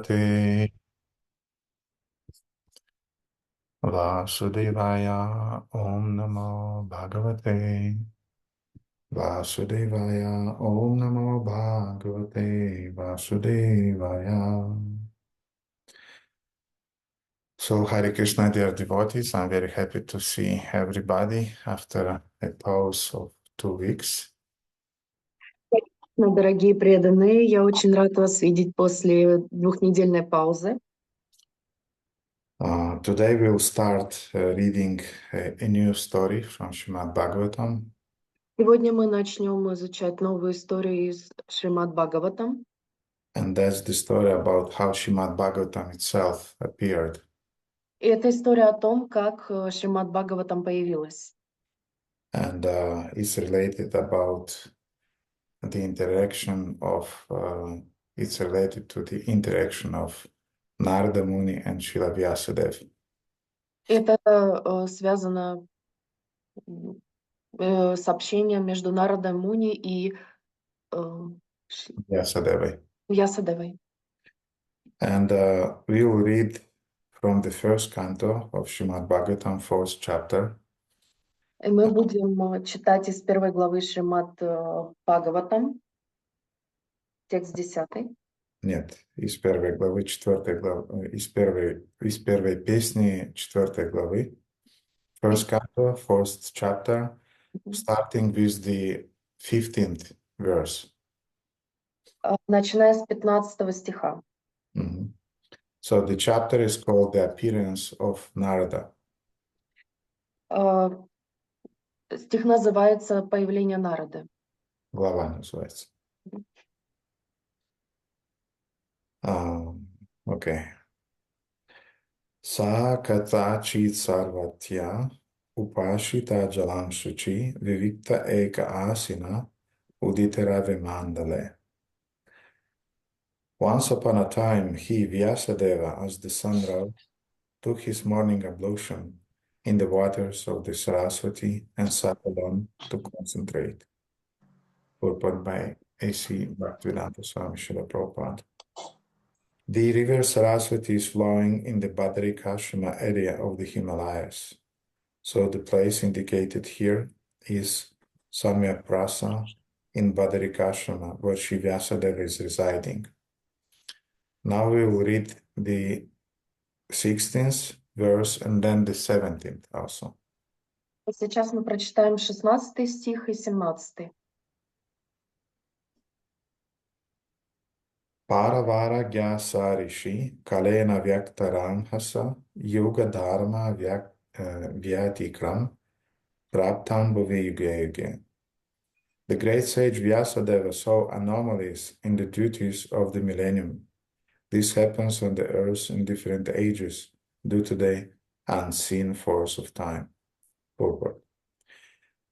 Te Vasudevaya Om Namo Bhagavate Vasudevaya Om Namo Bhagavate Vasudevaya. So Hare Krishna, dear devotees, I'm very happy to see everybody after a pause of 2 weeks. Дорогие преданные, я очень рад вас видеть после двухнедельной паузы. Today we'll start reading a new story from Shrimad-Bhagavatam. Сегодня мы начнем изучать новую историю из Шримад-Бхагаватам. And that's the story about how Shrimad-Bhagavatam itself appeared. И это история о том, как Шримад-Бхагаватам появилась. And it's related about the interaction of, it's related to the interaction of Narada Muni and Srila Vyasadeva. Это связано с общением между Нарадой Муни и Vyasadeva. Вьясадевой. And we will read from the first canto of Shrimad-Bhagavatam, 4th chapter. И мы будем читать из первой главы Шримад-Бхагаватам, текст 10. Нет, из первой главы, 4 главы, из первой песни 4 главы. First canto, 4th chapter, starting with the 15th verse. Начиная с 15 стиха. Mm-hmm. So the chapter is called The Appearance of Narada. Стих называется «Появление Нарады». Глава называется. Okay. Sa katachit sarvatya upashita jalam shuchi vivikta eka asina uditera vimandale. Once upon a time, he, Vyasadeva, as the sun rose, took his morning ablution in the waters of the Saraswati and sat alone to concentrate. Purport by A.C. Bhaktivedanta Swami Srila Prabhupada. The river Saraswati is flowing in the Badarikashrama area of the Himalayas. So the place indicated here is Samyaprasa in Badarikashrama, where Sri Vyasadeva is residing. Now we will read the 16th verse and then the 17th also. Сейчас мы прочитаем 16 стих и 17. Paravara Gyasarishi Kalena Vyaktaramhasa Yoga Dharma Vyatikram Praptam Bhuvi Yuge Yuge. The great sage Vyasadeva saw anomalies in the duties of the millennium. This happens on the earth in different ages due to the unseen force of time. Purport.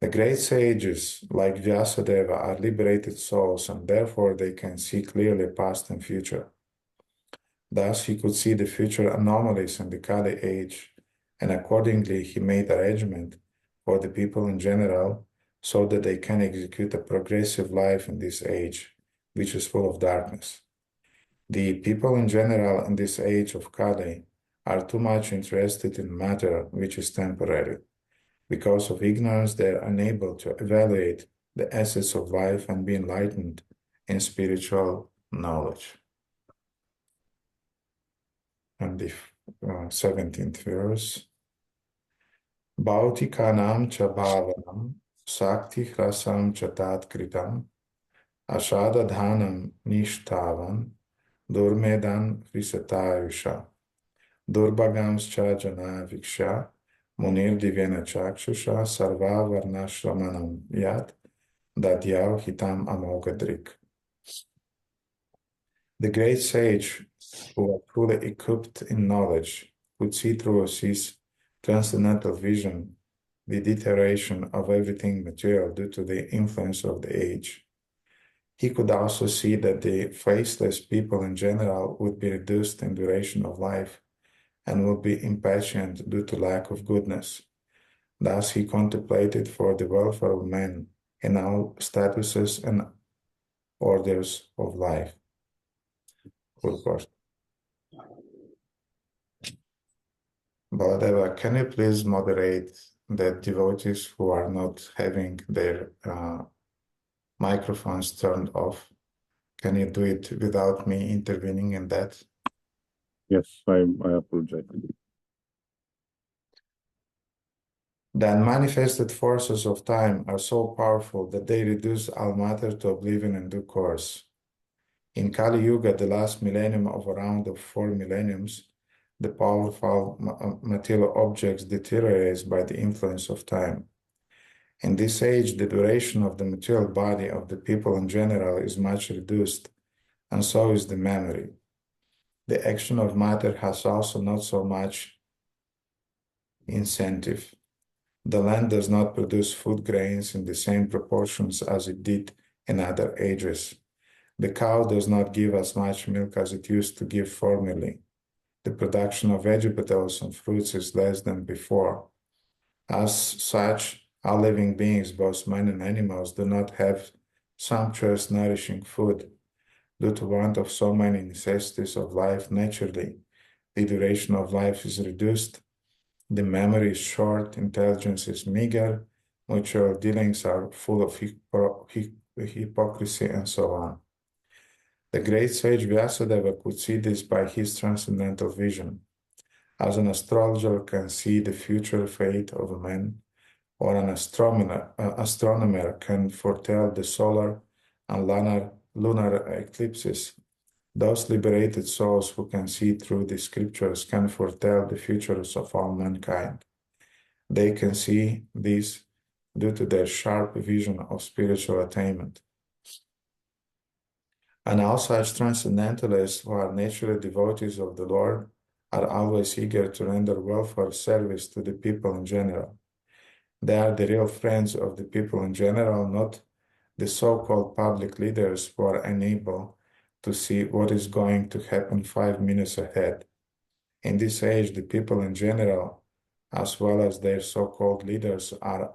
The great sages, like Vyasadeva, are liberated souls, and therefore they can see clearly past and future. Thus, he could see the future anomalies in the Kali age, and accordingly he made arrangement for the people in general so that they can execute a progressive life in this age, which is full of darkness. The people in general in this age of Kali are too much interested in matter which is temporary. Because of ignorance, they are unable to evaluate the essence of life and be enlightened in spiritual knowledge. And the 17th verse. Bhautikanam cha bhavanam sakti hrasam cha tat kritam ashadadhanam nishtavan durmedan hrisatayusha durbagams cha jana viksha Munir Divyana Chakshusha Sarva Varnashramanam Yat Dadyav Hitam Amogadrik. The great sage, who was fully equipped in knowledge, could see through his transcendental vision the deterioration of everything material due to the influence of the age. He could also see that the faceless people in general would be reduced in duration of life and would be impatient due to lack of goodness. Thus he contemplated for the welfare of men in all statuses and orders of life. Purport. Baladeva, can you please moderate the devotees who are not having their microphones turned off? Can you do it without me intervening in that? Yes, I apologize. The unmanifested forces of time are so powerful that they reduce all matter to oblivion in due course. In Kali Yuga, the last millennium of a round of 4 millenniums, the powerful material objects deteriorate by the influence of time. In this age, the duration of the material body of the people in general is much reduced, and so is the memory. The action of matter has also not so much incentive. The land does not produce food grains in the same proportions as it did in other ages. The cow does not give as much milk as it used to give formerly. The production of vegetables and fruits is less than before. As such, all living beings, both men and animals, do not have sumptuous, nourishing food. Due to want of so many necessities of life, naturally, the duration of life is reduced, the memory is short, intelligence is meager, mutual dealings are full of hypocrisy, and so on. The great sage Vьясадеву could see this by his transcendental vision. As an astrologer can see the future fate of a man, or an astronomer can foretell the solar and lunar eclipses, those liberated souls who can see through the scriptures can foretell the futures of all mankind. They can see this due to their sharp vision of spiritual attainment. And all such transcendentalists who are naturally devotees of the Lord are always eager to render welfare service to the people in general. They are the real friends of the people in general, not the so-called public leaders who are unable to see what is going to happen 5 minutes ahead. In this age, the people in general, as well as their so-called leaders, are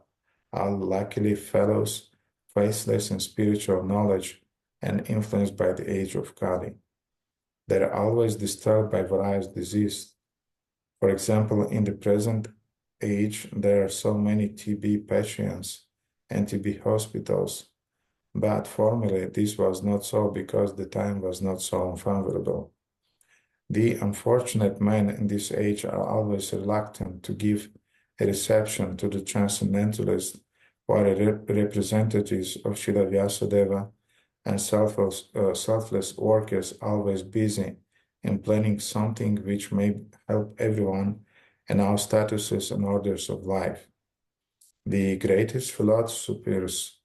all luckily fellows, faithless in spiritual knowledge and influenced by the age of Kali. They are always disturbed by various diseases. For example, in the present age, there are so many TB patients and TB hospitals, but formerly this was not so because the time was not so unfavorable. The unfortunate men in this age are always reluctant to give a reception to the transcendentalists who are representatives of Srila Vyasadeva and selfless workers always busy in planning something which may help everyone in all statuses and orders of life. The greatest philosophers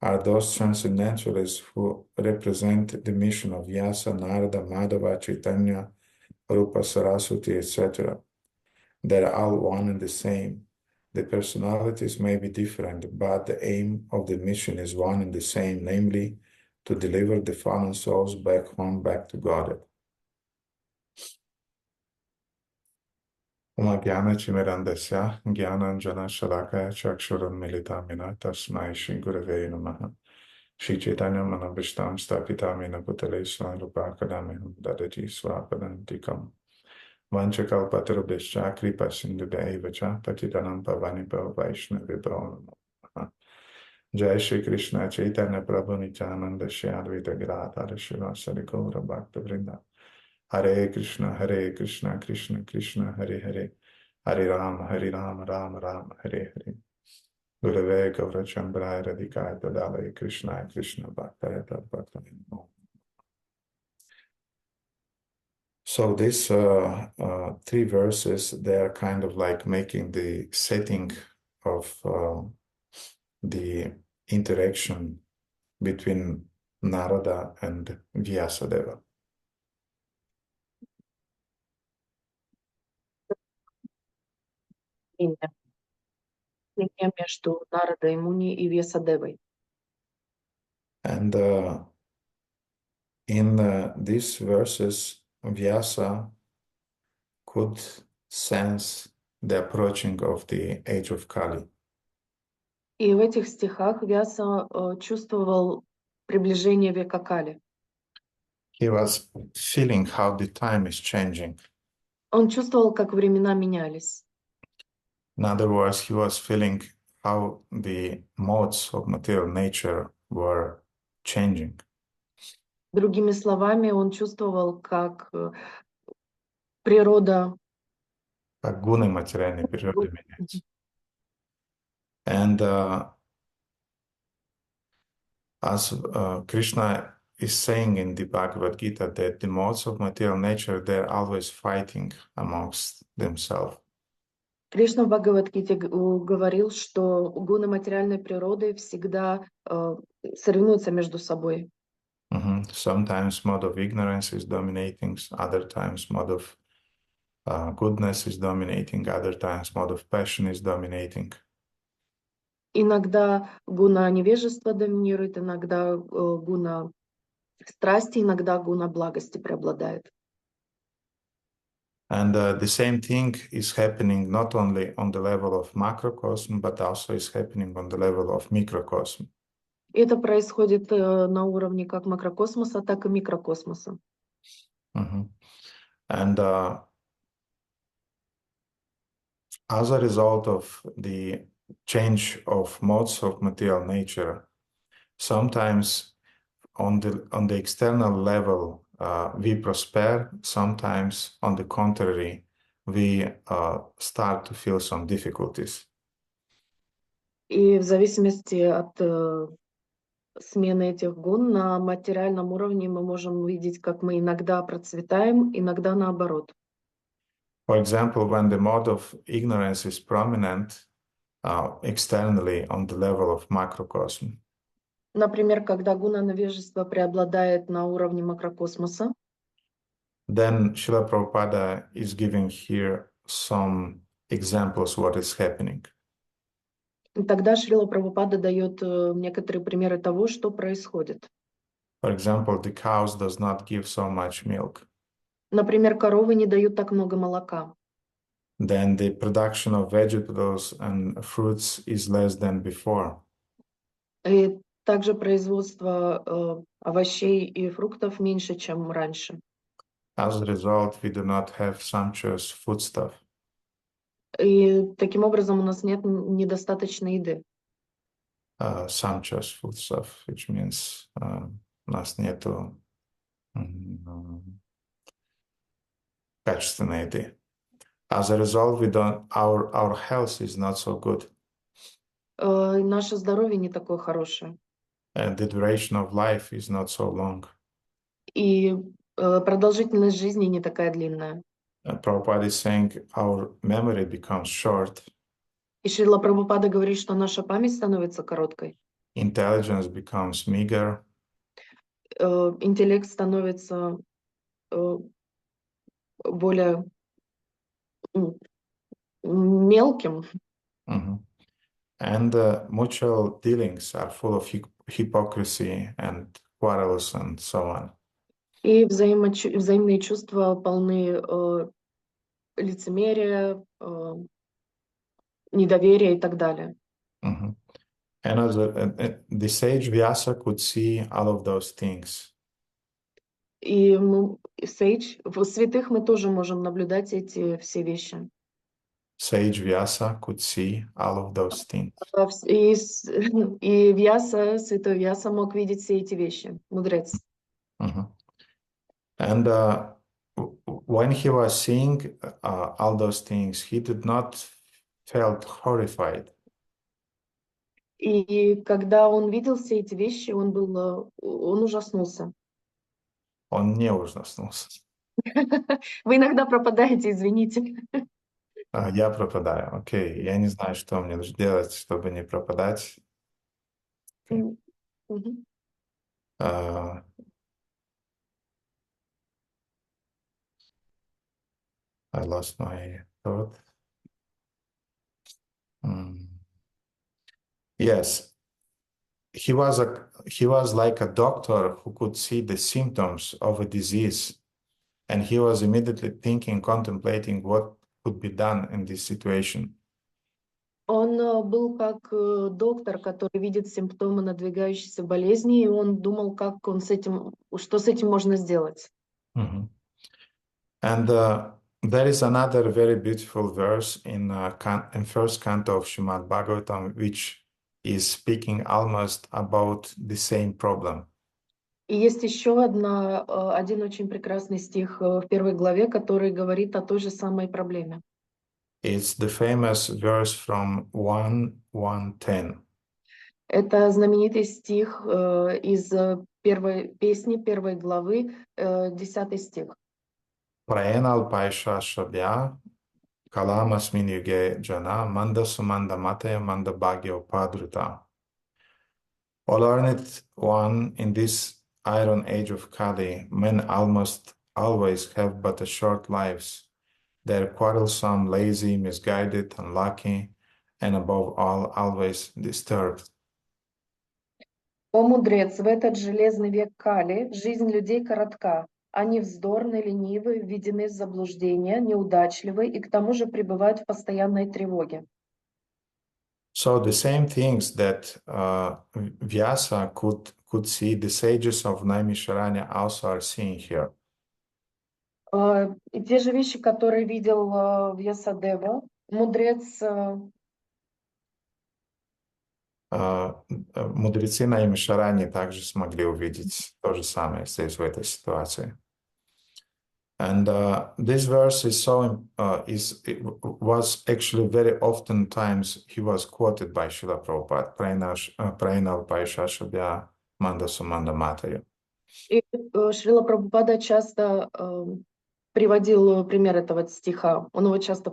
are those transcendentalists who represent the mission of Vyasa, Narada, Madhava, Chaitanya, Rupa, Saraswati, etc. They are all one and the same. The personalities may be different, but the aim of the mission is one and the same, namely, to deliver the fallen souls back home, back to Godhead. Uma Gyana Chimirandasya, Gyananjana Shalakaya Chakshuram Militamina Tasmai Shri Gurave Namaha. Shri Chaitanya Manabhishtam Stapitamina Putale Swarupakadamiham Dadaji Swapadantikam. Vanchakalpatarubhishcha Kripa Sindhubhaivacha Patitanam Pavanibha Vaishnavibhava Namaha. Jai Shri Krishna Chaitanya Prabhu Nityananda Shri Advaita Gadadhara Srivasadi Gaura Bhakta Vrinda. Hare Krishna, Krishna Krishna, Hare Hare, Hare Rama, Rama Rama, Hare Hare. Gurave Gaura Chandra Radhikaya Tadalaya Krishna Krishna Bhaktaya Tadbhakta. So these 3 verses, they are kind of like making the setting of the interaction between Narada and Vyasadeva. Между Нарадой Муни и Вьясадевой. And in these verses, Vyasa could sense the approaching of the age of Kali. И в этих стихах Вьяса чувствовал приближение века Кали. He was feeling how the time is changing. Он чувствовал, как времена менялись. In other words, he was feeling how the modes of material nature were changing. Другими словами, он чувствовал, как природа Как гуны материальной природы меняются. And as Krishna is saying in the Bhagavad Gita that the modes of material nature, they're always fighting amongst themselves. Кришна в Бхагават-гите говорил, что гуны материальной природы всегда соревнуются между собой. Sometimes mode of ignorance is dominating, other times mode of goodness is dominating, other times mode of passion is dominating. Иногда гуна невежества доминирует, иногда гуна страсти, иногда гуна благости преобладает. And the same thing is happening not only on the level of macrocosm, but also is happening on the level of microcosm. Это происходит на уровне как макрокосмоса, так и микрокосмоса. And as a result of the change of modes of material nature, sometimes on the external level we prosper, sometimes on the contrary we start to feel some difficulties. И в зависимости от смены этих гун на материальном уровне мы можем видеть, как мы иногда процветаем, иногда наоборот. For example, when the mode of ignorance is prominent externally on the level of macrocosm. Например, когда гуна невежества преобладает на уровне макрокосмоса, then Srila Prabhupada is giving here some examples what is happening. тогда Шрила Прабхупада дает некоторые примеры того, что происходит. For example, the cows does not give so much milk. Например, коровы не дают так много молока. Then the production of vegetables and fruits is less than before. И также производство овощей и фруктов меньше, чем раньше. As a result, we do not have sumptuous foodstuff. И таким образом у нас нет недостаточно еды. Sumptuous foodstuff, which means у нас нету качественной еды. As a result, our health is not so good. Наше здоровье не такое хорошее. And the duration of life is not so long. И продолжительность жизни не такая длинная. Prabhupada is saying our memory becomes short. И Шрила Прабхупада говорит, что наша память становится короткой. Intelligence becomes meager. Интеллект становится более мелким. And mutual dealings are full of hypocrisy and quarrels and so on. И взаимные чувства полны лицемерия, недоверия и так далее. And as the sage Vyasa could see all of those things. И в святых мы тоже можем наблюдать эти все вещи. Sage Vyasa could see all of those things. И Вьяса, святой Вьяса мог видеть все эти вещи, мудрец. And when he was seeing all those things, he did not felt horrified. И когда он видел все эти вещи, он ужаснулся. Он не ужаснулся. Вы иногда пропадаете, извините. Я пропадаю. Окей. Я не знаю, что мне нужно делать, чтобы не пропадать. I lost my thought. Yes. He was like a doctor who could see the symptoms of a disease, and he was immediately thinking, contemplating what could be done in this situation. Он был как доктор, который видит симптомы надвигающейся болезни, и он думал, как он с этим, что с этим можно сделать. Mhm. And there is another very beautiful verse in first canto of Shrimad-Bhagavatam, which is speaking almost about the same problem. И есть еще один очень прекрасный стих в первой главе, который говорит о той же самой проблеме. It's the famous verse from 1:1-10. Это знаменитый стих из первой песни, первой главы, 10 стих. Praenal paisha shabya kalamasmin yuge jana manda sumanda mate manda bhagyo padruta. O learned one, in this iron age of Kali, men almost always have but a short lives. They're quarrelsome, lazy, misguided, unlucky, and above all, always disturbed. О мудрец, в этот железный век Кали жизнь людей коротка. Они вздорны, ленивы, введены в заблуждение, неудачливы и к тому же пребывают в постоянной тревоге. So the same things that Vyasa could see, the sages of Naimisharanya also are seeing here. И те же вещи, которые видел Вьясадева, мудрец, Мудрецы Наймишарани также смогли увидеть то же самое здесь в этой ситуации. And this verse is was actually very often times he was quoted by Srila Prabhupada, Praenal Paishashabhya Mandasu Mandamatayu. и Шрила Прабхупада часто приводил пример этого стиха. Он его часто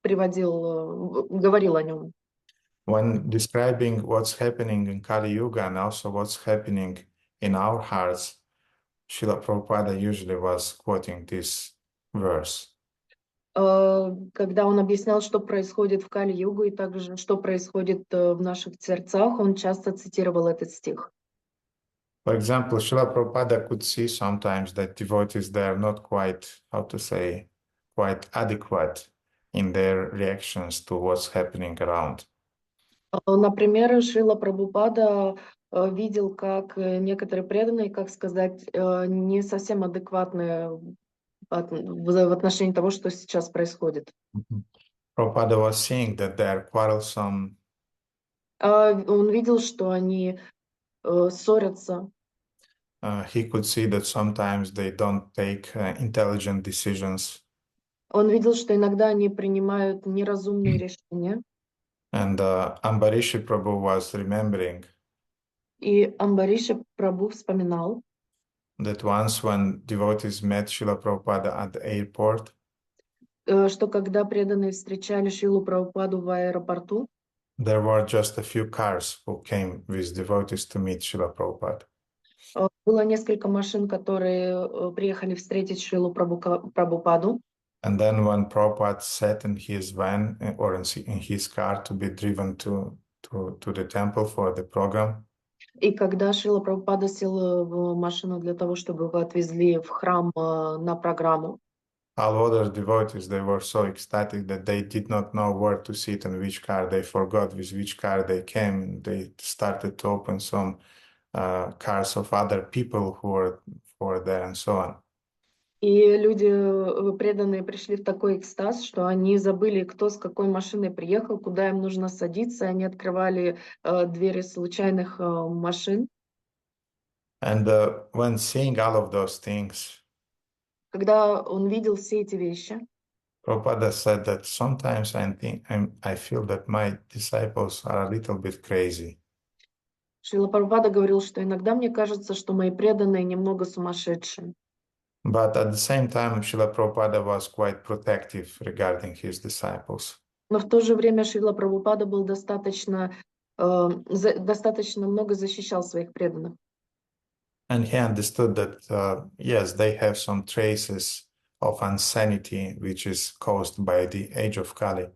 приводил, говорил о нем. When describing what's happening in Kali Yuga and also what's happening in our hearts, Srila Prabhupada usually was quoting this verse. Когда он объяснял, что происходит в Кали-югу и также что происходит в наших сердцах, он часто цитировал этот стих. For example, Srila Prabhupada could see sometimes that devotees, they are not quite, how to say, quite adequate in their reactions to what's happening around. Например, Шрила Прабхупада видел, как некоторые преданные, как сказать, не совсем адекватные в отношении того, что сейчас происходит. Prabhupada was seeing that they are quarrelsome, Он видел, что они ссорятся. he could see that sometimes they don't take intelligent decisions. Он видел, что иногда они принимают неразумные решения. And Ambarishi Prabhu was remembering И Амбариша Прабhu вспоминал, that once when devotees met Srila Prabhupada at the airport, что когда преданные встречали Шрилу Прабхупаду в аэропорту, there were just a few cars who came with devotees to meet Srila Prabhupada. было несколько машин, которые приехали встретить Шрилу Прабхупаду. And then when Prabhupada sat in his van or in his car to be driven to the temple for the program, И когда Шрила Прабхупада сел в машину для того, чтобы его отвезли в храм на программу, all other devotees, they were so ecstatic that they did not know where to sit in which car. They forgot with which car they came. They started to open some cars of other people who were there and so on. и люди преданные пришли в такой экстаз, что они забыли, кто с какой машиной приехал, куда им нужно садиться. Они открывали двери случайных машин. And when seeing all of those things, Когда он видел все эти вещи, Prabhupada said that sometimes I feel that my disciples are a little bit crazy. Шрила Прабхупада говорил, что иногда мне кажется, что мои преданные немного сумасшедшие. But at the same time, Srila Prabhupada was quite protective regarding his disciples. Но в то же время Шрила Прабхупада был достаточно много защищал своих преданных. And he understood that, yes, they have some traces of insanity, which is caused by the age of Kali.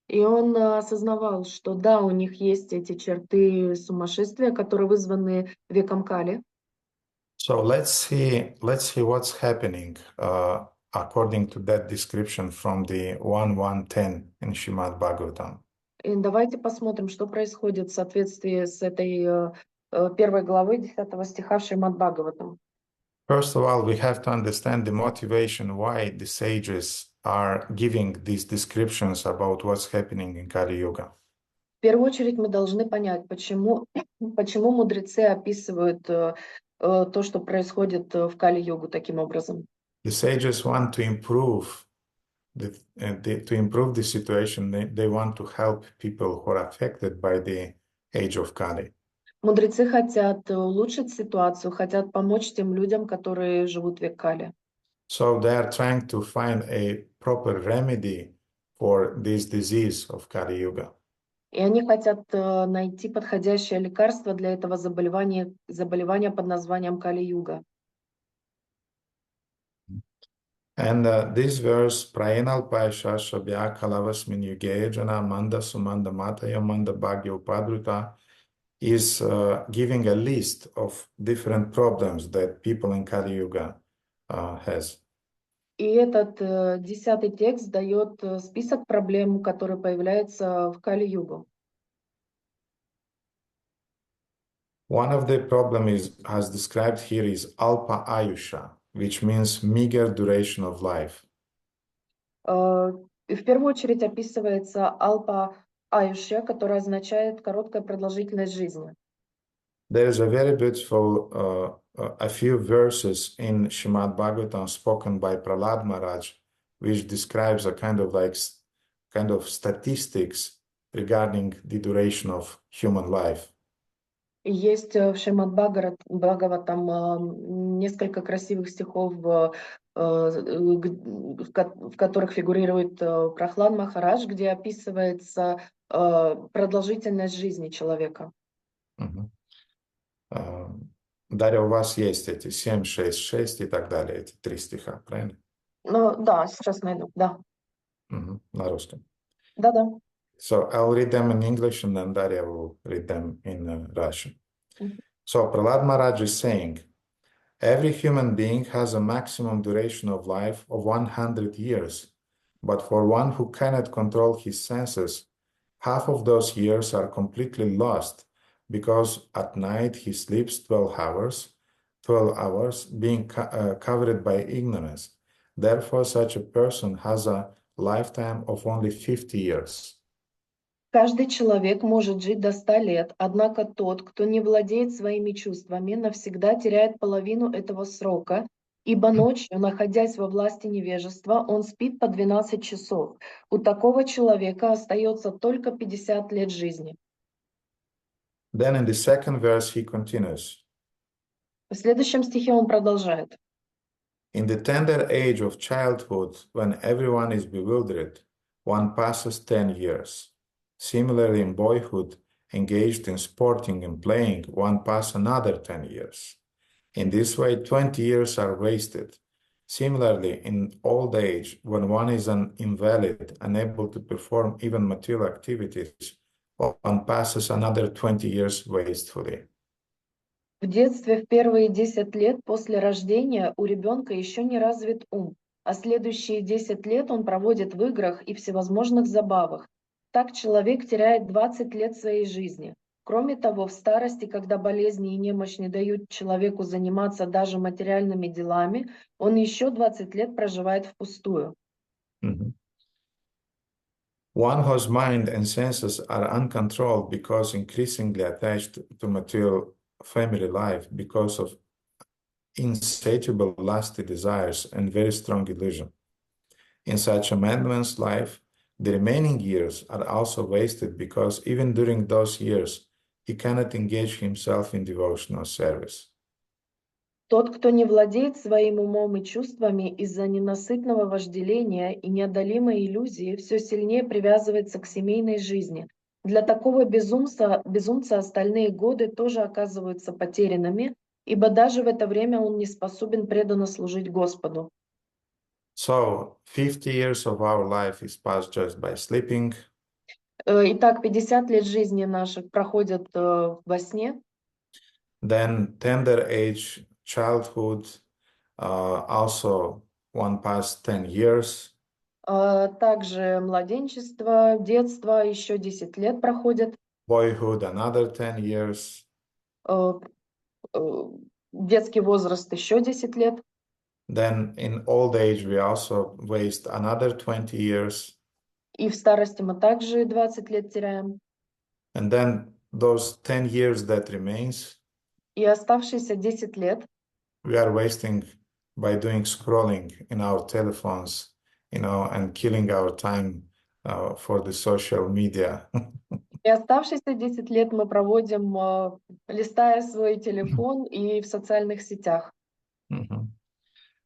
И он осознавал, что да, у них есть эти черты сумасшествия, которые вызваны веком Кали. So let's see what's happening according to that description from the 1:110 in Shrimad-Bhagavatam. И давайте посмотрим, что происходит в соответствии с этой первой главой 10 стиха в Шримад-Бхагаватам. First of all, we have to understand the motivation why the sages are giving these descriptions about what's happening in Kali Yuga. В первую очередь мы должны понять, почему мудрецы описывают то, что происходит в Кали-югу таким образом. The sages want to improve the situation. They want to help people who are affected by the age of Kali. Мудрецы хотят улучшить ситуацию, хотят помочь тем людям, которые живут в век Кали. So they are trying to find a proper remedy for this disease of Kali Yuga. И они хотят найти подходящее лекарство для этого заболевания под названием Кали-юга. And this verse, Prayenal Paishasha Vyakalavasmin Yugejana Manda Sumanda Mataya Manda Bhagya Upadruta, is giving a list of different problems that people in Kali Yuga has. И этот 10-й текст дает список проблем, которые появляются в Кали-югу. One of the problems as described here is Alpa Ayusha, which means meager duration of life. И в первую очередь описывается Алпа Аюшья, которая означает короткая продолжительность жизни. There is a very beautiful, a few verses in Shrimad-Bhagavatam spoken by Prahlad Maharaj, which describes a kind of statistics regarding the duration of human life. И есть в Шримад-Бхагаватам несколько красивых стихов, в которых фигурирует Прахлад Махарадж, где описывается продолжительность жизни человека. Дарья, у вас есть эти 7, 6, 6 и так далее, эти 3 стиха, правильно? Ну, да, сейчас найду, да. На русском. Да-да. So I'll read them in English and then Daria will read them in Russian. So Prahlad Maharaj is saying, every human being has a maximum duration of life of 100 years, but for one who cannot control his senses, half of those years are completely lost because at night he sleeps 12 hours being covered by ignorance. Therefore, such a person has a lifetime of only 50 years. Каждый человек может жить до 100 лет, однако тот, кто не владеет своими чувствами, навсегда теряет половину этого срока, ибо ночью, находясь во власти невежества, он спит по 12 часов. У такого человека остается только 50 лет жизни. Then in the second verse he continues. В следующем стихе он продолжает. In the tender age of childhood, when everyone is bewildered, one passes 10 years. Similarly, in boyhood, engaged in sporting and playing, one passes another 10 years. In this way, 20 years are wasted. Similarly, in old age, when one is an invalid, unable to perform even material activities, one passes another 20 years wastefully. В детстве, в первые 10 лет после рождения, у ребенка еще не развит ум, а следующие 10 лет он проводит в играх и всевозможных забавах. Так человек теряет 20 лет своей жизни. Кроме того, в старости, когда болезни и немощь не дают человеку заниматься даже материальными делами, он еще 20 лет проживает впустую. One whose mind and senses are uncontrolled because increasingly attached to material family life because of insatiable lusty desires and very strong illusion. In such a madman's life, the remaining years are also wasted because even during those years, he cannot engage himself in devotional service. Тот, кто не владеет своим умом и чувствами из-за ненасытного вожделения и неодолимой иллюзии, все сильнее привязывается к семейной жизни. Для такого безумца остальные годы тоже оказываются потерянными, ибо даже в это время он не способен преданно служить Господу. So, 50 years of our life is passed just by sleeping. Итак, 50 лет жизни наших проходят во сне. Then tender age, childhood, also one past 10 years. Также младенчество, детство, еще 10 лет проходит. Boyhood, another 10 years. Детский возраст еще 10 лет. Then in old age, we also waste another 20 years. И в старости мы также 20 лет теряем. And then those 10 years that remains, И оставшиеся 10 лет we are wasting by doing scrolling in our telephones, and killing our time for the social media. И оставшиеся 10 лет мы проводим, листая свой телефон и в социальных сетях. Mhm.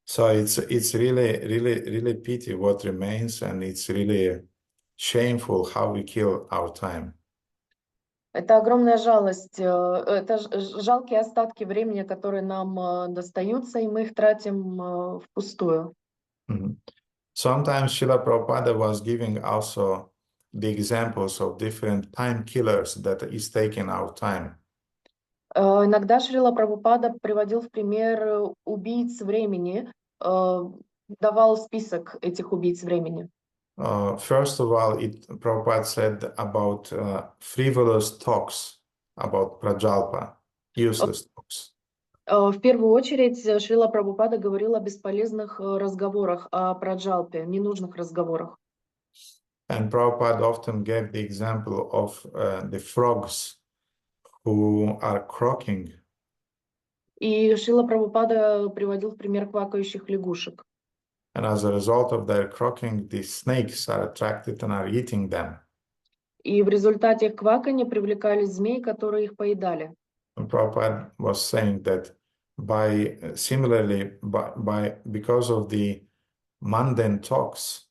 So it's really pity what remains, and it's really shameful how we kill our time. Это огромная жалость, это жалкие остатки времени, которые нам достаются, и мы их тратим впустую. Mhm. Sometimes Srila Prabhupada was giving also the examples of different time killers that is taking our time. Иногда Шрила Прабхупада приводил в пример убийц времени, давал список этих убийц времени. First of all, Prabhupada said about frivolous talks about Prajalpa, useless talks. В первую очередь Шрила Прабхупада говорил о бесполезных разговорах, о праджалпе, ненужных разговорах. And Prabhupada often gave the example of the frogs who are croaking. И Шрила Прабхупада приводил в пример квакающих лягушек. And as a result of their croaking, the snakes are attracted and are eating them. И в результате их кваканья привлекались змеи, которые их поедали. And Prabhupada was saying that because of the mundane talks,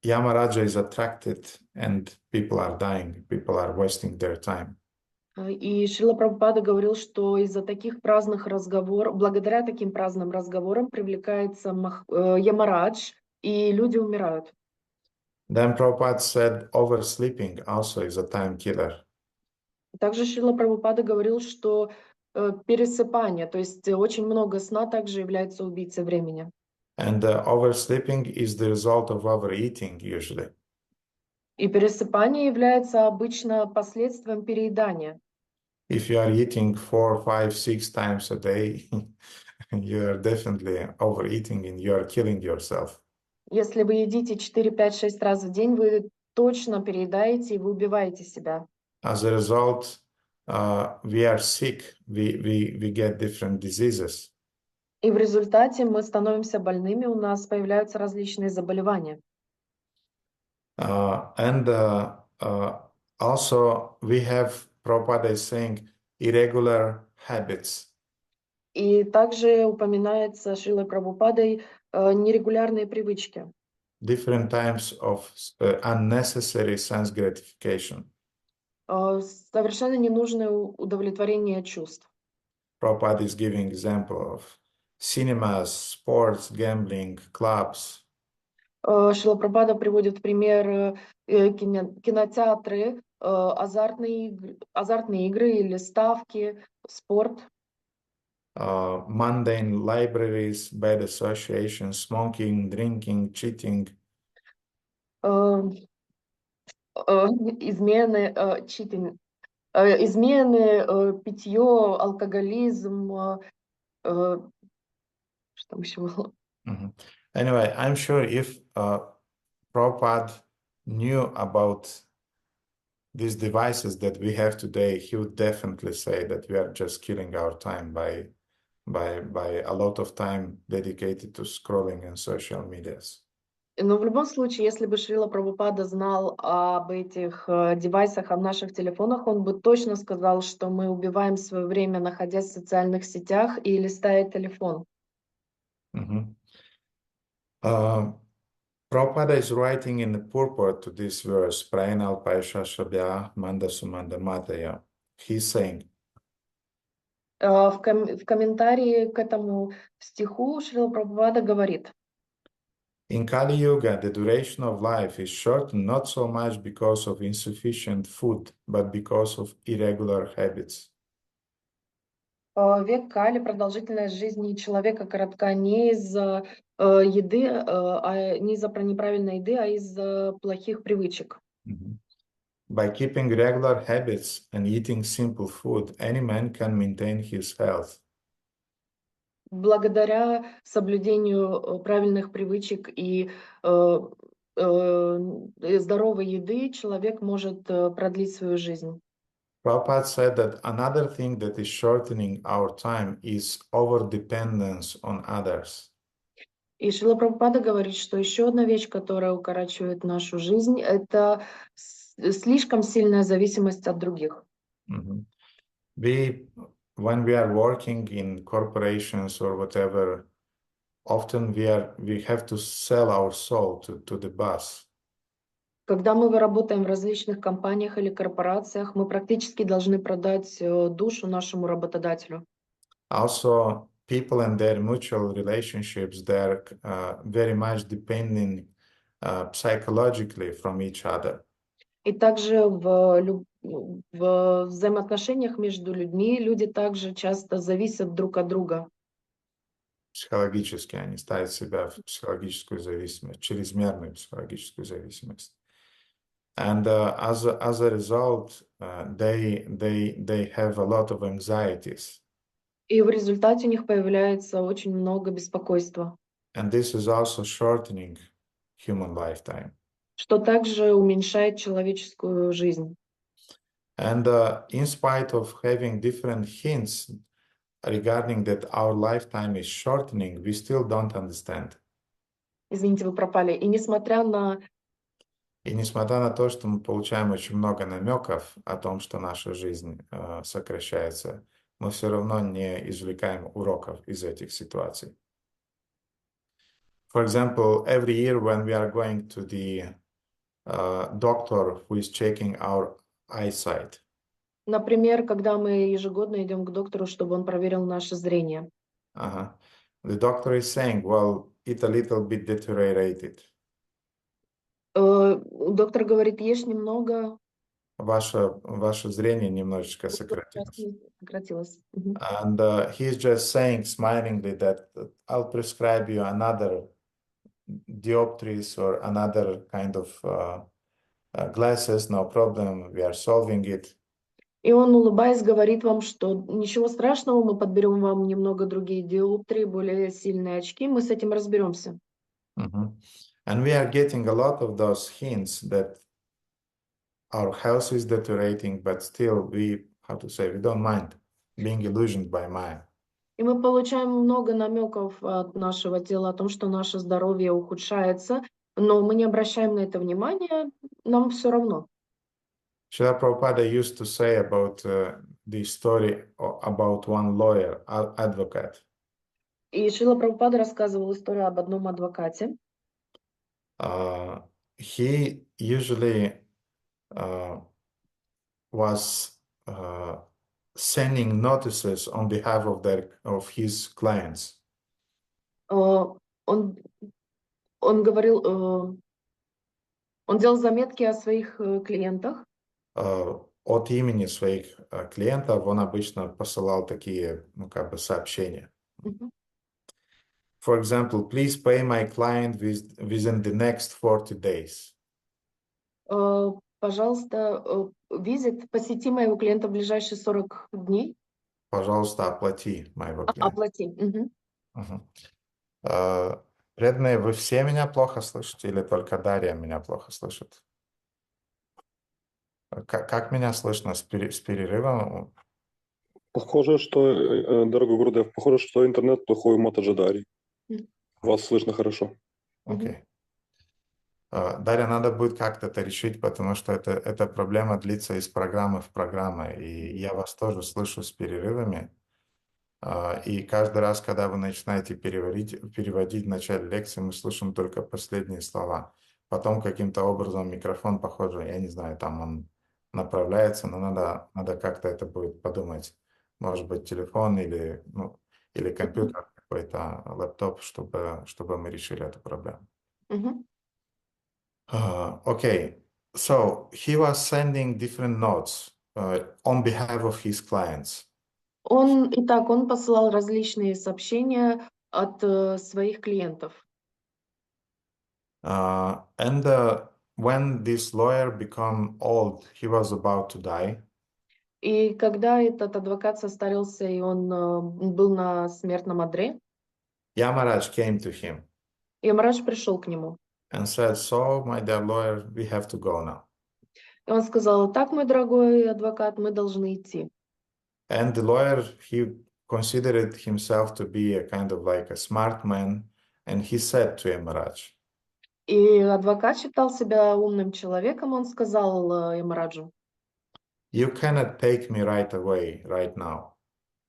Yamaraja is attracted and people are dying, people are wasting their time. И Шрила Прабхупада говорил, что из-за таких праздных разговоров, благодаря таким праздным разговорам привлекается Ямарадж, и люди умирают. Then Prabhupada said oversleeping also is a time killer. Также Шрила Прабхупада говорил, что пересыпание, то есть очень много сна, также является убийцей времени. And oversleeping is the result of overeating usually. И пересыпание является обычно последствием переедания. If you are eating 4, 5, 6 times a day, you are definitely overeating and you are killing yourself. Если вы едите 4, 5, 6 раз в день, вы точно переедаете и вы убиваете себя. As a result, we are sick, we get different diseases. И в результате мы становимся больными, у нас появляются различные заболевания. And also we have, Prabhupada is saying, irregular habits. И также упоминается Шрилой Прабхупадой нерегулярные привычки. Different types of unnecessary sense gratification. Совершенно ненужное удовлетворение чувств. Prabhupada is giving example of cinemas, sports, gambling, clubs. Шрила Прабхупада приводит в пример кинотеатры, азартные игры или ставки, спорт. Mundane libraries, bad associations, smoking, drinking, cheating. Измены, питье, алкоголизм, что там еще было? Anyway, I'm sure if Prabhupada knew about these devices that we have today, he would definitely say that we are just killing our time by a lot of time dedicated to scrolling and social medias. Но в любом случае, если бы Шрила Прабхупада знал об этих девайсах, о наших телефонах, он бы точно сказал, что мы убиваем свое время, находясь в социальных сетях и листая телефон. Prabhupada is writing in the purport to this verse, Praenal Paishashabhya Mandasumanda Mataya. He's saying, В комментарии к этому стиху Шрила Прабхупада говорит: in Kali Yuga, the duration of life is shortened not so much because of insufficient food, but because of irregular habits. Век Кали, продолжительность жизни человека коротка не из-за еды, не из-за неправильной еды, а из-за плохих привычек. Mhm. By keeping regular habits and eating simple food, any man can maintain his health. Благодаря соблюдению правильных привычек и здоровой еды человек может продлить свою жизнь. Prabhupada said that another thing that is shortening our time is over-dependence on others. И Шрила Прабхупада говорит, что еще одна вещь, которая укорачивает нашу жизнь, это слишком сильная зависимость от других. Mhm. When we are working in corporations or whatever, often we have to sell our soul to the boss. Когда мы работаем в различных компаниях или корпорациях, мы практически должны продать душу нашему работодателю. Also, people and their mutual relationships, they're very much depending psychologically from each other. И также в взаимоотношениях между людьми люди также часто зависят друг от друга. Психологически они ставят себя в психологическую зависимость, чрезмерную психологическую зависимость. And as a result, they have a lot of anxieties. И в результате у них появляется очень много беспокойства, And this is also shortening human lifetime. что также уменьшает человеческую жизнь. And in spite of having different hints regarding that our lifetime is shortening, we still don't understand. Извините, вы пропали. И несмотря на И несмотря на то, что мы получаем очень много намеков о том, что наша жизнь сокращается, мы все равно не извлекаем уроков из этих ситуаций. For example, every year when we are going to the doctor who is checking our eyesight, Например, когда мы ежегодно идем к доктору, чтобы он проверил наше зрение. the doctor is saying, well, it's a little bit deteriorated. Доктор говорит, ешь немного. Ваше зрение немножечко сократилось. Сократилось. And he's just saying smilingly that I'll prescribe you another dioptries or another kind of glasses, no problem, we are solving it. И он, улыбаясь, говорит вам, что ничего страшного, мы подберем вам немного другие диоптрии, более сильные очки, мы с этим разберемся. And we are getting a lot of those hints that our health is deteriorating, but still we don't mind being illusioned by Maya. И мы получаем много намеков от нашего тела о том, что наше здоровье ухудшается, но мы не обращаем на это внимания, нам все равно. Srila Prabhupada used to say about the story about one lawyer, advocate. И Шрила Прабхупада рассказывал историю об одном адвокате. He usually was sending notices on behalf of his clients. Он говорил, он делал заметки о своих клиентах. От имени своих клиентов он обычно посылал такие, сообщения. For example, please pay my client within the next 40 days. Пожалуйста, посети моего клиента в ближайшие 40 дней. Пожалуйста, оплати моего клиента. Оплати. Преданные, вы все меня плохо слышите или только Дарья меня плохо слышит? Как меня слышно с перерывом? Похоже, что, дорогой Гурудев, похоже, что интернет плохой у Матаджадари. Вас слышно хорошо. Окей. Дарья, надо будет как-то это решить, потому что эта проблема длится из программы в программу, и я вас тоже слышу с перерывами. И каждый раз, когда вы начинаете переводить в начале лекции, мы слышим только последние слова. Потом каким-то образом микрофон, похоже, я не знаю, там он направляется, но надо как-то это будет подумать. Может быть, телефон или компьютер, какой-то лэптоп, чтобы мы решили эту проблему. Okay, so he was sending different notes on behalf of his clients. Он посылал различные сообщения от своих клиентов. When this lawyer became old, he was about to die. И когда этот адвокат состарился, и он был на смертном одре, Yamaraj came to him Ямарадж пришел к нему. and said, "So, my dear lawyer, we have to go now." И он сказал: так, мой дорогой адвокат, мы должны идти. And the lawyer, he considered himself to be a kind of like a smart man, and he said to Yamaraj, И адвокат считал себя умным человеком, он сказал Ямараджу: "You cannot take me right away, right now,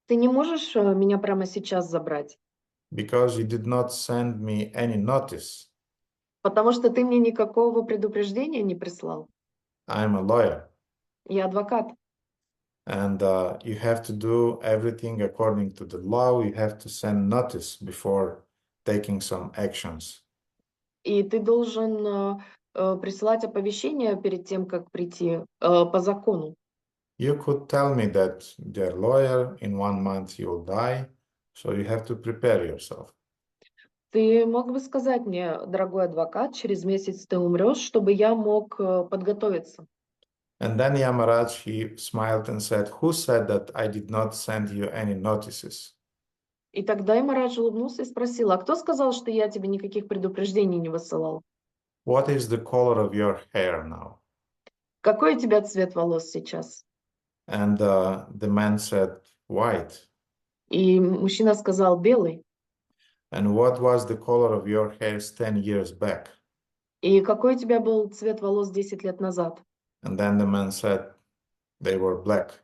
ты не можешь меня прямо сейчас забрать, because you did not send me any notice. потому что ты мне никакого предупреждения не прислал. I'm a lawyer, Я адвокат. and you have to do everything according to the law. You have to send notice before taking some actions. И ты должен присылать оповещение перед тем, как прийти по закону. You could tell me that, dear lawyer, in 1 month you will die, so you have to prepare yourself." Ты мог бы сказать мне: дорогой адвокат, через месяц ты умрешь, чтобы я мог подготовиться. And then Yamaraj, he smiled and said, "Who said that I did not send you any notices?" И тогда Ямарадж улыбнулся и спросил: а кто сказал, что я тебе никаких предупреждений не высылал? What is the color of your hair now? Какой у тебя цвет волос сейчас? And the man said, "White." И мужчина сказал: белый. And what was the color of your hair 10 years back? И какой у тебя был цвет волос 10 лет назад? And then the man said, "They were black."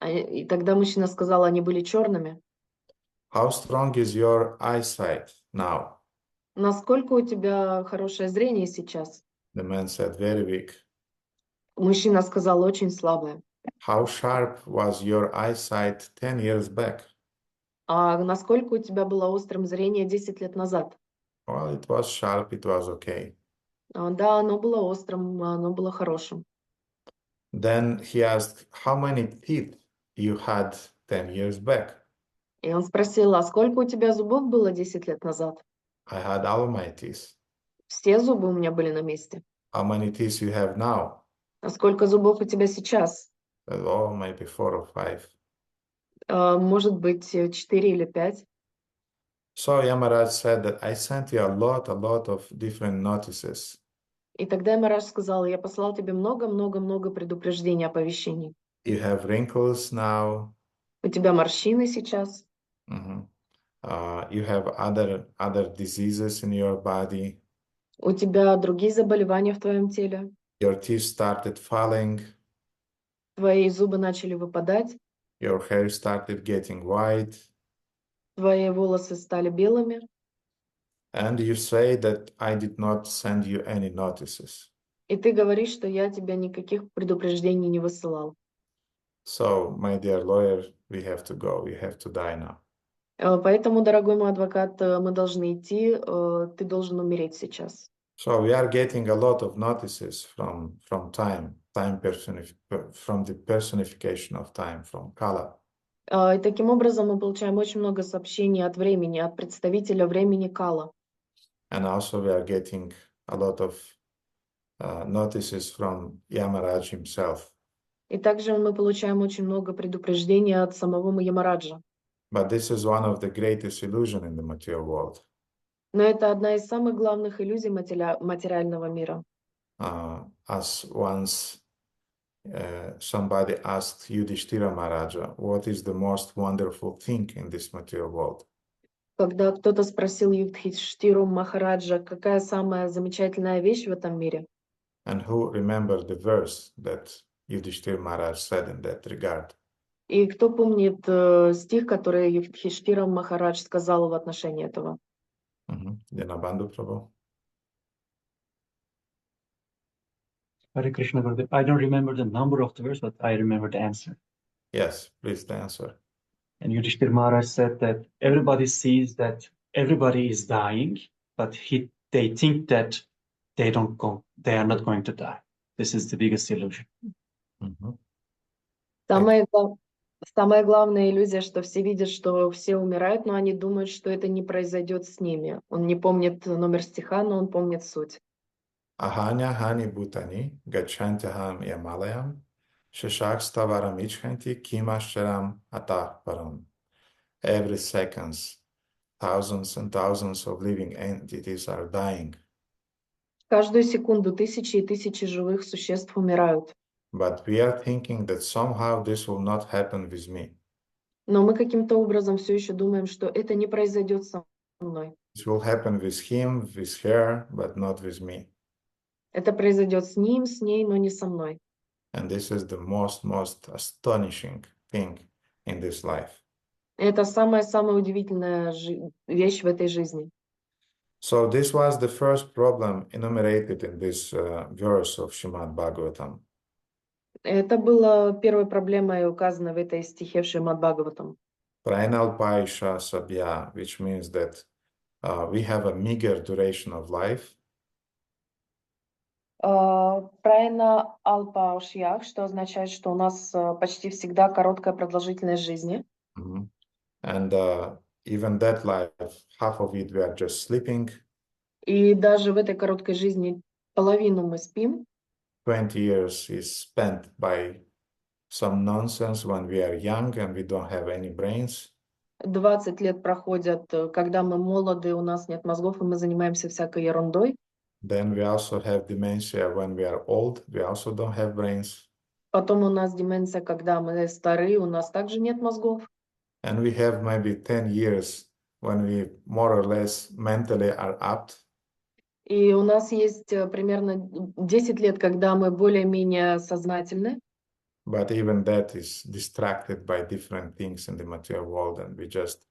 И тогда мужчина сказал: они были черными. How strong is your eyesight now? Насколько у тебя хорошее зрение сейчас? The man said, "Very weak." Мужчина сказал: очень слабое. How sharp was your eyesight 10 years back? А насколько у тебя было острым зрение 10 лет назад? Well, it was sharp, it was okay. Да, оно было острым, оно было хорошим. Then he asked, "How many teeth you had 10 years back?" И он спросил: а сколько у тебя зубов было 10 лет назад? I had all my teeth. Все зубы у меня были на месте. How many teeth you have now? А сколько зубов у тебя сейчас? Oh, maybe 4 or 5. Может быть, 4 или 5. So Yamaraj said that I sent you a lot of different notices. И тогда Ямарадж сказал: я послал тебе много-много-много предупреждений, оповещений. You have wrinkles now. У тебя морщины сейчас. You have other diseases in your body. У тебя другие заболевания в твоем теле. Your teeth started falling. Твои зубы начали выпадать. Your hair started getting white. Твои волосы стали белыми. And you say that I did not send you any notices. И ты говоришь, что я тебе никаких предупреждений не высылал. So, my dear lawyer, we have to go. You have to die now. Поэтому, дорогой мой адвокат, мы должны идти. Ты должен умереть сейчас. So we are getting a lot of notices from time from the personification of time, from Kala. И таким образом мы получаем очень много сообщений от времени, от представителя времени Кала. And also we are getting a lot of notices from Yamaraj himself. И также мы получаем очень много предупреждений от самого Ямараджа. But this is one of the greatest illusion in the material world. Но это одна из самых главных иллюзий материального мира. As once somebody asked Yudhishthira Maharaja, what is the most wonderful thing in this material world? Когда кто-то спросил Юдхиштиру Махараджа, какая самая замечательная вещь в этом мире? And who remembered the verse that Yudhishthira Maharaj said in that regard? И кто помнит стих, который Юдхиштира Махарадж сказал в отношении этого? Dinabandhu Prabhu. Hare Krishna, Gurudev. I don't remember the number of the verse, but I remember the answer. Yes, please the answer. And Yudhishthira Maharaj said that everybody sees that everybody is dying, but they think that they are not going to die. This is the biggest illusion. Самая главная иллюзия, что все видят, что все умирают, но они думают, что это не произойдет с ними. Он не помнит номер стиха, но он помнит суть. Ahanya hani bhutani gacchantaham yamalayam shashakstavaram ichhanti kimasharam atah param. Every seconds, thousands and thousands of living entities are dying. Каждую секунду тысячи и тысячи живых существ умирают. But we are thinking that somehow this will not happen with me. Но мы каким-то образом все еще думаем, что это не произойдет со мной. This will happen with him, with her, but not with me. Это произойдет с ним, с ней, но не со мной. And this is the most astonishing thing in this life. Это самая-самая удивительная вещь в этой жизни. So this was the first problem enumerated in this verse of Shrimad-Bhagavatam. Это была первой проблемой, указанной в этой стихе в Шримад-Бхагаватам. Prainalpaisha sabya, which means that we have a meager duration of life. Прайна алпаушьях, что означает, что у нас почти всегда короткая продолжительность жизни. And even that life, half of it we are just sleeping. И даже в этой короткой жизни половину мы спим. 20 years is spent by some nonsense when we are young and we don't have any brains. 20 лет проходят, когда мы молоды, у нас нет мозгов, и мы занимаемся всякой ерундой. Then we also have dementia when we are old. We also don't have brains. Потом у нас деменция, когда мы стары, у нас также нет мозгов. And we have maybe 10 years when we more or less mentally are apt. И у нас есть примерно 10 лет, когда мы более-менее сознательны. But even that is distracted by different things in the material world, and we just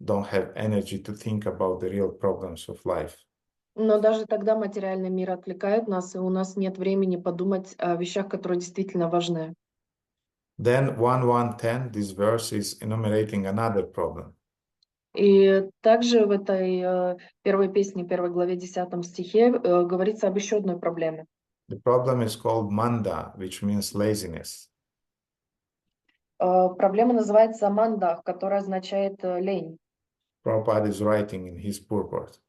don't have energy to think about the real problems of life. Но даже тогда материальный мир отвлекает нас, и у нас нет времени подумать о вещах, которые действительно важны. Then 1:10, this verse is enumerating another problem. И также в этой первой песне, первой главе, 10 стихе говорится об еще одной проблеме. The problem is called manda, which means laziness. Проблема называется мандах, которая означает лень. Prabhupada is writing in his purport.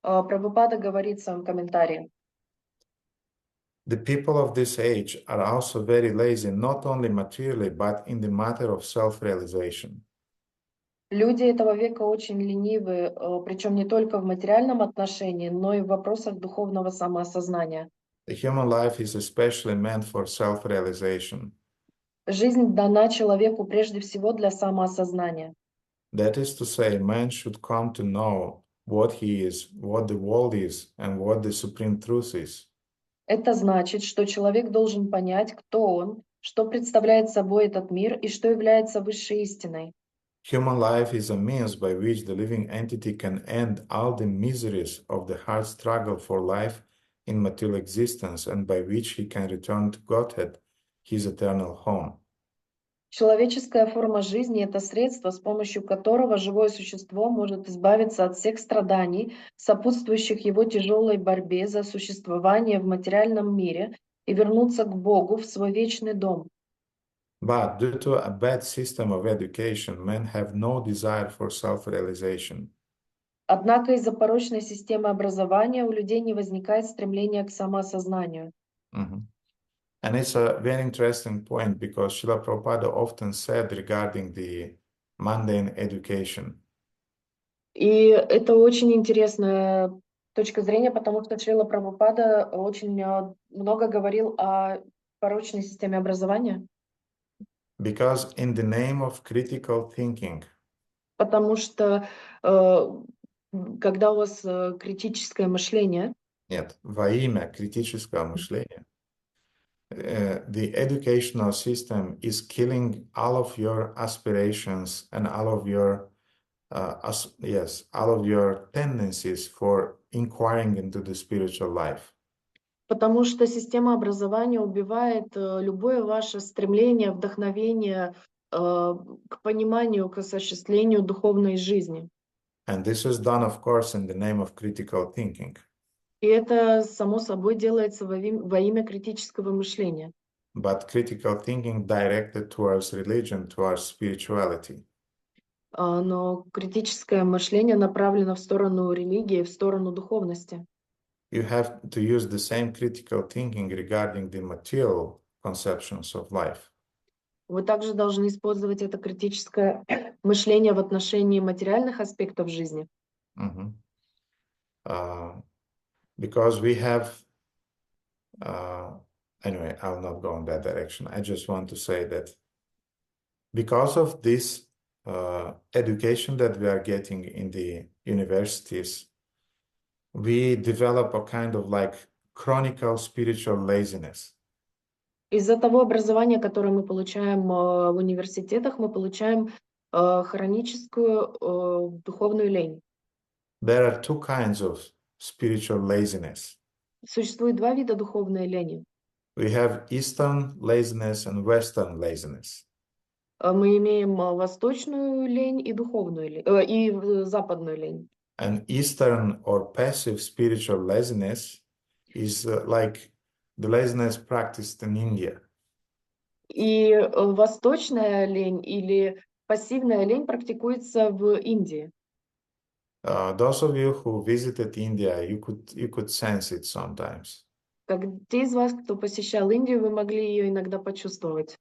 Прабхупада говорит в своем комментарии. The people of this age are also very lazy, not only materially, but in the matter of self-realization. Люди этого века очень ленивы, причем не только в материальном отношении, но и в вопросах духовного самоосознания. The human life is especially meant for self-realization. Жизнь дана человеку прежде всего для самоосознания. That is to say, man should come to know what he is, what the world is, and what the supreme truth is. Это значит, что человек должен понять, кто он, что представляет собой этот мир и что является высшей истиной. Human life is a means by which the living entity can end all the miseries of the hard struggle for life in material existence, and by which he can return to Godhead, his eternal home. Человеческая форма жизни – это средство, с помощью которого живое существо может избавиться от всех страданий, сопутствующих его тяжелой борьбе за существование в материальном мире, и вернуться к Богу в свой вечный дом. But due to a bad system of education, men have no desire for self-realization. Однако из-за порочной системы образования у людей не возникает стремления к самоосознанию. And it's a very interesting point because Srila Prabhupada often said regarding the mundane education. И это очень интересная точка зрения, потому что Шрила Прабхупада очень много говорил о порочной системе образования. Because in the name of critical thinking, Потому что когда у вас критическое мышление, нет, во имя критического мышления, the educational system is killing all of your aspirations and all of your all of your tendencies for inquiring into the spiritual life. потому что система образования убивает любое ваше стремление, вдохновение к пониманию, к осуществлению духовной жизни. And this is done, of course, in the name of critical thinking. И это, само собой, делается во имя критического мышления. but critical thinking directed towards religion, towards spirituality. Но критическое мышление направлено в сторону религии, в сторону духовности. You have to use the same critical thinking regarding the material conceptions of life. Вы также должны использовать это критическое мышление в отношении материальных аспектов жизни. Because we have, anyway, I'll not go in that direction. I just want to say that because of this education that we are getting in the universities, we develop a kind of like chronic spiritual laziness. Из-за того образования, которое мы получаем в университетах, мы получаем хроническую духовную лень. There are two kinds of spiritual laziness. Существует два вида духовной лени. We have Eastern laziness and Western laziness. Мы имеем восточную лень и духовную лень, и западную лень. And Eastern or passive spiritual laziness is like the laziness practiced in India. И восточная лень или пассивная лень практикуется в Индии. Those of you who visited India, you could sense it sometimes. Как те из вас, кто посещал Индию, вы могли ее иногда почувствовать.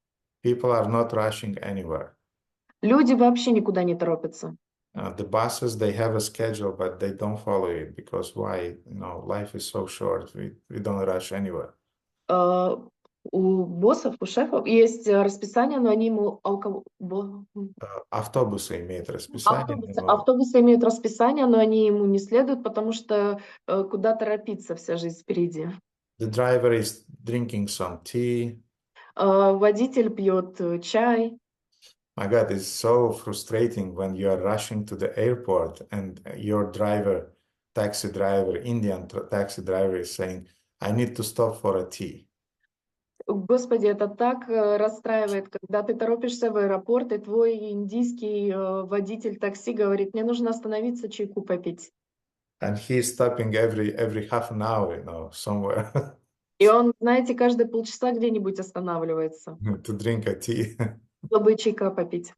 People are not rushing anywhere. Люди вообще никуда не торопятся. The buses, they have a schedule, but they don't follow it because why? You know, life is so short. We don't rush anywhere. У боссов, у шефов есть расписание, но они ему... Автобусы имеют расписание. Автобусы имеют расписание, но они ему не следуют, потому что куда торопиться, вся жизнь впереди. The driver is drinking some tea. Водитель пьет чай. My God, it's so frustrating when you are rushing to the airport and your driver, Indian taxi driver is saying, I need to stop for a tea. Господи, это так расстраивает, когда ты торопишься в аэропорт, и твой индийский водитель такси говорит, мне нужно остановиться, чайку попить. And he's stopping every half an hour, you know, somewhere. И он, знаете, каждые полчаса где-нибудь останавливается, To drink a tea. чтобы чайка попить.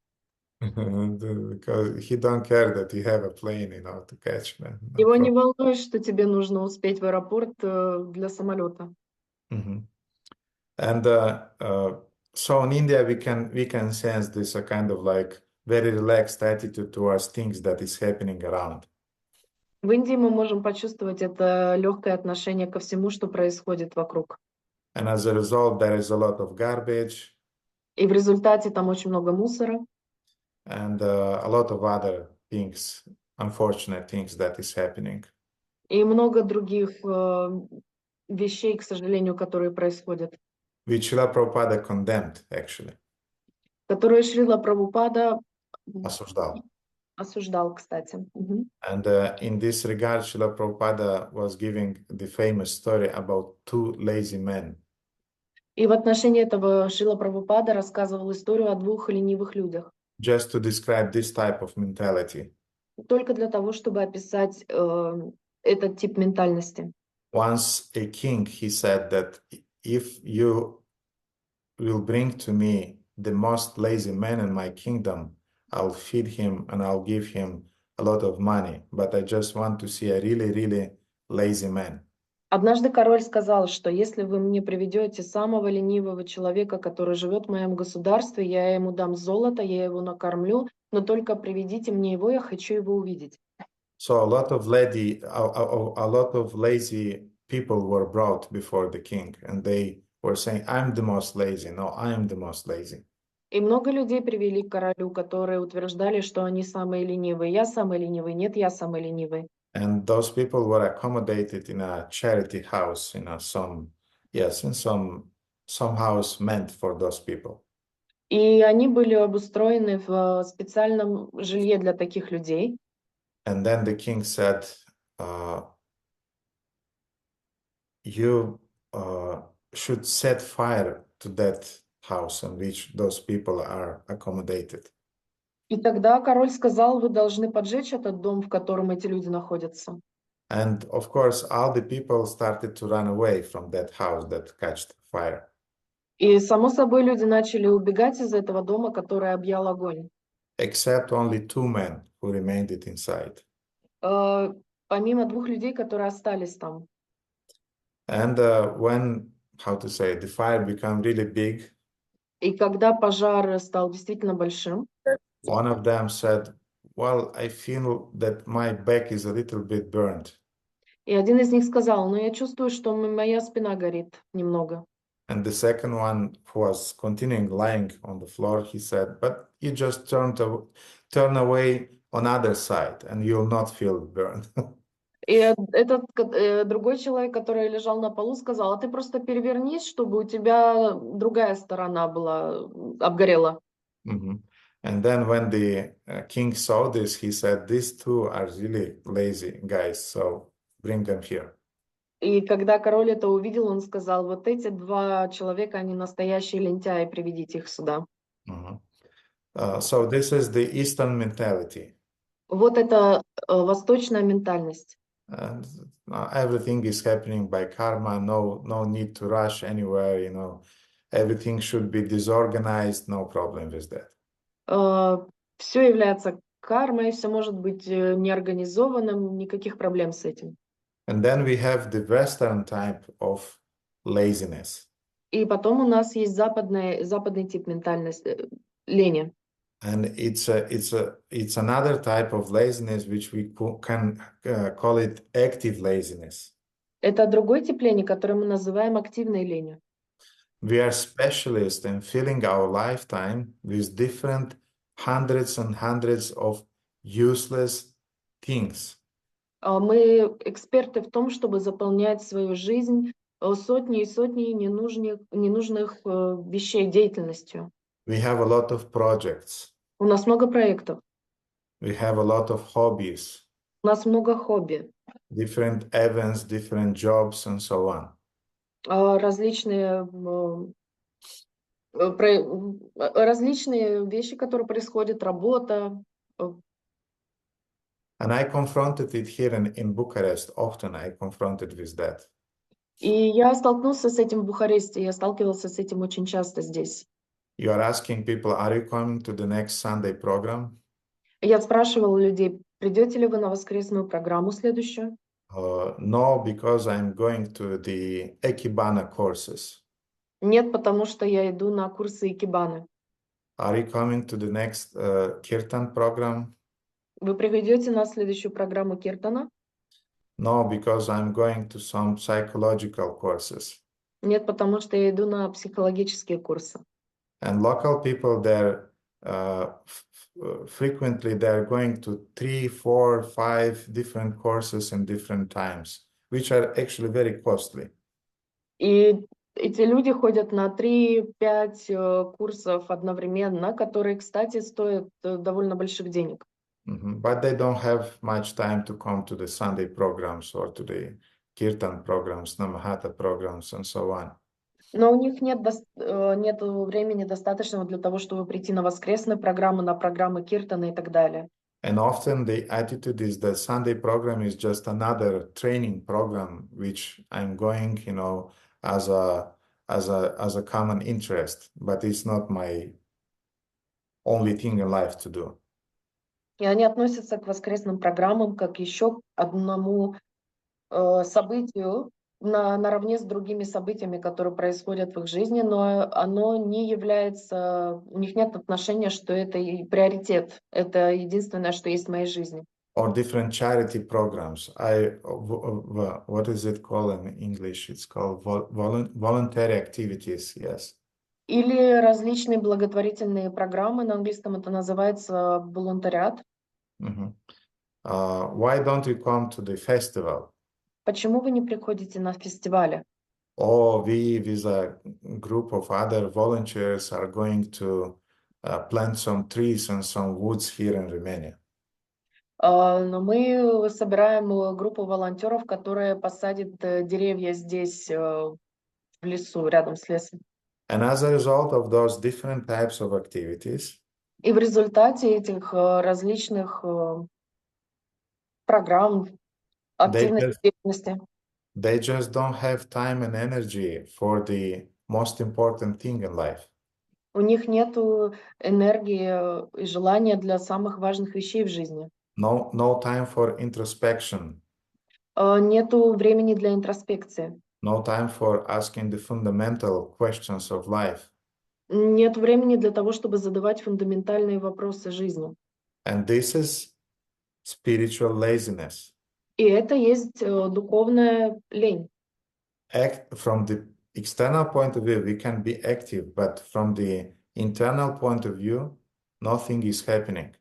Because he don't care that you have a plane, you know, to catch, man. No Его problem. не волнует, что тебе нужно успеть в аэропорт для самолета. And so in India, we can sense this a kind of like very relaxed attitude towards things that is happening around. В Индии мы можем почувствовать это легкое отношение ко всему, что происходит вокруг. And as a result, there is a lot of garbage И в результате там очень много мусора and a lot of other things, unfortunate things that is happening. и много других вещей, к сожалению, которые происходят. Which Srila Prabhupada condemned, actually. Которые Шрила Прабхупада осуждал, кстати. And in this regard, Srila Prabhupada was giving the famous story about two lazy men. И в отношении этого Шрила Прабхупада рассказывал историю о двух ленивых людях. Just to describe this type of mentality. Только для того, чтобы описать этот тип ментальности. Once a king, he said that if you will bring to me the most lazy man in my kingdom, I'll feed him and I'll give him a lot of money. But I just want to see a really, really lazy man. Однажды король сказал, что если вы мне приведете самого ленивого человека, который живет в моем государстве, я ему дам золото, я его накормлю, но только приведите мне его, я хочу его увидеть. So a lot of lazy people were brought before the king, and they were saying, I'm the most lazy. No, I am the most lazy. И много людей привели к королю, которые утверждали, что они самые ленивые. Я самый ленивый, нет, я самый ленивый. And those people were accommodated in a charity house, in some house meant for those people. И они были обустроены в специальном жилье для таких людей. And then the king said, you should set fire to that house in which those people are accommodated. И тогда король сказал, вы должны поджечь этот дом, в котором эти люди находятся. And of course, all the people started to run away from that house that catched fire. И, само собой, люди начали убегать из этого дома, который объял огонь. except only 2 men who remained it inside. Помимо 2 людей, которые остались там. And when, how to say, the fire became really big, И когда пожар стал действительно большим, one of them said, well, I feel that my back is a little bit burned. и один из них сказал: я чувствую, что моя спина горит немного. And the second one, who was continuing lying on the floor, he said, but you just turn away on other side and you'll not feel burned. И этот другой человек, который лежал на полу, сказал: ты просто перевернись, чтобы у тебя другая сторона была, обгорела. Mhm. And then when the king saw this, he said, these two are really lazy guys, so bring them here. И когда король это увидел, он сказал: вот эти 2 человека, они настоящие лентяи, приведите их сюда. Mhm. So this is the Eastern mentality. Вот это восточная ментальность. And everything is happening by karma, no need to rush anywhere, you know, everything should be disorganized, no problem with that. Все является кармой, все может быть неорганизованным, никаких проблем с этим. And then we have the Western type of laziness. И потом у нас есть западный тип ментальности, лени. And it's another type of laziness which we can call it active laziness. Это другой тип лени, который мы называем активной ленью. We are specialists in filling our lifetime with different hundreds and hundreds of useless things. Мы эксперты в том, чтобы заполнять свою жизнь сотни и сотни ненужных вещей деятельностью. We have a lot of projects. У нас много проектов, We have a lot of hobbies, у нас много хобби, different events, different jobs, and so on. различные вещи, которые происходят, работа. And I confronted it here in Bucharest. Often I confronted with that. И я столкнулся с этим в Бухаресте, я сталкивался с этим очень часто здесь. You are asking people, are you coming to the next Sunday program? Я спрашивала людей: придете ли вы на воскресную программу следующую? No, because I'm going to the Ekibana courses. Нет, потому что я иду на курсы икебаны. Are you coming to the next Kirtan program? Вы придете на следующую программу Киртана? No, because I'm going to some psychological courses. Нет, потому что я иду на психологические курсы. And local people, they're frequently they're going to 3, 4, 5 different courses in different times, which are actually very costly. И эти люди ходят на 3-5 курсов одновременно, которые, кстати, стоят довольно больших денег. But they don't have much time to come to the Sunday programs or to the Kirtan programs, Namahata programs, and so on. Но у них нет времени достаточного для того, чтобы прийти на воскресные программы, на программы Киртана и так далее. And often the attitude is that Sunday program is just another training program, which I'm going, you know, as a common interest, but it's not my only thing in life to do. И они относятся к воскресным программам как еще к одному событию наравне с другими событиями, которые происходят в их жизни, но оно не является, у них нет отношения, что это и приоритет, это единственное, что есть в моей жизни. Or different charity programs. What is it called in English? It's called voluntary activities, yes. Или различные благотворительные программы, на английском это называется волонтариат. Why don't you come to the festival? Почему вы не приходите на фестивали? Or we, with a group of other volunteers, are going to plant some trees and some woods here in Romania. Но мы собираем группу волонтеров, которая посадит деревья здесь, в лесу, рядом с лесом. And as a result of those different types of activities, И в результате этих различных программ, активной деятельности, they just don't have time and energy for the most important thing in life. У них нету энергии и желания для самых важных вещей в жизни. No time for introspection. Нету времени для интроспекции. No time for asking the fundamental questions of life. Нет времени для того, чтобы задавать фундаментальные вопросы жизни. And this is spiritual laziness. И это есть духовная лень. From the external point of view, we can be active, but from the internal point of view, nothing is happening.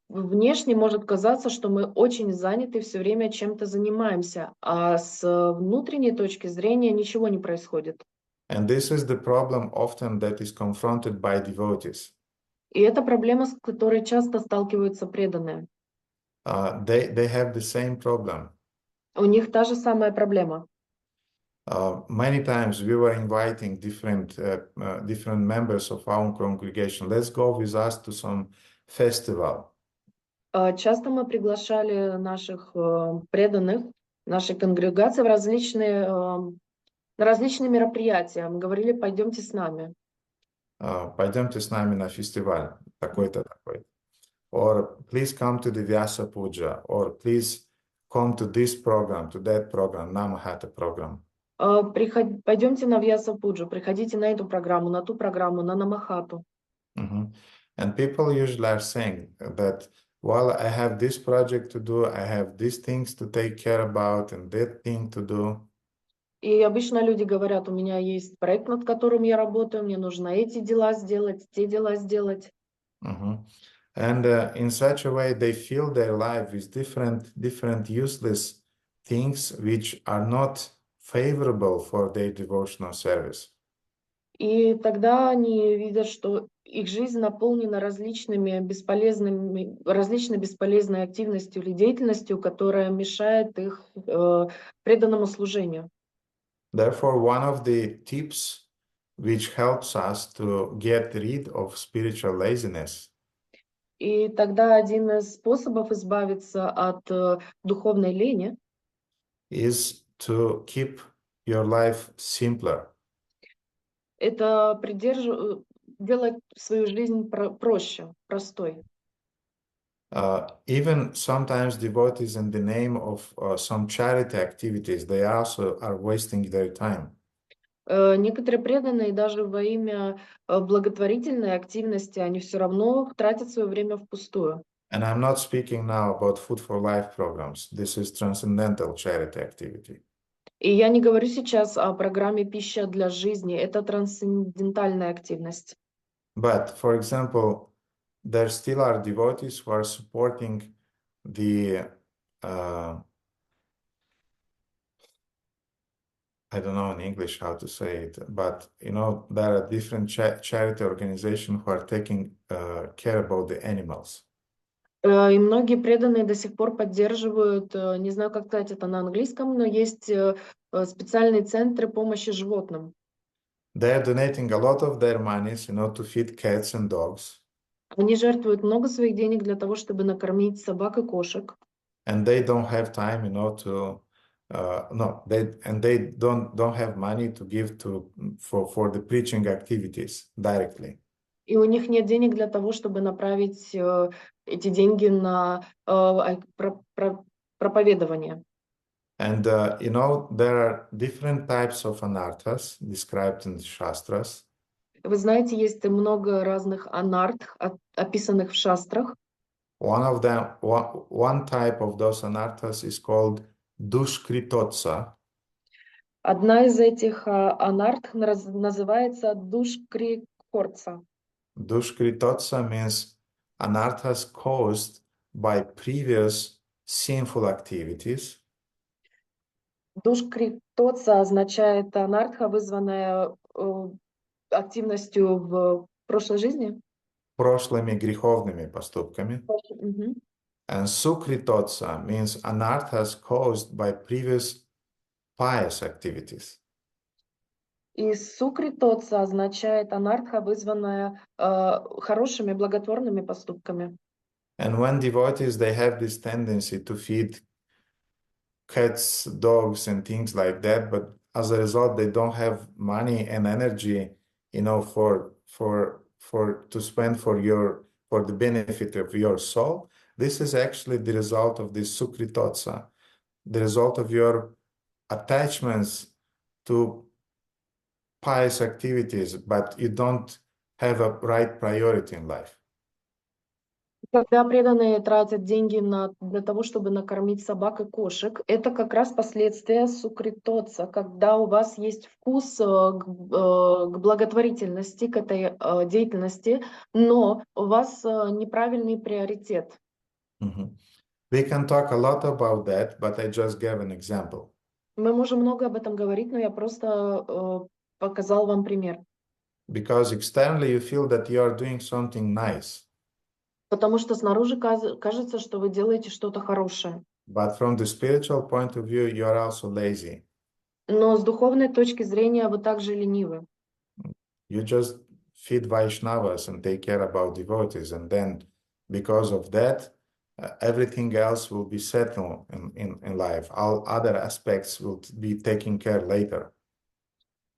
Внешне может казаться, что мы очень заняты, все время чем-то занимаемся, а с внутренней точки зрения ничего не происходит. And this is the problem often that is confronted by devotees. И это проблема, с которой часто сталкиваются преданные. They have the same problem. У них та же самая проблема. Many times we were inviting different members of our congregation. Let's go with us to some festival. Часто мы приглашали наших преданных, нашей конгрегации на различные мероприятия. Мы говорили, пойдемте с нами. Пойдемте с нами на фестиваль такой-то, такой. Or please come to the Vyasa Puja. Or please come to this program, to that program, Namahata program. Пойдемте на Вьяса-пуджу, приходите на эту программу, на ту программу, на Намахату. And people usually are saying that, well, I have this project to do, I have these things to take care about, and that thing to do. И обычно люди говорят, у меня есть проект, над которым я работаю, мне нужно эти дела сделать, те дела сделать. And in such a way, they fill their life with different useless things which are not favorable for their devotional service. И тогда они видят, что их жизнь наполнена различной бесполезной активностью или деятельностью, которая мешает их преданному служению. Therefore, one of the tips which helps us to get rid of spiritual laziness И тогда один из способов избавиться от духовной лени is to keep your life simpler. это делать свою жизнь проще, простой. Even sometimes devotees in the name of some charity activities, they also are wasting their time. Некоторые преданные даже во имя благотворительной активности, они все равно тратят свое время впустую. And I'm not speaking now about Food for Life programs. This is transcendental charity activity. И я не говорю сейчас о программе «Пища для жизни». Это трансцендентальная активность. But, for example, there still are devotees who are supporting the, I don't know in English how to say it, but there are different charity organizations who are taking care about the animals. И многие преданные до сих пор поддерживают, не знаю, как сказать это на английском, но есть специальные центры помощи животным. They are donating a lot of their money, to feed cats and dogs. Они жертвуют много своих денег для того, чтобы накормить собак и кошек. And they don't have time, they don't have money to give for the preaching activities directly. И у них нет денег для того, чтобы направить эти деньги на проповедование. And there are different types of anarthas described in the Shastras. Вы знаете, есть много разных анартх, описанных в шастрах. One type of those anarthas is called dushkritotsa. Одна из этих анартх называется душкрикорца. Dushkritotsa means anarthas caused by previous sinful activities. Душкритотса означает анартха, вызванная активностью в прошлой жизни. Прошлыми греховными поступками. And sukritotsa means anarthas caused by previous pious activities. И сукритотса означает анартха, вызванная хорошими благотворными поступками. And when devotees, they have this tendency to feed cats, dogs, and things like that, but as a result, they don't have money and energy, to spend for the benefit of your soul. This is actually the result of this sukritotsa, the result of your attachments to pious activities, but you don't have a right priority in life. Когда преданные тратят деньги для того, чтобы накормить собак и кошек, это как раз последствия сукритоца, когда у вас есть вкус к благотворительности, к этой деятельности, но у вас неправильный приоритет. We can talk a lot about that, but I just gave an example. Мы можем много об этом говорить, но я просто показал вам пример. Because externally you feel that you are doing something nice. Потому что снаружи кажется, что вы делаете что-то хорошее. But from the spiritual point of view, you are also lazy. Но с духовной точки зрения вы также ленивы. You just feed Vaishnavas and take care about devotees, and then because of that, everything else will be settled in life. All other aspects will be taken care later.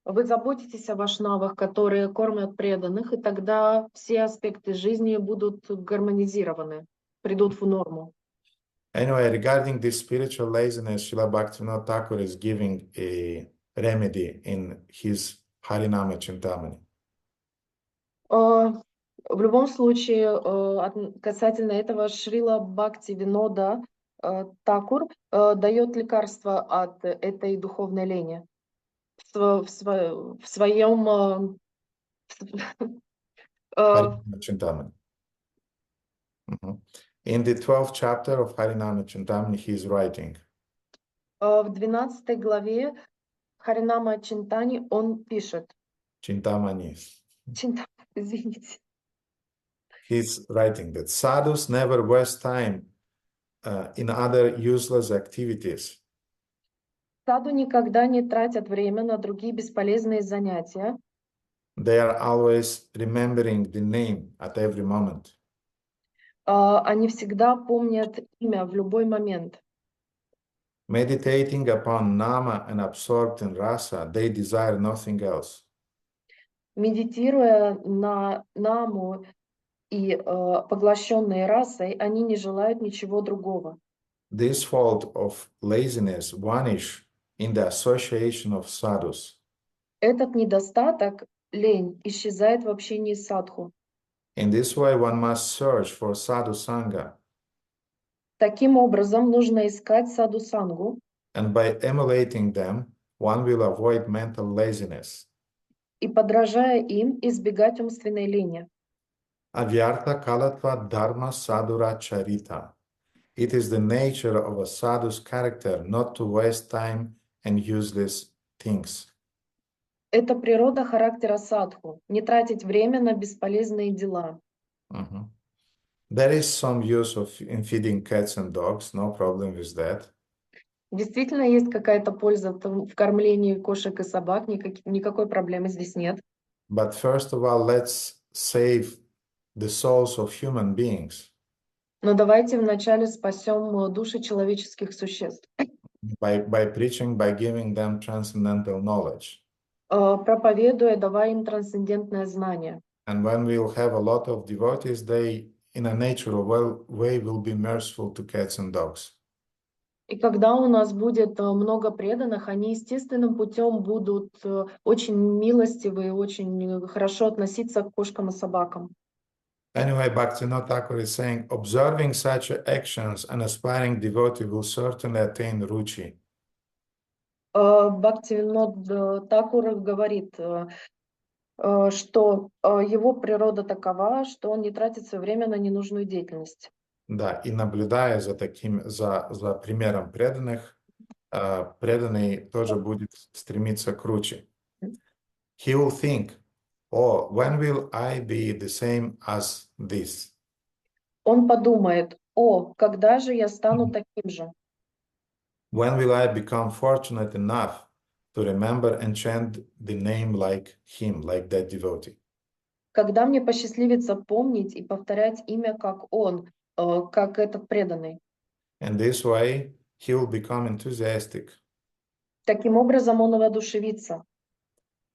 Вы заботитесь о вайшнавах, которые кормят преданных, и тогда все аспекты жизни будут гармонизированы, придут в норму. Anyway, regarding this spiritual laziness, Srila Bhaktivinoda Thakur is giving a remedy in his Harinama Chintamani. В любом случае, касательно этого, Шрила Бхактивинода Такур дает лекарство от этой духовной лени в своем Harinama Chintamani. In the 12th chapter of Harinama Chintamani, he is writing. В 12 главе Харинама Чинтани он пишет. Chintamani. Чинтамани, извините. He's writing that sadhus never waste time in other useless activities. Саду никогда не тратят время на другие бесполезные занятия. They are always remembering the name at every moment. Они всегда помнят имя в любой момент. Meditating upon nama and absorbed in rasa, they desire nothing else. Медитируя на наму и поглощенные расой, они не желают ничего другого. This fault of laziness vanish in the association of sadhus. Этот недостаток, лень, исчезает в общении с садху. In this way, one must search for sadhu sangha. Таким образом, нужно искать саду-сангу, And by emulating them, one will avoid mental laziness. и, подражая им, избегать умственной лени. Avyartha kalatva dharma sadhura charita. It is the nature of a sadhu's character not to waste time and useless things. Это природа характера садху, не тратить время на бесполезные дела. There is some use in feeding cats and dogs, no problem with that. Действительно, есть какая-то польза в кормлении кошек и собак, никакой проблемы здесь нет. But first of all, let's save the souls of human beings. Но давайте вначале спасем души человеческих существ. By preaching, by giving them transcendental knowledge. Проповедуя, давая им трансцендентное знание. And when we'll have a lot of devotees, they, in a natural way, will be merciful to cats and dogs. И когда у нас будет много преданных, они естественным путем будут очень милостивы и очень хорошо относиться к кошкам и собакам. Anyway, Bhaktivinoda Thakur is saying, observing such actions, an aspiring devotee will certainly attain ruchi. Бхактивинод Такур говорит, что его природа такова, что он не тратит свое время на ненужную деятельность. Да, и наблюдая за примером преданных, преданный тоже будет стремиться к ручи. He will think, oh, when will I be the same as this? Он подумает, когда же я стану таким же? When will I become fortunate enough to remember and chant the name like him, like that devotee? Когда мне посчастливится помнить и повторять имя, как он, как этот преданный. And this way, he will become enthusiastic. Таким образом, он воодушевится.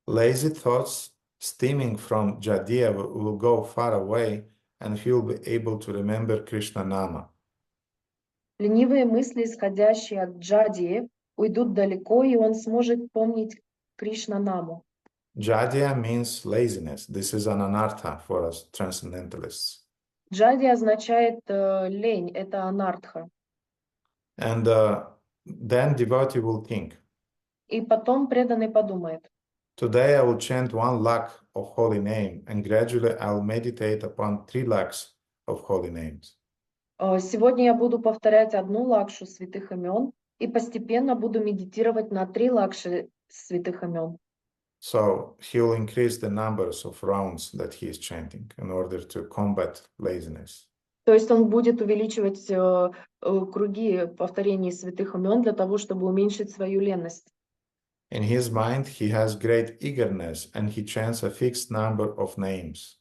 Lazy thoughts stemming from Jadiya will go far away and he will be able to remember Krishna Nama. Ленивые мысли, исходящие от джадии, уйдут далеко, и он сможет помнить Кришна-наму. Jadiya means laziness. This is an anartha for us transcendentalists. Джади означает лень, это анартха. And then devotee will think, И потом преданный подумает: today I will chant 1 lakh of holy name and gradually I will meditate upon 3 lakhs of holy names. сегодня я буду повторять 1 лакшу святых имен и постепенно буду медитировать на 3 лакши святых имен. So he will increase the numbers of rounds that he is chanting in order to combat laziness. То есть он будет увеличивать круги повторений святых имен для того, чтобы уменьшить свою ленность. In his mind, he has great eagerness and he chants a fixed number of names.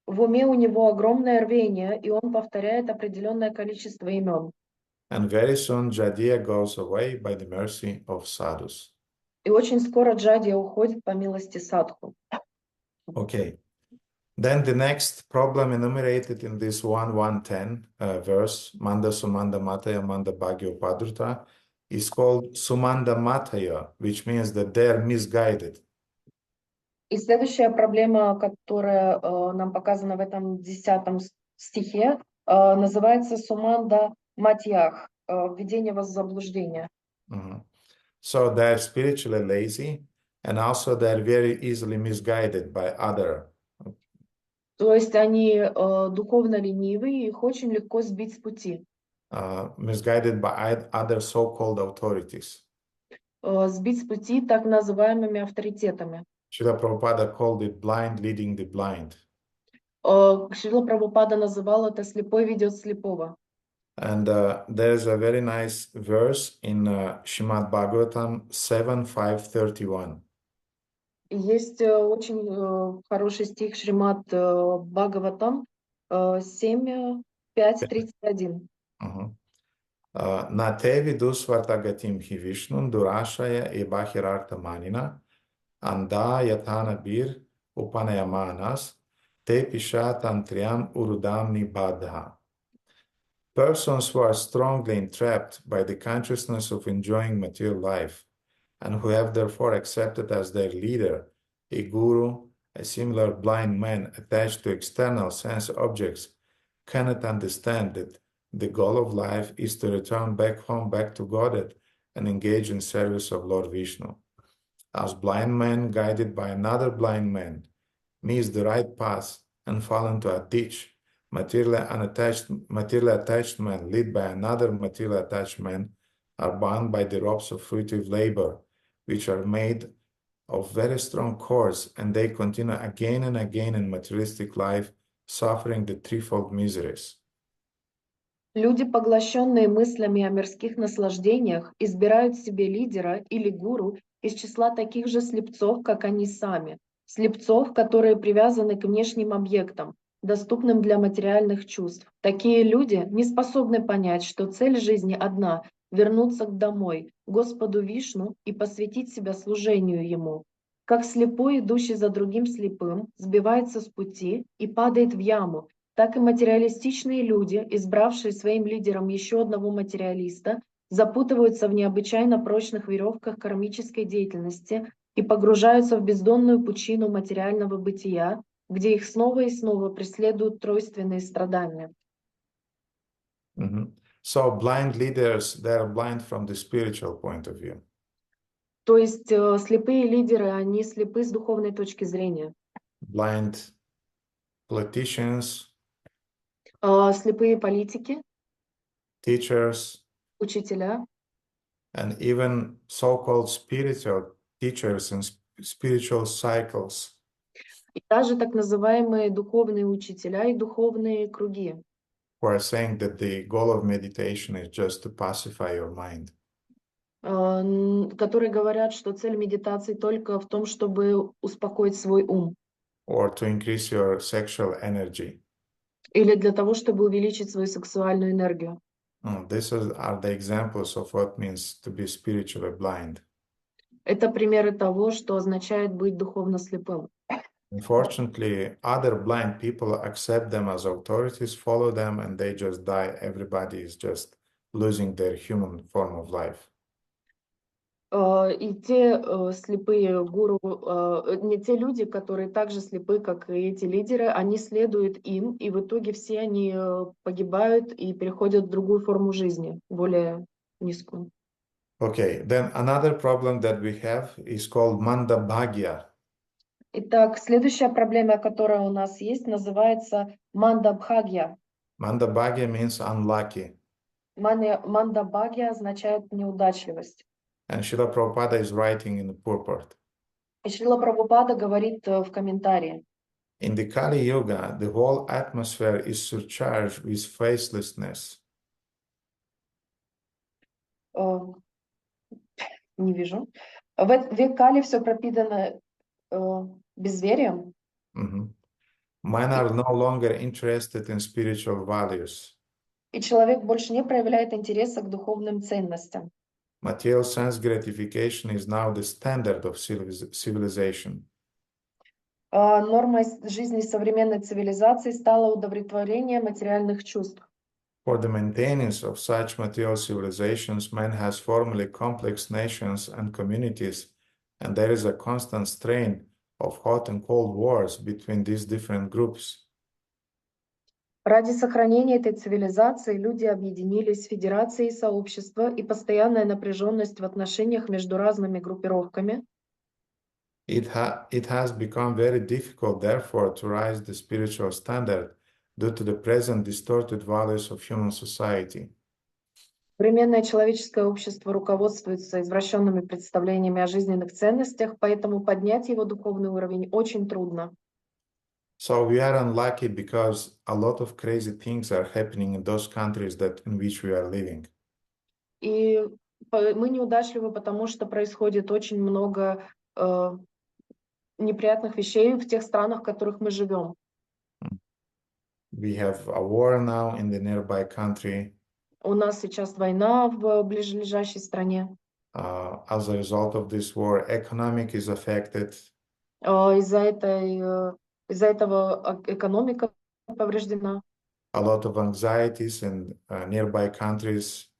В уме у него огромное рвение, и он повторяет определенное количество имен. And very soon Jadiya goes away by the mercy of sadhus. И очень скоро джадия уходит по милости садху. Okay. Then the next problem enumerated in this 1:110 verse, Manda Sumanda Mataya Manda Bhagyo Padruta, is called Sumanda Mataya, which means that they are misguided. И следующая проблема, которая нам показана в этом 10 стихе, называется Суманда Матьях, введение в заблуждение. So they are spiritually lazy and also they are very easily misguided by other. То есть они духовно ленивые, и их очень легко сбить с пути. Misguided by other so-called authorities. Сбить с пути так называемыми авторитетами. Srila Prabhupada called it blind leading the blind. Шрила Прабхупада называл это «слепой ведет слепого». And there's a very nice verse in Shrimad-Bhagavatam 7:531. Есть очень хороший стих Шримад-Бхагаватам 7:5:31. Na te vidusvartagatim hi vishnun durashaya e bahirartha manina anda yatana bir upanayamanas te pishatantriam urudamni badha. Persons who are strongly entrapped by the consciousness of enjoying material life and who have therefore accepted as their leader a guru, a similar blind man attached to external sense objects, cannot understand that the goal of life is to return back home, back to Godhead, and engage in service of Lord Vishnu. As blind men guided by another blind man miss the right path and fall into a ditch, materially attached men led by another materially attached man are bound by the ropes of fruitive labor, which are made of very strong cords, and they continue again and again in materialistic life, suffering the threefold miseries. Люди, поглощенные мыслями о мирских наслаждениях, избирают себе лидера или гуру из числа таких же слепцов, как они сами. Слепцов, которые привязаны к внешним объектам, доступным для материальных чувств. Такие люди не способны понять, что цель жизни одна — вернуться домой, Господу Вишну, и посвятить себя служению Ему. Как слепой, идущий за другим слепым, сбивается с пути и падает в яму, так и материалистичные люди, избравшие своим лидером еще одного материалиста, запутываются в необычайно прочных веревках кармической деятельности и погружаются в бездонную пучину материального бытия, где их снова и снова преследуют тройственные страдания. So blind leaders, they are blind from the spiritual point of view. То есть слепые лидеры, они слепы с духовной точки зрения. Blind politicians, слепые политики, teachers, учителя, and even so-called spiritual teachers and spiritual cycles. И даже так называемые духовные учителя и духовные круги. Who are saying that the goal of meditation is just to pacify your mind. Которые говорят, что цель медитации только в том, чтобы успокоить свой ум. Or to increase your sexual energy. Или для того, чтобы увеличить свою сексуальную энергию. These are the examples of what means to be spiritually blind. Это примеры того, что означает быть духовно слепым. Unfortunately, other blind people accept them as authorities, follow them, and they just die. Everybody is just losing their human form of life. И те слепые гуру, не те люди, которые также слепы, как и эти лидеры, они следуют им, и в итоге все они погибают и переходят в другую форму жизни, более низкую. Okay, then another problem that we have is called Manda Bhagya. Итак, следующая проблема, которая у нас есть, называется мандабхагья. Manda Bhagya means unlucky. Мандабхагья означает неудачливость. And Srila Prabhupada is writing in the purport. И Шрила Прабхупада говорит в комментарии. In the Kali Yuga, the whole atmosphere is surcharged with facelessness. Не вижу. В век Кали все пропитано безверием. Men are no longer interested in spiritual values. И человек больше не проявляет интереса к духовным ценностям. Material sense gratification is now the standard of civilization. Нормой жизни современной цивилизации стало удовлетворение материальных чувств. For the maintenance of such material civilizations, man has formerly complex nations and communities, and there is a constant strain of hot and cold wars between these different groups. Ради сохранения этой цивилизации люди объединились в федерации и сообщества, и постоянная напряженность в отношениях между разными группировками. It has become very difficult, therefore, to raise the spiritual standard due to the present distorted values of human society. Современное человеческое общество руководствуется извращенными представлениями о жизненных ценностях, поэтому поднять его духовный уровень очень трудно. So we are unlucky because a lot of crazy things are happening in those countries in which we are living. И мы неудачливы, потому что происходит очень много неприятных вещей в тех странах, в которых мы живем. We have a war now in the nearby country. У нас сейчас война в ближайшей стране. As a result of this war, economic is affected. Из-за этого экономика повреждена. A lot of anxieties in nearby countries.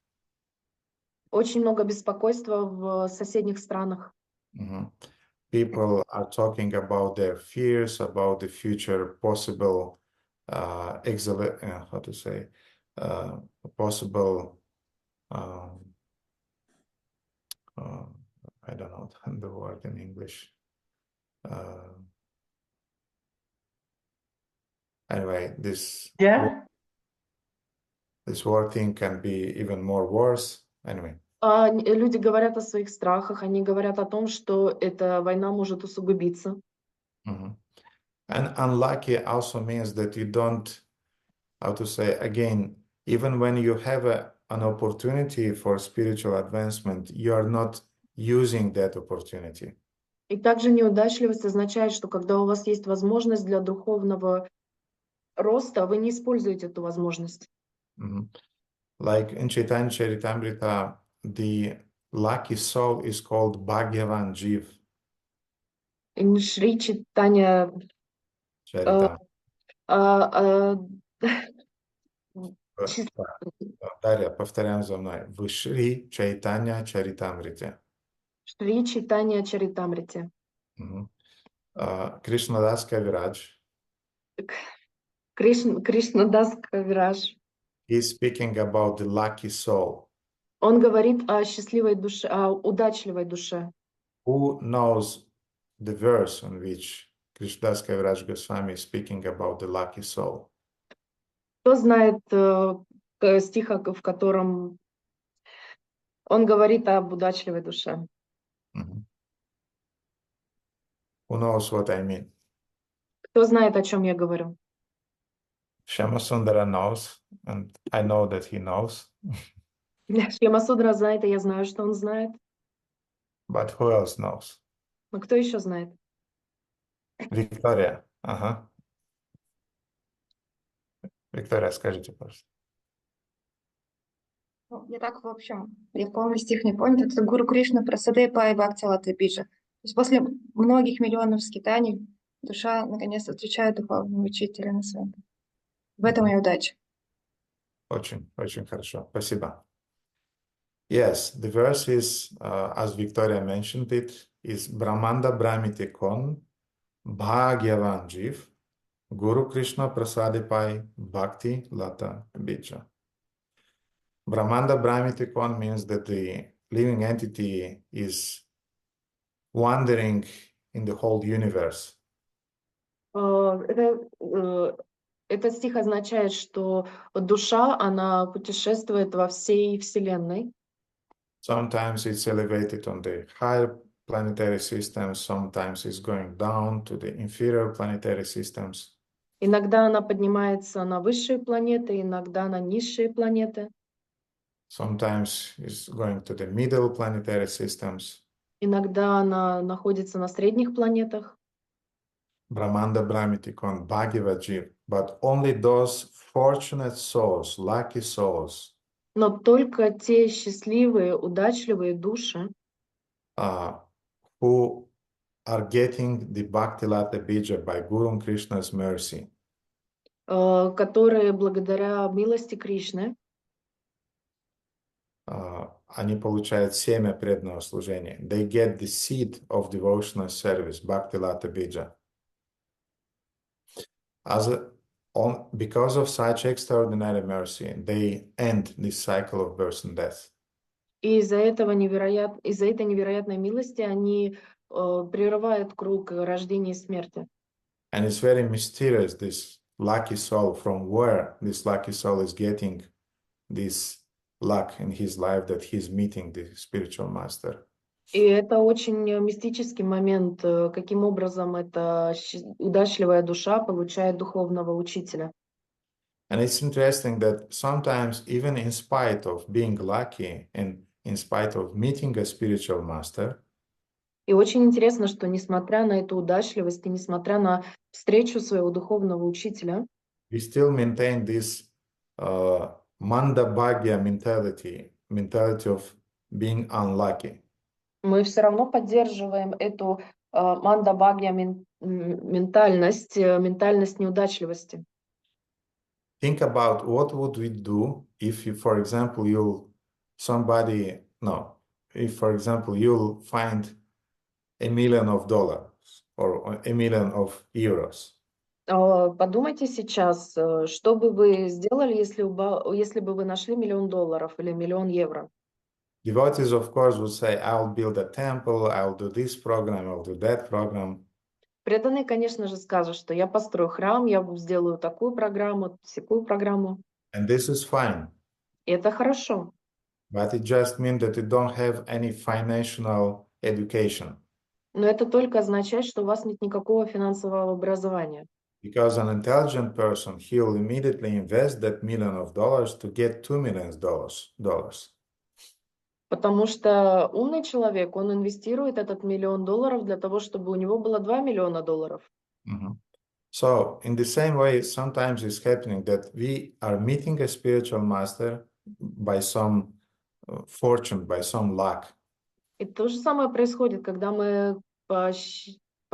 Очень много беспокойства в соседних странах. People are talking about their fears, about the future possible possible I don't know the word in English. Anyway, this war thing can be even more worse. Anyway. Люди говорят о своих страхах, они говорят о том, что эта война может усугубиться. And unlucky also means that you don't, again, even when you have an opportunity for spiritual advancement, you are not using that opportunity. И также неудачливость означает, что когда у вас есть возможность для духовного роста, вы не используете эту возможность. Like in Chaitanya Charitamrita, the lucky soul is called Bhagyavan Jiv. In Шри Чайтанья Дарья, повторяем за мной. В Шри Чайтанья Чаритамрите. Шри Чайтанья Чаритамрите. Кришнадас Кавирадж. Кришнадас Кавирадж. He's speaking about the lucky soul. Он говорит о счастливой душе, о удачливой душе. Who knows the verse in which Krishnadas Kaviraj Goswami is speaking about the lucky soul? Кто знает стих, в котором он говорит об удачливой душе? Who knows what I mean? Кто знает, о чем я говорю? Shyamasundara knows, and I know that he knows. Шьямасудра знает, и я знаю, что он знает. But who else knows? Но кто еще знает? Виктория. Виктория, скажите, пожалуйста. Ну, я так, в общем, я полный стих не понял. Это Гуру Кришна Прасадепа и Бхактивата Биджа. То есть после многих миллионов скитаний душа наконец-то встречает духовного учителя на своем. В этом и удача. Очень, очень хорошо. Спасибо. Yes, the verse is, as Victoria mentioned it, is Brahmanda Brahmite Kon, Bhagyavan Jiv, Guru Krishna Prasadipai Bhakti Lata Bija. Brahmanda Brahmite Kon means that the living entity is wandering in the whole universe. Этот стих означает, что душа, она путешествует во всей Вселенной. Sometimes it's elevated on the higher planetary systems, sometimes it's going down to the inferior planetary systems. Иногда она поднимается на высшие планеты, иногда на низшие планеты. Sometimes it's going to the middle planetary systems. Иногда она находится на средних планетах. Brahmanda Brahmitikon Bhagavad Jiv, but only those fortunate souls, lucky souls, Но только те счастливые, удачливые души, who are getting the Bhakti Lata Bija by Guru Krishna's mercy, которые благодаря милости Кришны они получают семя преданного служения. They get the seed of devotional service, Bhakti Lata Bija. Because of such extraordinary mercy, they end this cycle of birth and death. И из-за этой невероятной милости они прерывают круг рождения и смерти. And it's very mysterious, this lucky soul, from where this lucky soul is getting this luck in his life that he's meeting the spiritual master. И это очень мистический момент, каким образом эта удачливая душа получает духовного учителя. And it's interesting that sometimes, even in spite of being lucky and in spite of meeting a spiritual master, И очень интересно, что несмотря на эту удачливость и несмотря на встречу своего духовного учителя, we still maintain this mandabhagya mentality of being unlucky. мы все равно поддерживаем эту мандабхагья ментальность неудачливости. Think about what would we do if you, for example, you'll find $1 million or $1 million. Подумайте сейчас, что бы вы сделали, если бы вы нашли $1 миллион или $1 миллион евро. Devotees, of course, would say, I'll build a temple, I'll do this program, I'll do that program. Преданные, конечно же, скажут, что я построю храм, я сделаю такую программу, всякую программу. And this is fine. И это хорошо. But it just means that you don't have any financial education. Но это только означает, что у вас нет никакого финансового образования. Because an intelligent person, he will immediately invest that $1 million to get $2 million. Потому что умный человек, он инвестирует этот $1 миллион для того, чтобы у него было $2 миллиона. Mm-hmm. So, in the same way, sometimes it's happening that we are meeting a spiritual master by some fortune, by some luck. И то же самое происходит, когда мы по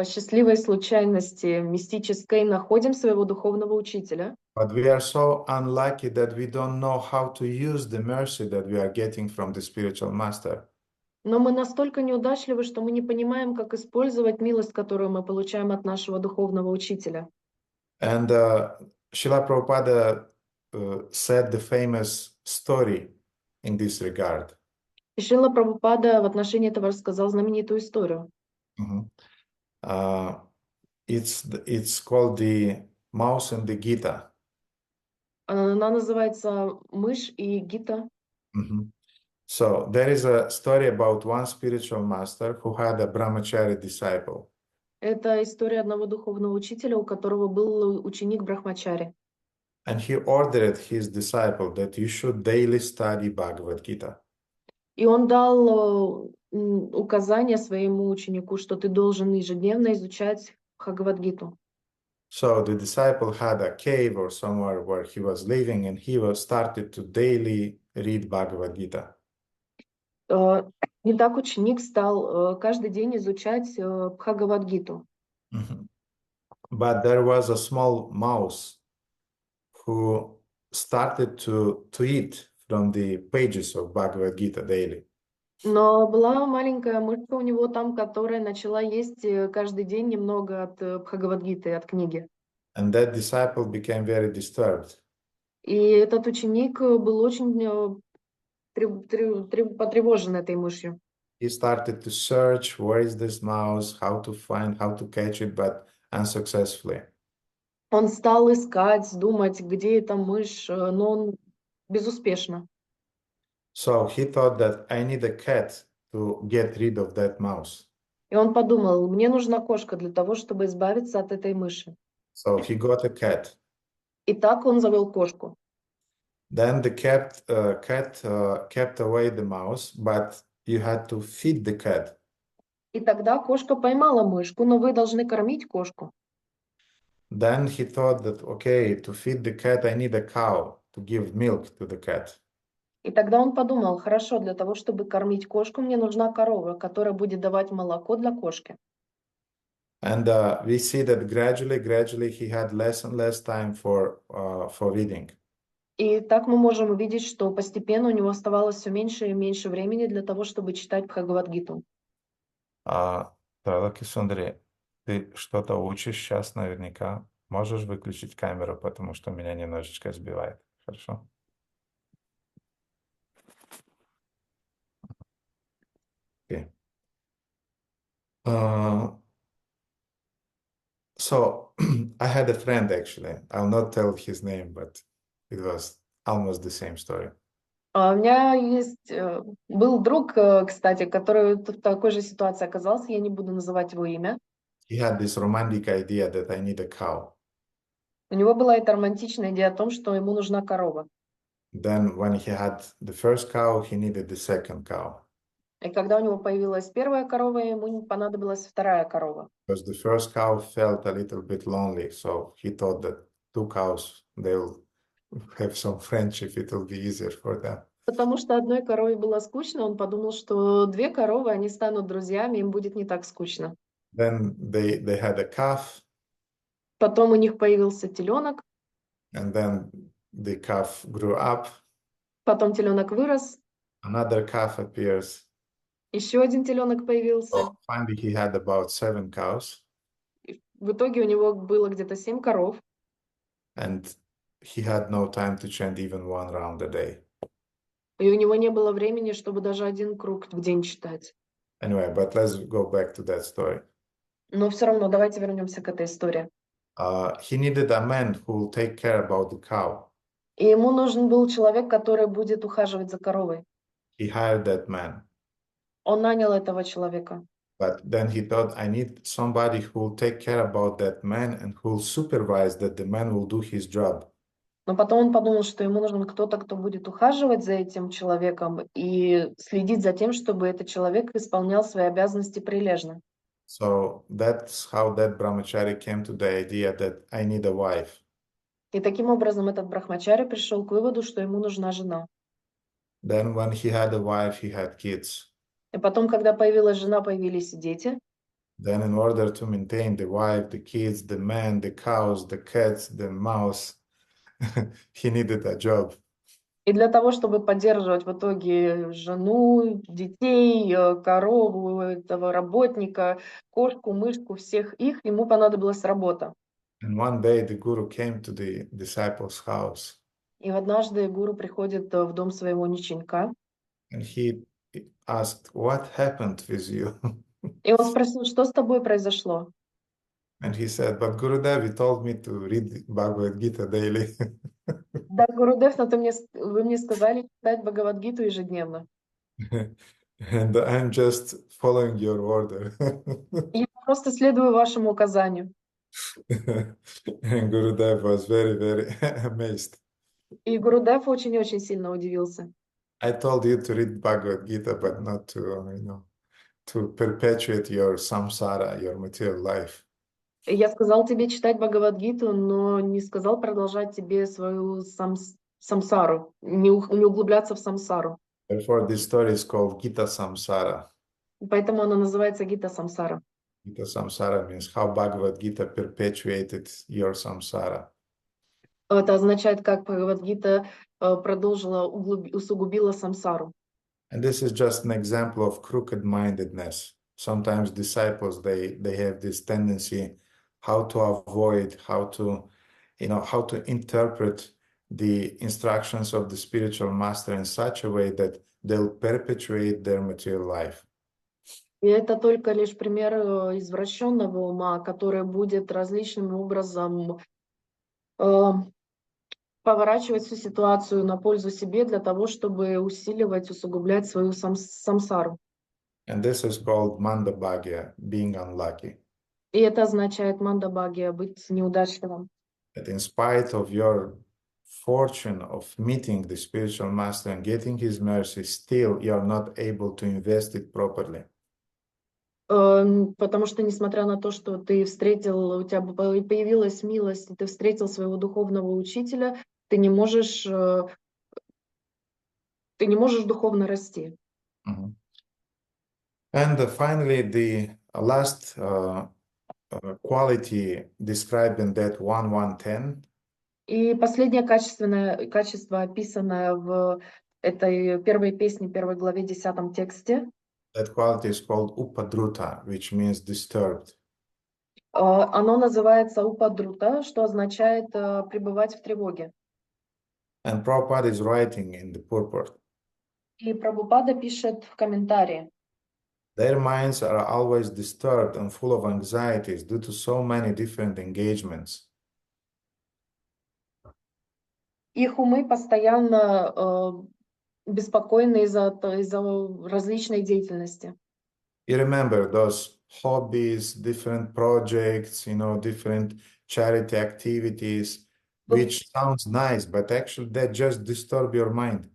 счастливой случайности мистической находим своего духовного учителя. But we are so unlucky that we don't know how to use the mercy that we are getting from the spiritual master. Но мы настолько неудачливы, что мы не понимаем, как использовать милость, которую мы получаем от нашего духовного учителя. And Srila Prabhupada said the famous story in this regard. И Шрила Прабхупада в отношении этого рассказал знаменитую историю. It's called the Mouse and the Gita. Она называется «Мышь и Гита». So there is a story about one spiritual master who had a brahmachari disciple. Это история одного духовного учителя, у которого был ученик Брахмачари. And he ordered his disciple that you should daily study Bhagavad Gita. И он дал указание своему ученику, что ты должен ежедневно изучать Бхагавад-гиту. So the disciple had a cave or somewhere where he was living, and he started to daily read Bhagavad Gita. И так ученик стал каждый день изучать Бхагавад-гиту. But there was a small mouse who started to eat from the pages of Bhagavad Gita daily. Но была маленькая мышка у него там, которая начала есть каждый день немного от Бхагавад-гиты, от книги. And that disciple became very disturbed. И этот ученик был очень потревожен этой мышью. He started to search where is this mouse, how to find, how to catch it, but unsuccessfully. Он стал искать, думать, где эта мышь, но он безуспешно. So he thought that I need a cat to get rid of that mouse. И он подумал, мне нужна кошка для того, чтобы избавиться от этой мыши. So he got a cat. И так он завел кошку. Then the cat kept away the mouse, but you had to feed the cat. И тогда кошка поймала мышку, но вы должны кормить кошку. Then he thought that, okay, to feed the cat, I need a cow to give milk to the cat. И тогда он подумал, хорошо, для того, чтобы кормить кошку, мне нужна корова, которая будет давать молоко для кошки. And we see that gradually he had less and less time for reading. И так мы можем увидеть, что постепенно у него оставалось все меньше и меньше времени для того, чтобы читать Бхагавад-гиту. Талаки Сундари, ты что-то учишь сейчас наверняка. Можешь выключить камеру, потому что меня немножечко сбивает. Хорошо? Okay. So I had a friend actually. I'll not tell his name, but it was almost the same story. У меня был друг, кстати, который в такой же ситуации оказался, я не буду называть его имя. He had this romantic idea that I need a cow. У него была эта романтичная идея о том, что ему нужна корова. Then when he had the first cow, he needed the second cow. И когда у него появилась первая корова, ему понадобилась вторая корова. Because the first cow felt a little bit lonely, so he thought that two cows, they'll have some friendship, it will be easier for them. Потому что одной корове было скучно, он подумал, что две коровы, они станут друзьями, им будет не так скучно. Then they had a calf, Потом у них появился теленок, and then the calf grew up. потом теленок вырос, Another calf appears. еще один теленок появился. So finally, he had about 7 cows, В итоге у него было где-то 7 коров, and he had no time to chant even one round a day. и у него не было времени, чтобы даже один круг в день читать. Anyway, but let's go back to that story. Но все равно давайте вернемся к этой истории. He needed a man who will take care about the cow. И ему нужен был человек, который будет ухаживать за коровой. He hired that man. Он нанял этого человека. But then he thought, I need somebody who will take care about that man and who will supervise that the man will do his job. Но потом он подумал, что ему нужен кто-то, кто будет ухаживать за этим человеком и следить за тем, чтобы этот человек исполнял свои обязанности прилежно. So that's how that brahmachari came to the idea that I need a wife. И таким образом этот брахмачари пришел к выводу, что ему нужна жена. Then when he had a wife, he had kids. И потом, когда появилась жена, появились и дети. Then in order to maintain the wife, the kids, the man, the cows, the cats, the mouse, he needed a job. И для того, чтобы поддерживать в итоге жену, детей, корову, этого работника, кошку, мышку, всех их, ему понадобилась работа. And one day the guru came to the disciple's house И однажды гуру приходит в дом своего ученика, and he asked, what happened with you? и он спросил, что с тобой произошло? And he said, but Gurudev, he told me to read Bhagavad Gita daily. Да, Гурудев, но вы мне сказали читать Бхагавад-гиту ежедневно. And I'm just following your order. Я просто следую вашему указанию. And Gurudev was very, very amazed. И Гурудев очень-очень сильно удивился. I told you to read Bhagavad Gita, but not to, to perpetuate your samsara, your material life. Я сказал тебе читать Бхагавад-гиту, но не сказал продолжать тебе свою самсару, не углубляться в самсару. Therefore, this story is called Gita Samsara. Поэтому она называется Гита Самсара. Gita Samsara means how Bhagavad Gita perpetuated your samsara. Это означает, как Бхагавад-гита продолжила, усугубила самсару. And this is just an example of crooked-mindedness. Sometimes disciples, they have this tendency how to avoid, how to interpret the instructions of the spiritual master in such a way that they'll perpetuate their material life. И это только лишь пример извращенного ума, который будет различным образом поворачивать всю ситуацию на пользу себе для того, чтобы усиливать, усугублять свою самсару. And this is called mandabhagya, being unlucky. И это означает мандабхагия, быть неудачливым. That in spite of your fortune of meeting the spiritual master and getting his mercy, still you are not able to invest it properly. Потому что, несмотря на то, что ты встретил, у тебя появилась милость, и ты встретил своего духовного учителя, ты не можешь духовно расти. Mhm. And finally, the last quality described in that 1:110 И последнее качество, описанное в этой первой песне, первой главе, 10 тексте, that quality is called upadruta, which means disturbed. оно называется упадрута, что означает пребывать в тревоге. And Prabhupada is writing in the purport. И Прабхупада пишет в комментарии: Their minds are always disturbed and full of anxieties due to so many different engagements. их умы постоянно беспокойны из-за различной деятельности. You remember those hobbies, different projects, different charity activities, which sounds nice, but actually that just disturb your mind.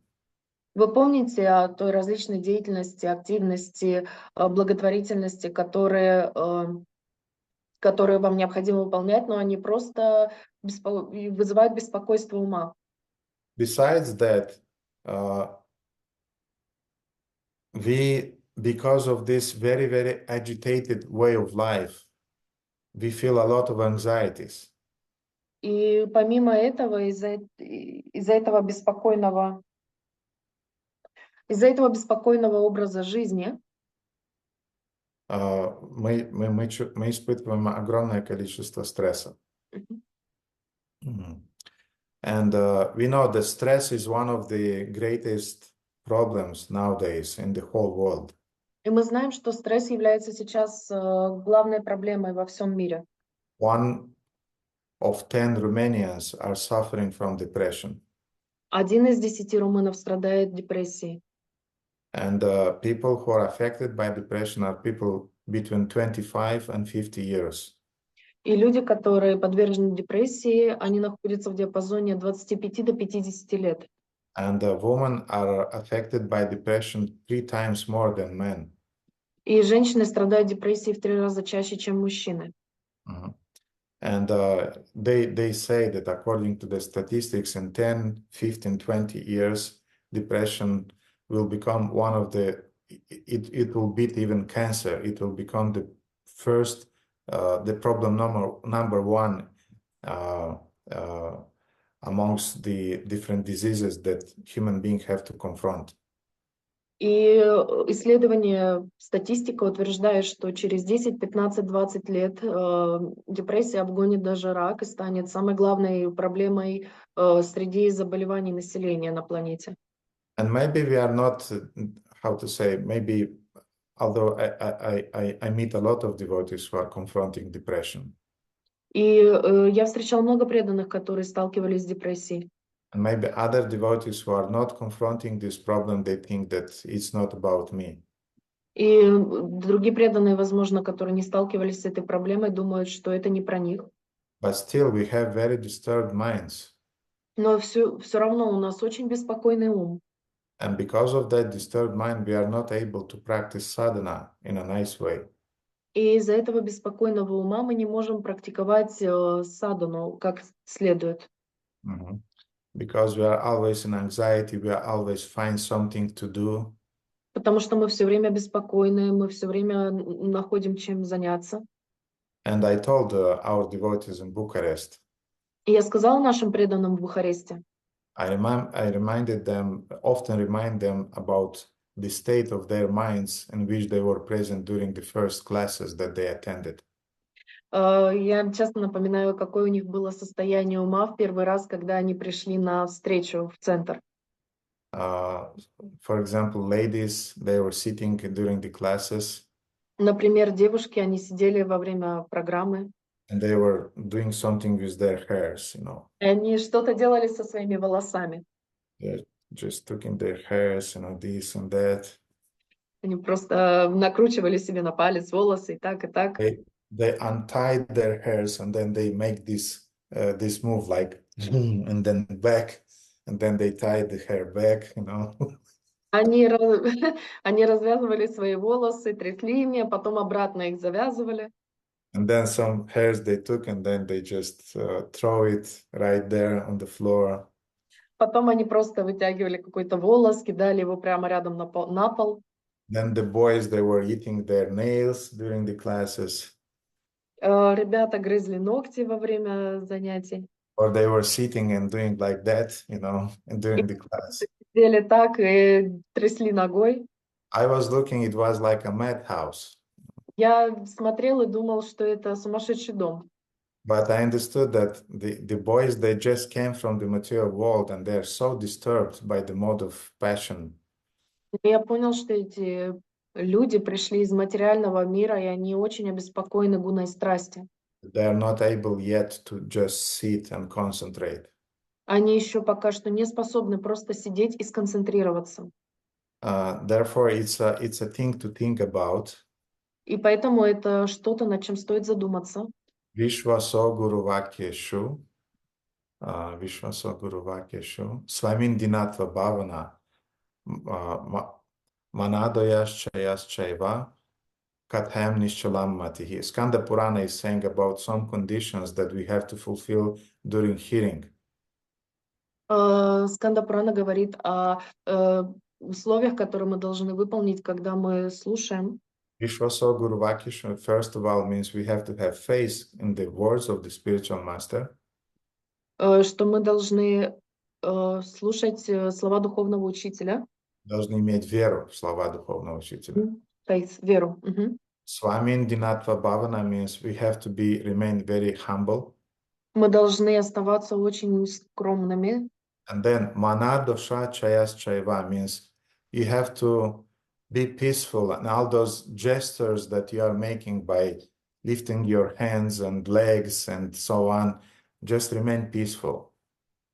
Вы помните о той различной деятельности, активности, благотворительности, которые вам необходимо выполнять, но они просто вызывают беспокойство ума. Besides that, because of this very, very agitated way of life, we feel a lot of anxieties. И помимо этого, из-за этого беспокойного образа жизни, мы испытываем огромное количество стресса. And we know that stress is one of the greatest problems nowadays in the whole world. и мы знаем, что стресс является сейчас главной проблемой во всем мире. 1 of 10 Romanians are suffering from depression. 1 из 10 румынов страдает депрессией. And people who are affected by depression are people between 25 and 50 years. И люди, которые подвержены депрессии, они находятся в диапазоне от 25 до 50 лет. And women are affected by depression 3 times more than men. И женщины страдают депрессией в 3 раза чаще, чем мужчины. And they say that according to the statistics, in 10, 15, 20 years, depression will become it will beat even cancer. It will become the first, the problem number one amongst the different diseases that human beings have to confront. И исследование, статистика утверждает, что через 10, 15, 20 лет депрессия обгонит даже рак и станет самой главной проблемой среди заболеваний населения на планете. And maybe we are not, how to say, maybe, although I meet a lot of devotees who are confronting depression. И я встречала много преданных, которые сталкивались с депрессией. And maybe other devotees who are not confronting this problem, they think that it's not about me. И другие преданные, возможно, которые не сталкивались с этой проблемой, думают, что это не про них. But still, we have very disturbed minds. Но все равно у нас очень беспокойный ум. And because of that disturbed mind, we are not able to practice sadhana in a nice way. И из-за этого беспокойного ума мы не можем практиковать садхану как следует. because we are always in anxiety, we are always find something to do. Потому что мы все время беспокойны, мы все время находим чем заняться. And I told our devotees in Bucharest, И я сказала нашим преданным в Бухаресте, I reminded them, often remind them about the state of their minds in which they were present during the first classes that they attended. я часто напоминаю, какое у них было состояние ума в первый раз, когда они пришли на встречу в центр. For example, ladies, they were sitting during the classes Например, девушки, они сидели во время программы, and they were doing something with their hairs, you know. и они что-то делали со своими волосами. They're just taking their hairs, you know, this and that. Они просто накручивали себе на палец волосы и так, и так. They untied their hairs and then they make this move like and then back and then they tie the hair back, you know. Они, они развязывали свои волосы, трясли ими, а потом обратно их завязывали. And then some hairs they took and then they just throw it right there on the floor. Потом они просто вытягивали какой-то волос, кидали его прямо рядом на пол. Then the boys, they were eating their nails during the classes. Ребята грызли ногти во время занятий. Or they were sitting and doing like that, you know, and during the class. Сидели так и трясли ногой. I was looking, it was like a madhouse. Я смотрел и думал, что это сумасшедший дом. But I understood that the boys, they just came from the material world and they're so disturbed by the mode of passion. Я понял, что эти люди пришли из материального мира, и они очень обеспокоены гуной страсти. They are not able yet to just sit and concentrate. Они еще пока что не способны просто сидеть и сконцентрироваться. Therefore, it's a thing to think about. И поэтому это что-то, над чем стоит задуматься. Vishvaso Guru Vakyeshu, Swamin Dinatva Bhavana, Manadoyas Chaiva, Katham Nishchalam Matihi. Skanda Purana is saying about some conditions that we have to fulfill during hearing. Сканда Пурана говорит о условиях, которые мы должны выполнить, когда мы слушаем. Vishvaso Guru Vakyeshu, first of all, means we have to have faith in the words of the spiritual master. Что мы должны слушать слова духовного учителя. Должны иметь веру в слова духовного учителя. Faith, веру. Swamin Dinatva Bhavana means we have to remain very humble. Мы должны оставаться очень скромными. And then Manadosha Chayas Chaiva means you have to be peaceful, and all those gestures that you are making by lifting your hands and legs and so on, just remain peaceful.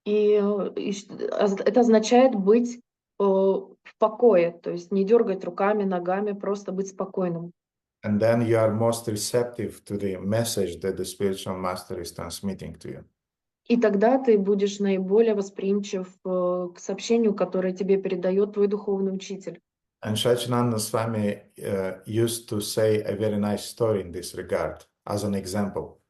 И это означает быть в покое, то есть не дергать руками, ногами, просто быть спокойным. And then you are most receptive to the message that the spiritual master is transmitting to you. И тогда ты будешь наиболее восприимчив к сообщению, которое тебе передает твой духовный учитель. And Shachinanda Swami used to say a very nice story in this regard, as an example.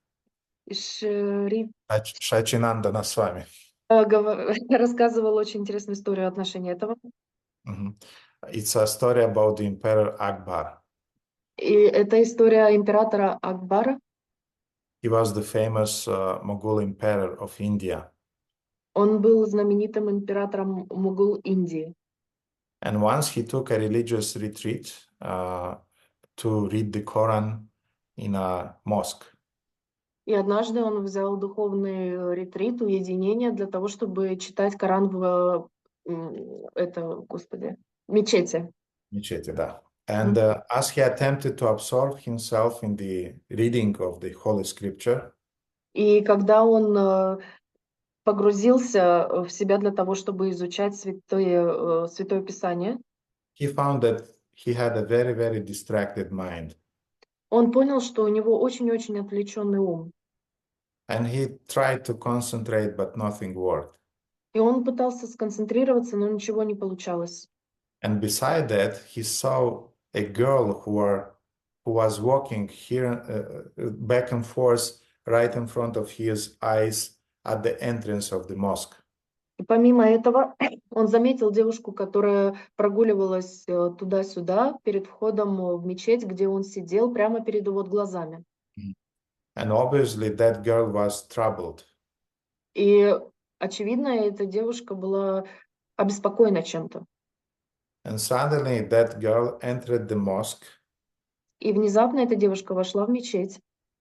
Shachinanda Swami. Рассказывал очень интересную историю отношения этого. It's a story about the Emperor Akbar. И это история императора Акбара. He was the famous Mughal emperor of India. Он был знаменитым императором Мугул Индии. And once he took a religious retreat to read the Quran in a mosque. И однажды он взял духовный ретрит, уединение для того, чтобы читать Коран в мечети. Мечети, да. And as he attempted to absorb himself in the reading of the Holy Scripture, и когда он погрузился в себя для того, чтобы изучать Святое Писание, he found that he had a very, very distracted mind. Он понял, что у него очень-очень отвлеченный ум. And he tried to concentrate, but nothing worked. И он пытался сконцентрироваться, но ничего не получалось. And beside that, he saw a girl who was walking here back and forth right in front of his eyes at the entrance of the mosque. И помимо этого, он заметил девушку, которая прогуливалась туда-сюда перед входом в мечеть, где он сидел прямо перед его глазами. And obviously that girl was troubled. И, очевидно, эта девушка была обеспокоена чем-то. And suddenly that girl entered the mosque, И внезапно эта девушка вошла в мечеть,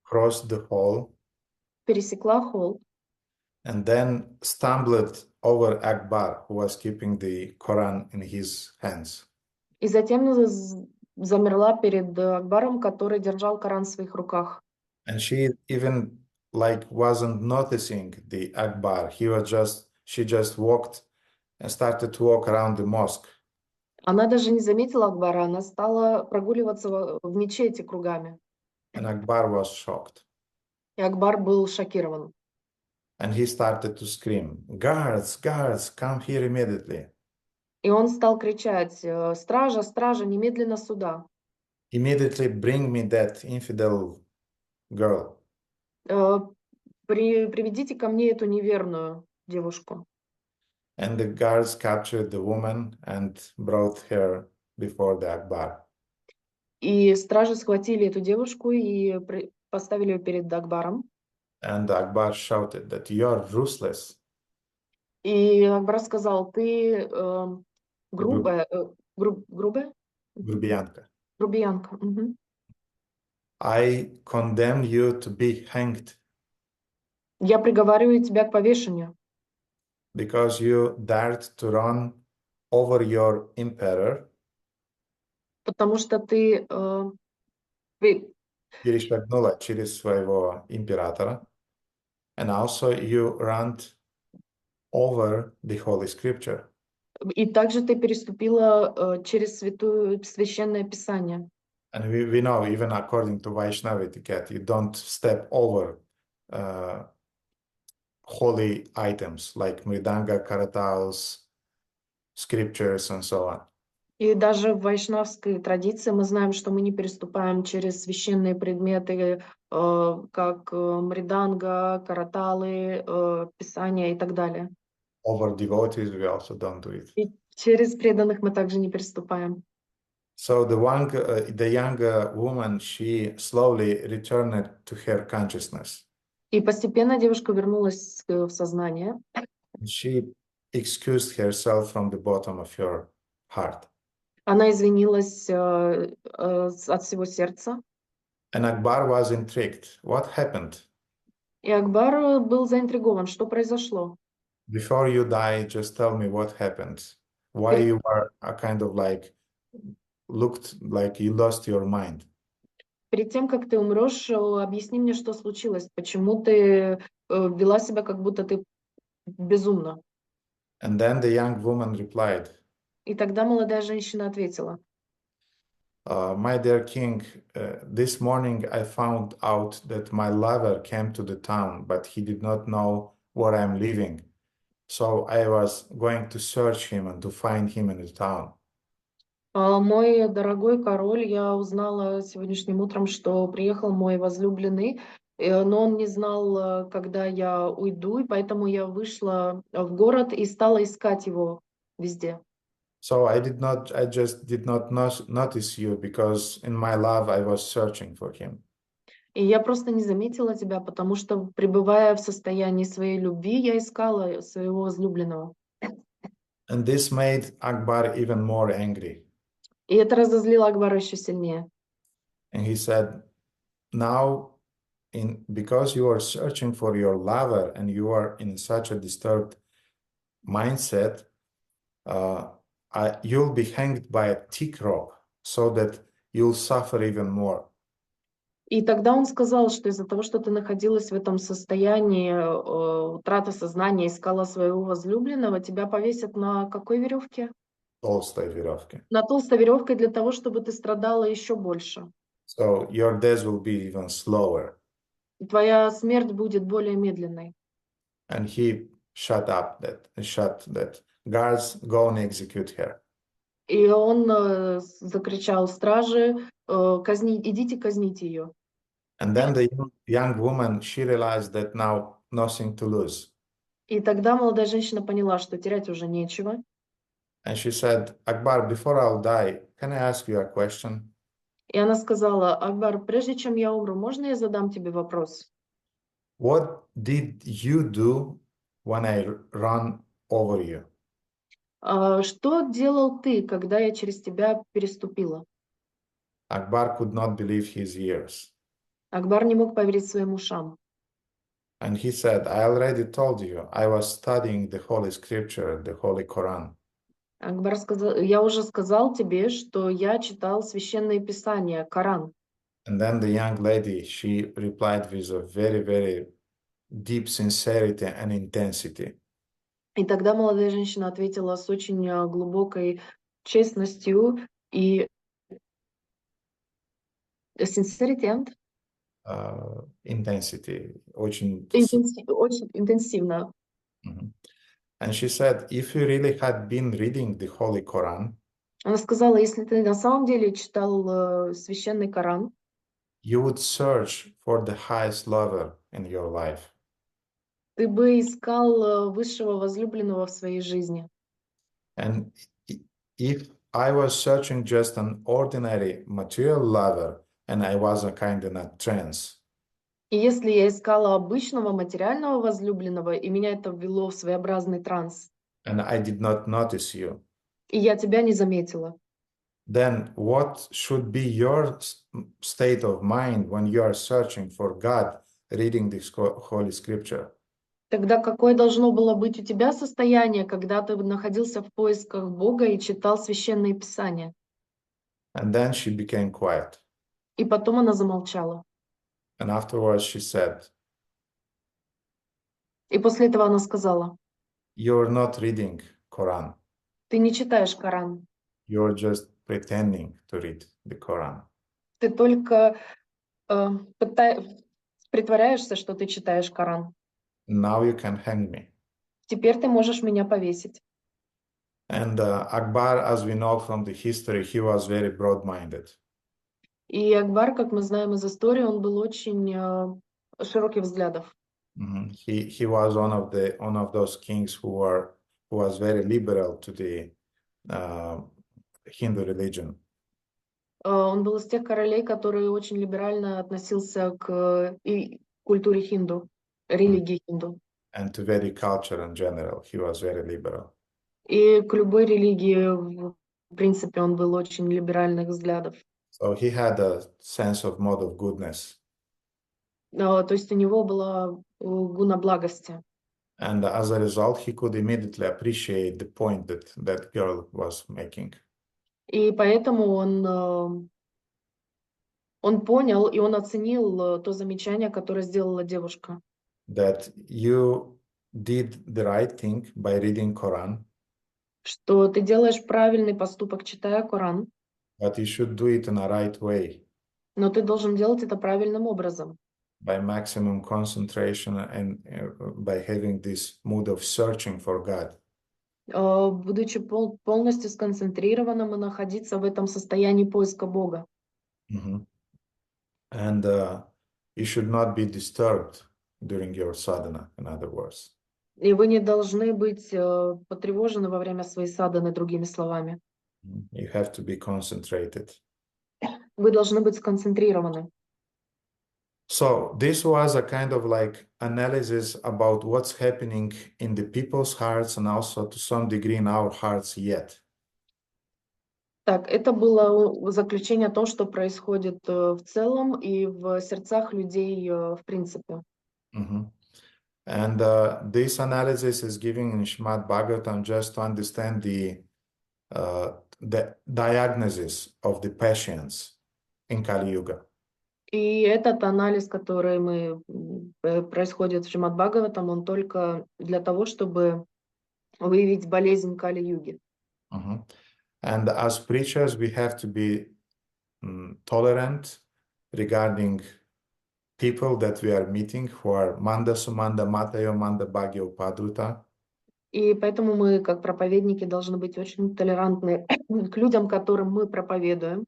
crossed the hall, пересекла холл, and then stumbled over Akbar, who was keeping the Quran in his hands. и затем замерла перед Акбаром, который держал Коран в своих руках. And she even wasn't noticing the Akbar. She just walked and started to walk around the mosque. Она даже не заметила Акбара, она стала прогуливаться в мечети кругами. And Akbar was shocked. И Акбар был шокирован. And he started to scream, "Guards, guards, come here immediately. И он стал кричать: «Стража, стража, немедленно сюда! Immediately bring me that infidel girl." Приведите ко мне эту неверную девушку». And the guards captured the woman and brought her before the Akbar. И стражи схватили эту девушку и поставили ее перед Акбаром. And the Akbar shouted that you are ruthless. И Акбар сказал: «Ты грубая, грубая? Грубиянка. Грубиянка. Мгм. I condemn you to be hanged Я приговариваю тебя к повешению, because you dared to run over your emperor, потому что ты перешагнула через своего императора, and also you ran over the Holy Scripture. и также ты переступила через священное писание. And we know, even according to Vaishnava etiquette, you don't step over holy items like mridanga, karatals, scriptures, and so on. И даже в вайшнавской традиции мы знаем, что мы не переступаем через священные предметы, как мриданга, караталы, писания и так далее. Over devotees, we also don't do it. И через преданных мы также не переступаем. So the young woman, she slowly returned to her consciousness. И постепенно девушка вернулась в сознание. She excused herself from the bottom of her heart. Она извинилась от всего сердца. And Akbar was intrigued. What happened? И Акбар был заинтригован, что произошло. Before you die, just tell me what happened. Why you are looked like you lost your mind. Перед тем, как ты умрешь, объясни мне, что случилось. Почему ты вела себя, как будто ты безумна? And then the young woman replied, И тогда молодая женщина ответила: My dear king, this morning I found out that my lover came to the town, but he did not know where I am living. So I was going to search him and to find him in the town. «Мой дорогой король, я узнала сегодняшним утром, что приехал мой возлюбленный, но он не знал, когда я уйду, и поэтому я вышла в город и стала искать его везде». So I just did not notice you because in my love I was searching for him. И я просто не заметила тебя, потому что, пребывая в состоянии своей любви, я искала своего возлюбленного. And this made Akbar even more angry. И это разозлило Акбара еще сильнее. And he said, now, because you are searching for your lover and you are in such a disturbed mindset, you'll be hanged by a thick rope so that you'll suffer even more. И тогда он сказал, что из-за того, что ты находилась в этом состоянии утраты сознания, искала своего возлюбленного, тебя повесят на какой веревке? Толстой веревке. На толстой веревке для того, чтобы ты страдала еще больше. So your death will be even slower. И твоя смерть будет более медленной. And he shut that. Guards, go and execute her. И он закричал: стражи, идите казните ее. And then the young woman, she realized that now nothing to lose. И тогда молодая женщина поняла, что терять уже нечего. And she said, Akbar, before I'll die, can I ask you a question? И она сказала: Акбар, прежде чем я умру, можно я задам тебе вопрос? What did you do when I run over you? Что делал ты, когда я через тебя переступила? Akbar could not believe his ears. Акбар не мог поверить своим ушам. And he said, I already told you, I was studying the Holy Scripture, the Holy Quran. Акбар сказал: я уже сказал тебе, что я читал священные писания, Коран. And then the young lady, she replied with a very, very deep sincerity and intensity. И тогда молодая женщина ответила с очень глубокой честностью и sincerity and Intensity, очень... очень интенсивно. Mhm. And she said, if you really had been reading the Holy Quran, Она сказала: если ты на самом деле читал священный Коран, you would search for the highest lover in your life. ты бы искал высшего возлюбленного в своей жизни. And if I was searching just an ordinary material lover and I was a kind of a trance, И если я искала обычного материального возлюбленного, и меня это ввело в своеобразный транс, and I did not notice you, и я тебя не заметила, then what should be your state of mind when you are searching for God, reading this Holy Scripture? тогда какое должно было быть у тебя состояние, когда ты находился в поисках Бога и читал священные писания? And then she became quiet. И потом она замолчала. And afterwards she said, И после этого она сказала: you're not reading Quran. ты не читаешь Коран, You're just pretending to read the Quran. ты только притворяешься, что ты читаешь Коран. Now you can hang me. Теперь ты можешь меня повесить. And Akbar, as we know from the history, he was very broad-minded. И Акбар, как мы знаем из истории, он был очень широких взглядов. Mhm. He was one of those kings who was very liberal to the Hindu religion. Он был из тех королей, который очень либерально относился к культуре хинду, религии хинду. And to very culture in general, he was very liberal. И к любой религии, в принципе, он был очень либеральных взглядов. So he had a sense of mode of goodness. То есть у него была гуна благости. And as a result, he could immediately appreciate the point that girl was making. И поэтому он понял и он оценил то замечание, которое сделала девушка. That you did the right thing by reading Quran, Что ты делаешь правильный поступок, читая Коран, but you should do it in a right way, но ты должен делать это правильным образом. by maximum concentration and by having this mood of searching for God. Будучи полностью сконцентрированным и находиться в этом состоянии поиска Бога. Mhm. And you should not be disturbed during your sadhana, in other words. И вы не должны быть потревожены во время своей садханы, другими словами. You have to be concentrated. Вы должны быть сконцентрированы. So this was a kind of like analysis about what's happening in the people's hearts and also to some degree in our hearts yet. Так, это было заключение о том, что происходит в целом и в сердцах людей в принципе. Mhm. And this analysis is giving in Shrimad-Bhagavatam just to understand the diagnosis of the passions in Kali Yuga. И этот анализ, который происходит в Шримад-Бхагаватам, он только для того, чтобы выявить болезнь Кали-юги. Mhm. And as preachers, we have to be tolerant regarding people that we are meeting who are Manda Sumanda Matayo Manda Bhagya Upadruta. И поэтому мы, как проповедники, должны быть очень толерантны к людям, которым мы проповедуем.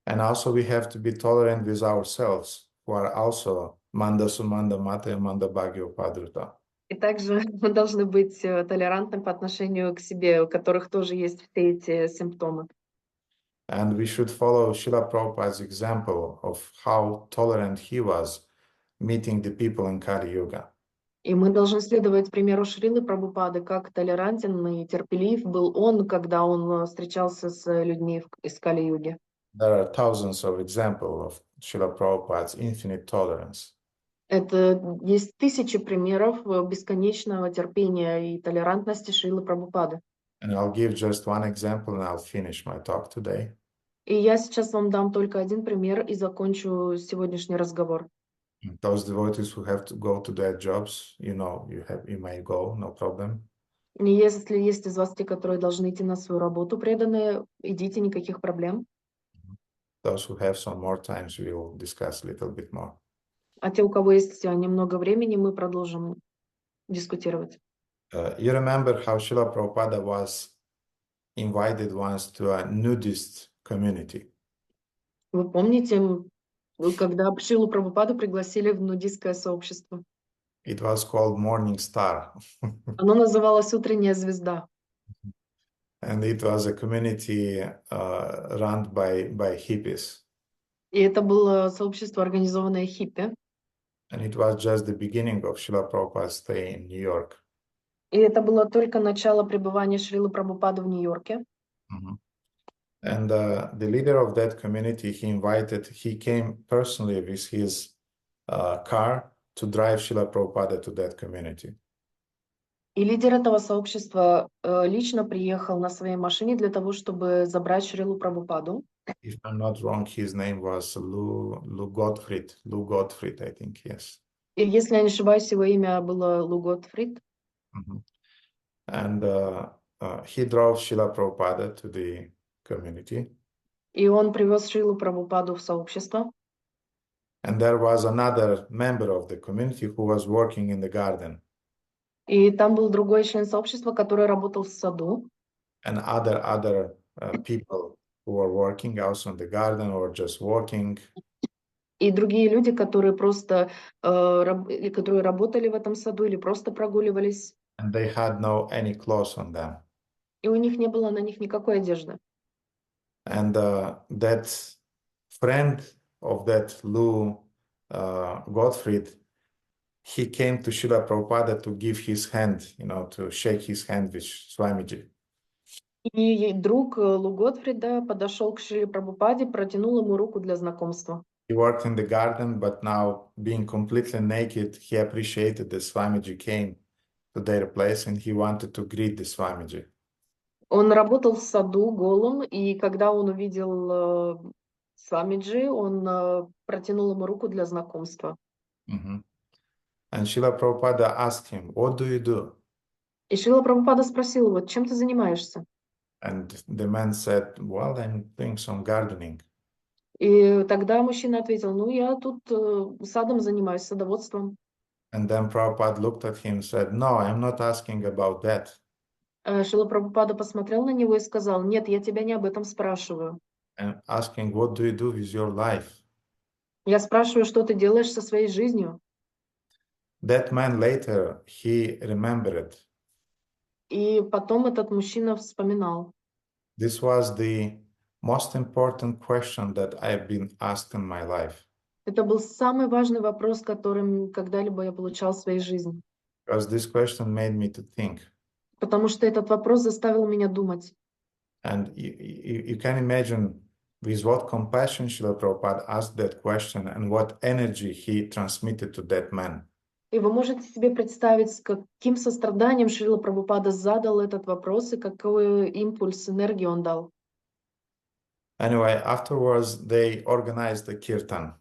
And also we have to be tolerant with ourselves, who are also Manda Sumanda Matayo Manda Bhagya Upadruta. И также мы должны быть толерантны по отношению к себе, у которых тоже есть все эти симптомы. And we should follow Srila Prabhupada's example of how tolerant he was meeting the people in Kali Yuga. И мы должны следовать примеру Шрилы Прабхупады, как толерантен и терпелив был он, когда он встречался с людьми из Кали-юги. There are thousands of examples of Srila Prabhupada's infinite tolerance. Это есть тысячи примеров бесконечного терпения и толерантности Шрилы Прабхупады. And I'll give just one example and I'll finish my talk today. И я сейчас вам дам только один пример и закончу сегодняшний разговор. Those devotees who have to go to their jobs, you may go, no problem. И если есть из вас те, которые должны идти на свою работу, преданные, идите, никаких проблем. Those who have some more time, we'll discuss a little bit more. А те, у кого есть немного времени, мы продолжим дискутировать. You remember how Srila Prabhupada was invited once to a nudist community. Вы помните, когда Шрилу Прабхупаду пригласили в нудистское сообщество? It was called Morning Star. Оно называлось «Утренняя звезда». And it was a community run by hippies. И это было сообщество, организованное хиппи. And it was just the beginning of Srila Prabhupada's stay in New York. И это было только начало пребывания Шрилы Прабхупады в Нью-Йорке. And the leader of that community, he came personally with his car to drive Srila Prabhupada to that community. И лидер этого сообщества лично приехал на своей машине для того, чтобы забрать Шрилу Прабхупаду. If I'm not wrong, his name was Lou Gottfried. Lou Gottfried, I think, yes. И если я не ошибаюсь, его имя было Лу Готфрид. And he drove Srila Prabhupada to the community. И он привез Шрилу Прабхупаду в сообщество. And there was another member of the community who was working in the garden. И там был другой член сообщества, который работал в саду. And other people who were working also in the garden or just walking. И другие люди, которые просто которые работали в этом саду или просто прогуливались. And they had no any clothes on them. И у них не было на них никакой одежды. And that friend of that Lou Gottfried, he came to Srila Prabhupada to give his hand, to shake his hand with Swamiji. И друг Лу Готфрида подошел к Шриле Прабхупаде, протянул ему руку для знакомства. He worked in the garden, but now being completely naked, he appreciated that Swamiji came to their place and he wanted to greet the Swamiji. Он работал в саду голым, и когда он увидел Свамиджи, он протянул ему руку для знакомства. And Srila Prabhupada asked him, "What do you do?" И Шрила Прабхупада спросил его, чем ты занимаешься? And the man said, "Well, I'm doing some gardening." И тогда мужчина ответил, я тут садом занимаюсь, садоводством. And then Prabhupada looked at him and said, "No, I'm not asking about that." Шрила Прабхупада посмотрел на него и сказал, нет, я тебя не об этом спрашиваю. I'm asking, what do you do with your life? Я спрашиваю, что ты делаешь со своей жизнью. That man later, he remembered. И потом этот мужчина вспоминал. This was the most important question that I've been asked in my life. Это был самый важный вопрос, которым когда-либо я получал в своей жизни. Because this question made me to think. Потому что этот вопрос заставил меня думать. And you can imagine with what compassion Srila Prabhupada asked that question and what energy he transmitted to that man. И вы можете себе представить, с каким состраданием Шрила Прабхупада задал этот вопрос и какой импульс, энергии он дал. Anyway, afterwards they organized the kirtan.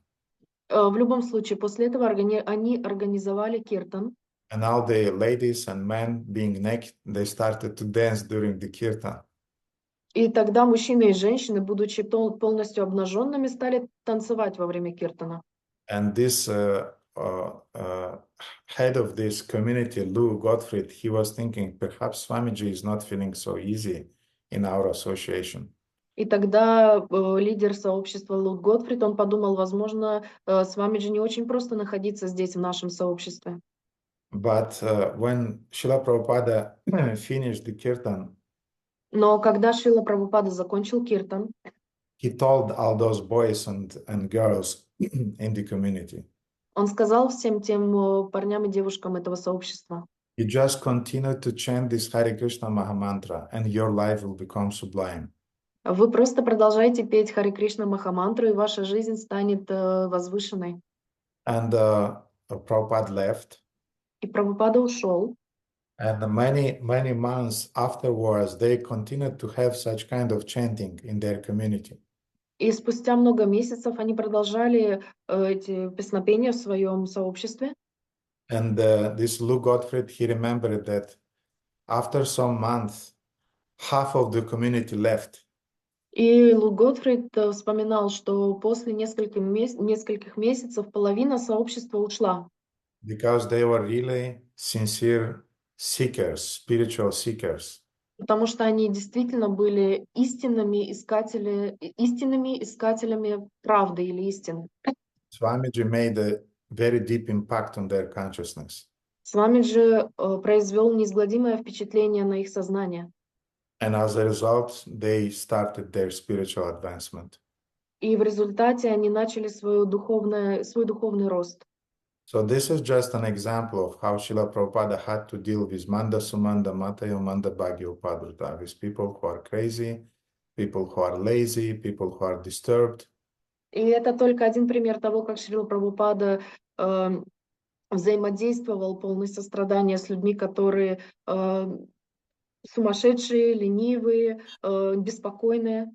В любом случае, после этого они организовали киртан. And all the ladies and men being naked, they started to dance during the kirtan. И тогда мужчины и женщины, будучи полностью обнаженными, стали танцевать во время киртана. And this head of this community, Lou Gottfried, he was thinking, perhaps Swamiji is not feeling so easy in our association. И тогда лидер сообщества Лу Готфрид, он подумал, возможно, Свамиджи не очень просто находиться здесь, в нашем сообществе. But when Srila Prabhupada finished the kirtan, Но когда Шрила Прабхупада закончил киртан, he told all those boys and girls in the community, он сказал всем тем парням и девушкам этого сообщества: you just continue to chant this Hare Krishna Mahamantra and your life will become sublime. вы просто продолжайте петь Харе Кришна Махамантру, и ваша жизнь станет возвышенной. And Prabhupada left. И Прабхупада ушел. And many months afterwards, they continued to have such kind of chanting in their community. И спустя много месяцев они продолжали эти песнопения в своем сообществе. And this Lou Gottfried, he remembered that after some months, half of the community left. И Лу Готфрид вспоминал, что после нескольких месяцев половина сообщества ушла, Because they were really sincere seekers, spiritual seekers. потому что они действительно были истинными искателями правды или истины. Swamiji made a very deep impact on their consciousness. Свамиджи произвел неизгладимое впечатление на их сознание. And as a result, they started their spiritual advancement. И в результате они начали свой духовный рост. So this is just an example of how Srila Prabhupada had to deal with Manda Sumanda Matayo Manda Bhagya Upadruta, with people who are crazy, people who are lazy, people who are disturbed. И это только один пример того, как Шрила Прабхупада взаимодействовал полное сострадание с людьми, которые сумасшедшие, ленивые, беспокойные.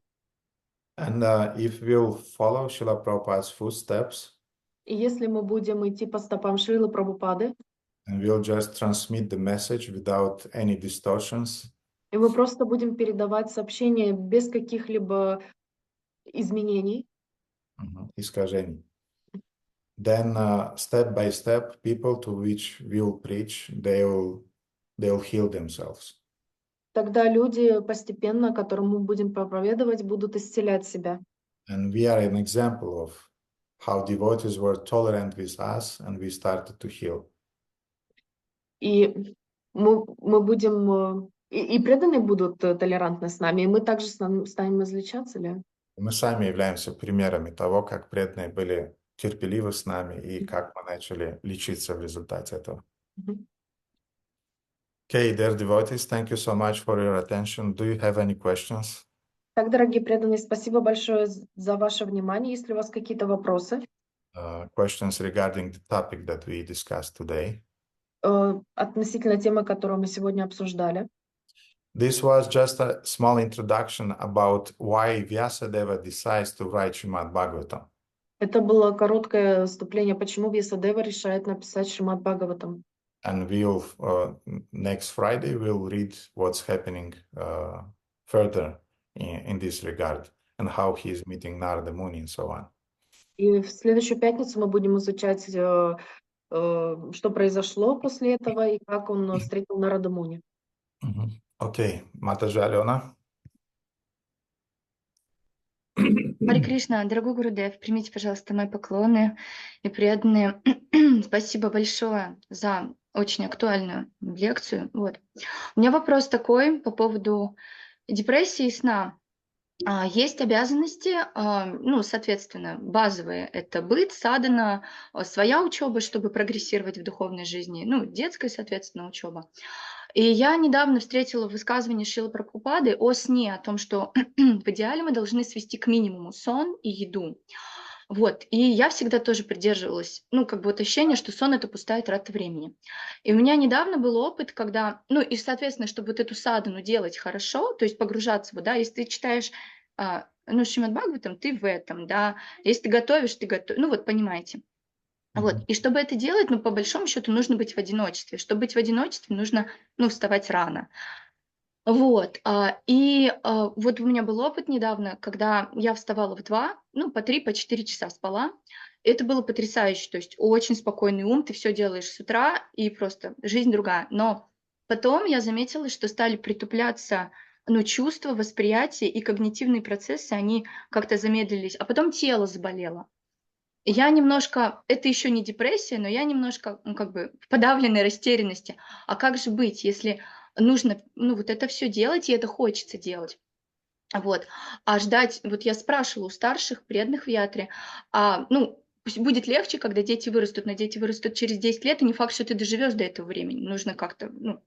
And if we'll follow Srila Prabhupada's footsteps, И если мы будем идти по стопам Шрилы Прабхупады, and we'll just transmit the message without any distortions, и мы просто будем передавать сообщения без каких-либо изменений, искажений, then step by step, people to which we'll preach, they'll heal themselves. тогда люди постепенно, которым мы будем проповедовать, будут исцелять себя. And we are an example of how devotees were tolerant with us, and we started to heal. И мы будем, и преданные будут толерантны с нами, и мы также станем излечаться ли? Мы сами являемся примерами того, как преданные были терпеливы с нами и как мы начали лечиться в результате этого. Okay, dear devotees, thank you so much for your attention. Do you have any questions? Так, дорогие преданные, спасибо большое за ваше внимание. Если у вас какие-то вопросы, Questions regarding the topic that we discussed today. Относительно темы, которую мы сегодня обсуждали. This was just a small introduction about why Vьясадева decides to write Шримад-Бхагаватам. Это было короткое вступление, почему Вьясадева решает написать Шримад-Бхагаватам. And we'll next Friday we'll read what's happening further in this regard and how he is meeting Narada Muni and so on. И в следующую пятницу мы будем изучать, что произошло после этого и как он встретил Нарада Муни. Окей, Матаджи Алена. Харе Кришна, дорогой Гурудев, примите, пожалуйста, мои поклоны и преданные. Спасибо большое за очень актуальную лекцию. Вот. У меня вопрос такой по поводу депрессии и сна. Есть обязанности, ну, соответственно, базовые. Это быт, садхана, своя учеба, чтобы прогрессировать в духовной жизни, ну, детская, соответственно, учеба. И я недавно встретила высказывание Шрилы Прабхупады о сне, о том, что в идеале мы должны свести к минимуму сон и еду. Вот, и я всегда тоже придерживалась, ну, как бы вот ощущение, что сон — это пустая трата времени. И у меня недавно был опыт, когда, ну, и, соответственно, чтобы вот эту садхану делать хорошо, то есть погружаться, вот, да, если ты читаешь, ну, Шримад-Бхагаватам, ты в этом, да, если ты готовишь, ну, вот, понимаете. Вот, и чтобы это делать, ну, по большому счету, нужно быть в одиночестве. Чтобы быть в одиночестве, нужно, ну, вставать рано. Вот, вот у меня был опыт недавно, когда я вставала в 2, ну, по 3, по 4 часа спала. Это было потрясающе, то есть очень спокойный ум, ты все делаешь с утра, и просто жизнь другая. Но потом я заметила, что стали притупляться, ну, чувства, восприятие и когнитивные процессы, они как-то замедлились, а потом тело заболело. я немножко, это еще не депрессия, но я немножко, ну, как бы в подавленной растерянности. А как же быть, если нужно, ну, вот это все делать, и это хочется делать? Вот. А ждать, вот я спрашивала у старших, преданных в ятре, ну, пусть будет легче, когда дети вырастут, но дети вырастут через 10 лет, и не факт, что ты доживешь до этого времени. Нужно как-то, ну,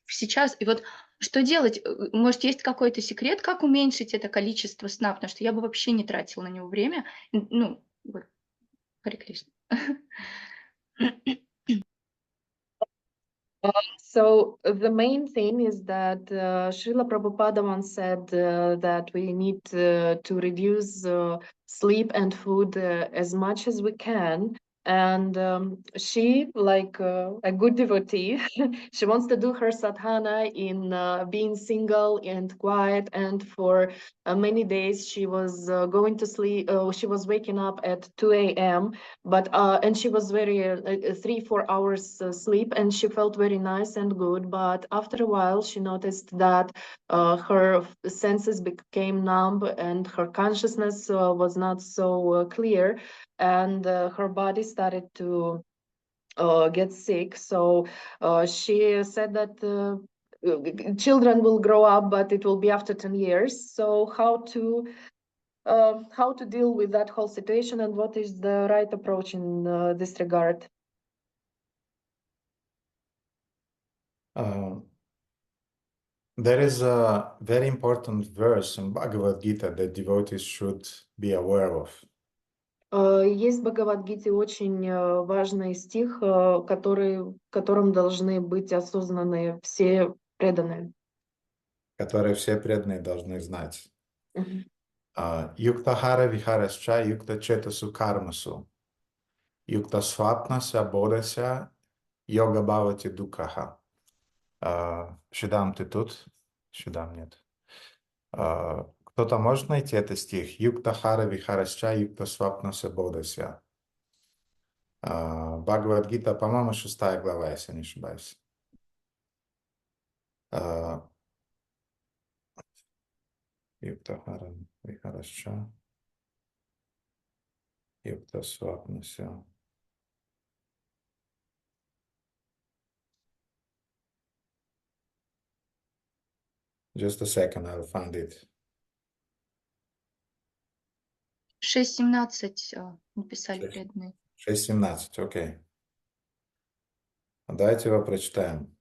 сейчас. И вот что делать? Может, есть какой-то секрет, как уменьшить это количество сна? Потому что я бы вообще не тратила на него время. Ну, вот, Харе Кришна. So the main thing is that Srila Prabhupada once said that we need to reduce sleep and food as much as we can. And she, like a good devotee, she wants to do her sadhana in being single and quiet. And for many days, she was going to sleep. She was waking up at 2 a.m. But and she was very 3-4 hours sleep, and she felt very nice and good. But after a while, she noticed that her senses became numb and her consciousness was not so clear, and her body started to get sick. So she said that children will grow up, but it will be after 10 years. So how to deal with that whole situation, and what is the right approach in this regard? There is a very important verse in Bhagavad Gita that devotees should be aware of. Есть в Бхагавад-гите очень важный стих, которым должны быть осознаны все преданные. Которые все преданные должны знать. Мгм. Юктахара вихарасча юкта четасу кармасу. Юкта свапнася бодася йога бхавати дукаха. Шидам, ты тут? Шидам, нет. Кто-то может найти этот стих? Юктахара вихарасча юкта свапнася бодася. Бхагавад-гита, по-моему, 6 глава, если не ошибаюсь. Юктахара вихарасча юкта свапнася. Just a second, I'll find it. 6:17 написали преданные. 6:17, окей. Давайте его прочитаем.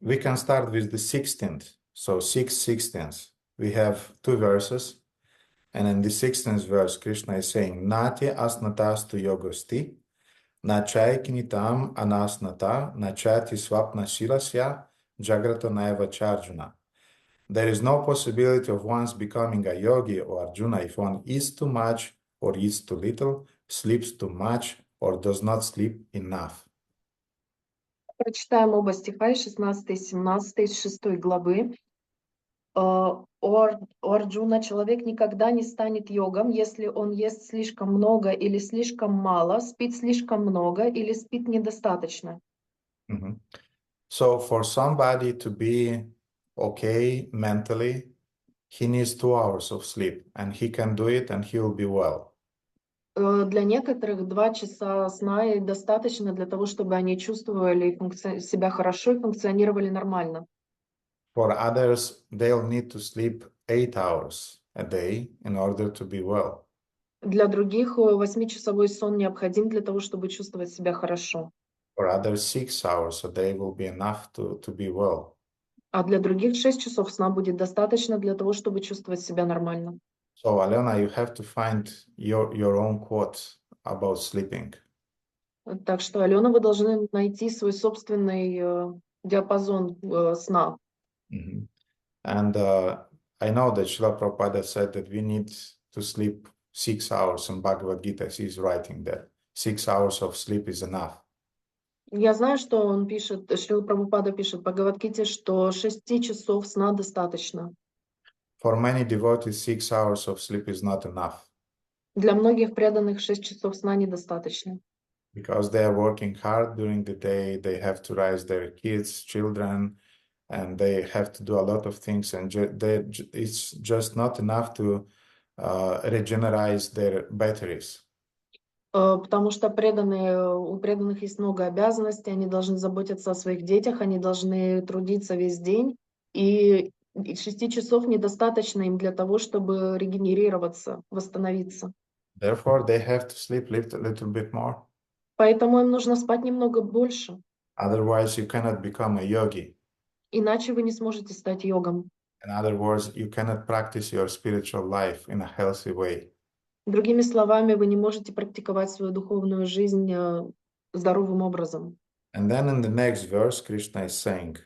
We can start with the 16th. So 6:16. We have 2 verses. And in the 16th verse, Krishna is saying, Nati asnatastu yogosti, nachayakinitam anasnata, nachati swapna shilasya, jagrata naiva charjuna. There is no possibility of one's becoming a yogi or Arjuna if one eats too much or eats too little, sleeps too much or does not sleep enough. Прочитаем оба стиха, и 16 и 17 из 6 главы. У Арджуна человек никогда не станет йогом, если он ест слишком много или слишком мало, спит слишком много или спит недостаточно. Mm-hmm. So for somebody to be okay mentally, he needs 2 hours of sleep, and he can do it, and he will be well. Для некоторых 2 часа сна и достаточно для того, чтобы они чувствовали себя хорошо и функционировали нормально. For others, they'll need to sleep 8 hours a day in order to be well. Для других 8-часовой сон необходим для того, чтобы чувствовать себя хорошо. For others, 6 hours a day will be enough to be well. А для других 6 часов сна будет достаточно для того, чтобы чувствовать себя нормально. So, Alena, you have to find your own quote about sleeping. Так что, Алена, вы должны найти свой собственный диапазон сна. Mm-hmm. And I know that Srila Prabhupada said that we need to sleep 6 hours. In Bhagavad Gita, he's writing that 6 hours of sleep is enough. Я знаю, что он пишет, Шрила Прабхупада пишет в Бхагавад-гите, что 6 часов сна достаточно. For many devotees, 6 hours of sleep is not enough. Для многих преданных 6 часов сна недостаточно. Because they are working hard during the day, they have to raise their kids, children, and they have to do a lot of things, and it's just not enough to regenerate their batteries. Потому что у преданных есть много обязанностей, они должны заботиться о своих детях, они должны трудиться весь день, и 6 часов недостаточно им для того, чтобы регенерироваться, восстановиться. Therefore, they have to sleep a little bit more. Поэтому им нужно спать немного больше, Otherwise, you cannot become a yogi. иначе вы не сможете стать йогом. In other words, you cannot practice your spiritual life in a healthy way. Другими словами, вы не можете практиковать свою духовную жизнь здоровым образом. And then in the next verse, Krishna is saying,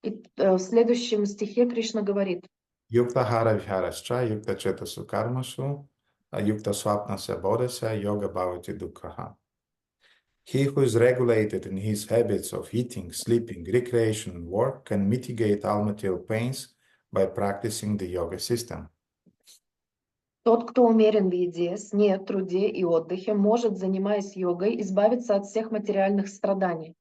И в следующем стихе Кришна говорит: Yukta hara viharascha, yukta chetasu karmasu, yukta swapnasya bodhasya, yoga bhavati dukkhaha. He who is regulated in his habits of eating, sleeping, recreation, and work can mitigate all material pains by practicing the yoga system. Тот, кто умерен в еде, сне, труде и отдыхе, может, занимаясь йогой, избавиться от всех материальных страданий.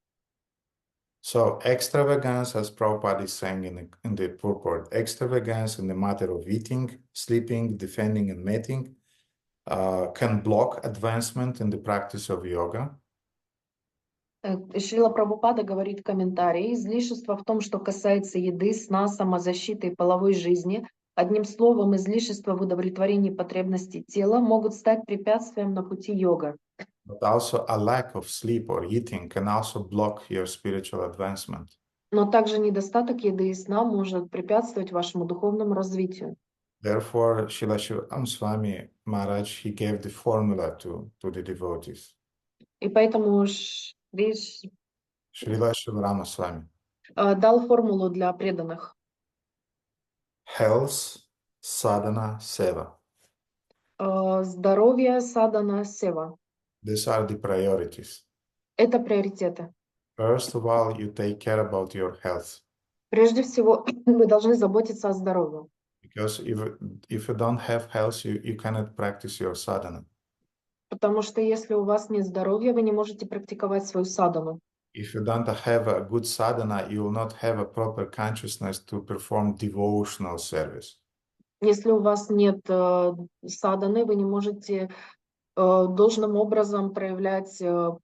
So extravagance, as Prabhupada is saying in the purport, extravagance in the matter of eating, sleeping, defending, and mating can block advancement in the practice of yoga. Шрила Прабхупада говорит в комментарии: излишество в том, что касается еды, сна, самозащиты и половой жизни, одним словом, излишество в удовлетворении потребностей тела могут стать препятствием на пути йога. But also a lack of sleep or eating can also block your spiritual advancement. Но также недостаток еды и сна может препятствовать вашему духовному развитию. Therefore, Srila Shiva Swami Maharaj, he gave the formula to the devotees. И поэтому Srila Shiva Swami. дал формулу для преданных. Health, sadhana, seva. Здоровье, садхана, сева. These are the priorities. Это приоритеты. First of all, you take care about your health. Прежде всего, вы должны заботиться о здоровье. Because if you don't have health, you cannot practice your sadhana. Потому что если у вас нет здоровья, вы не можете практиковать свою садхану. If you don't have a good sadhana, you will not have a proper consciousness to perform devotional service. Если у вас нет садханы, вы не можете должным образом проявлять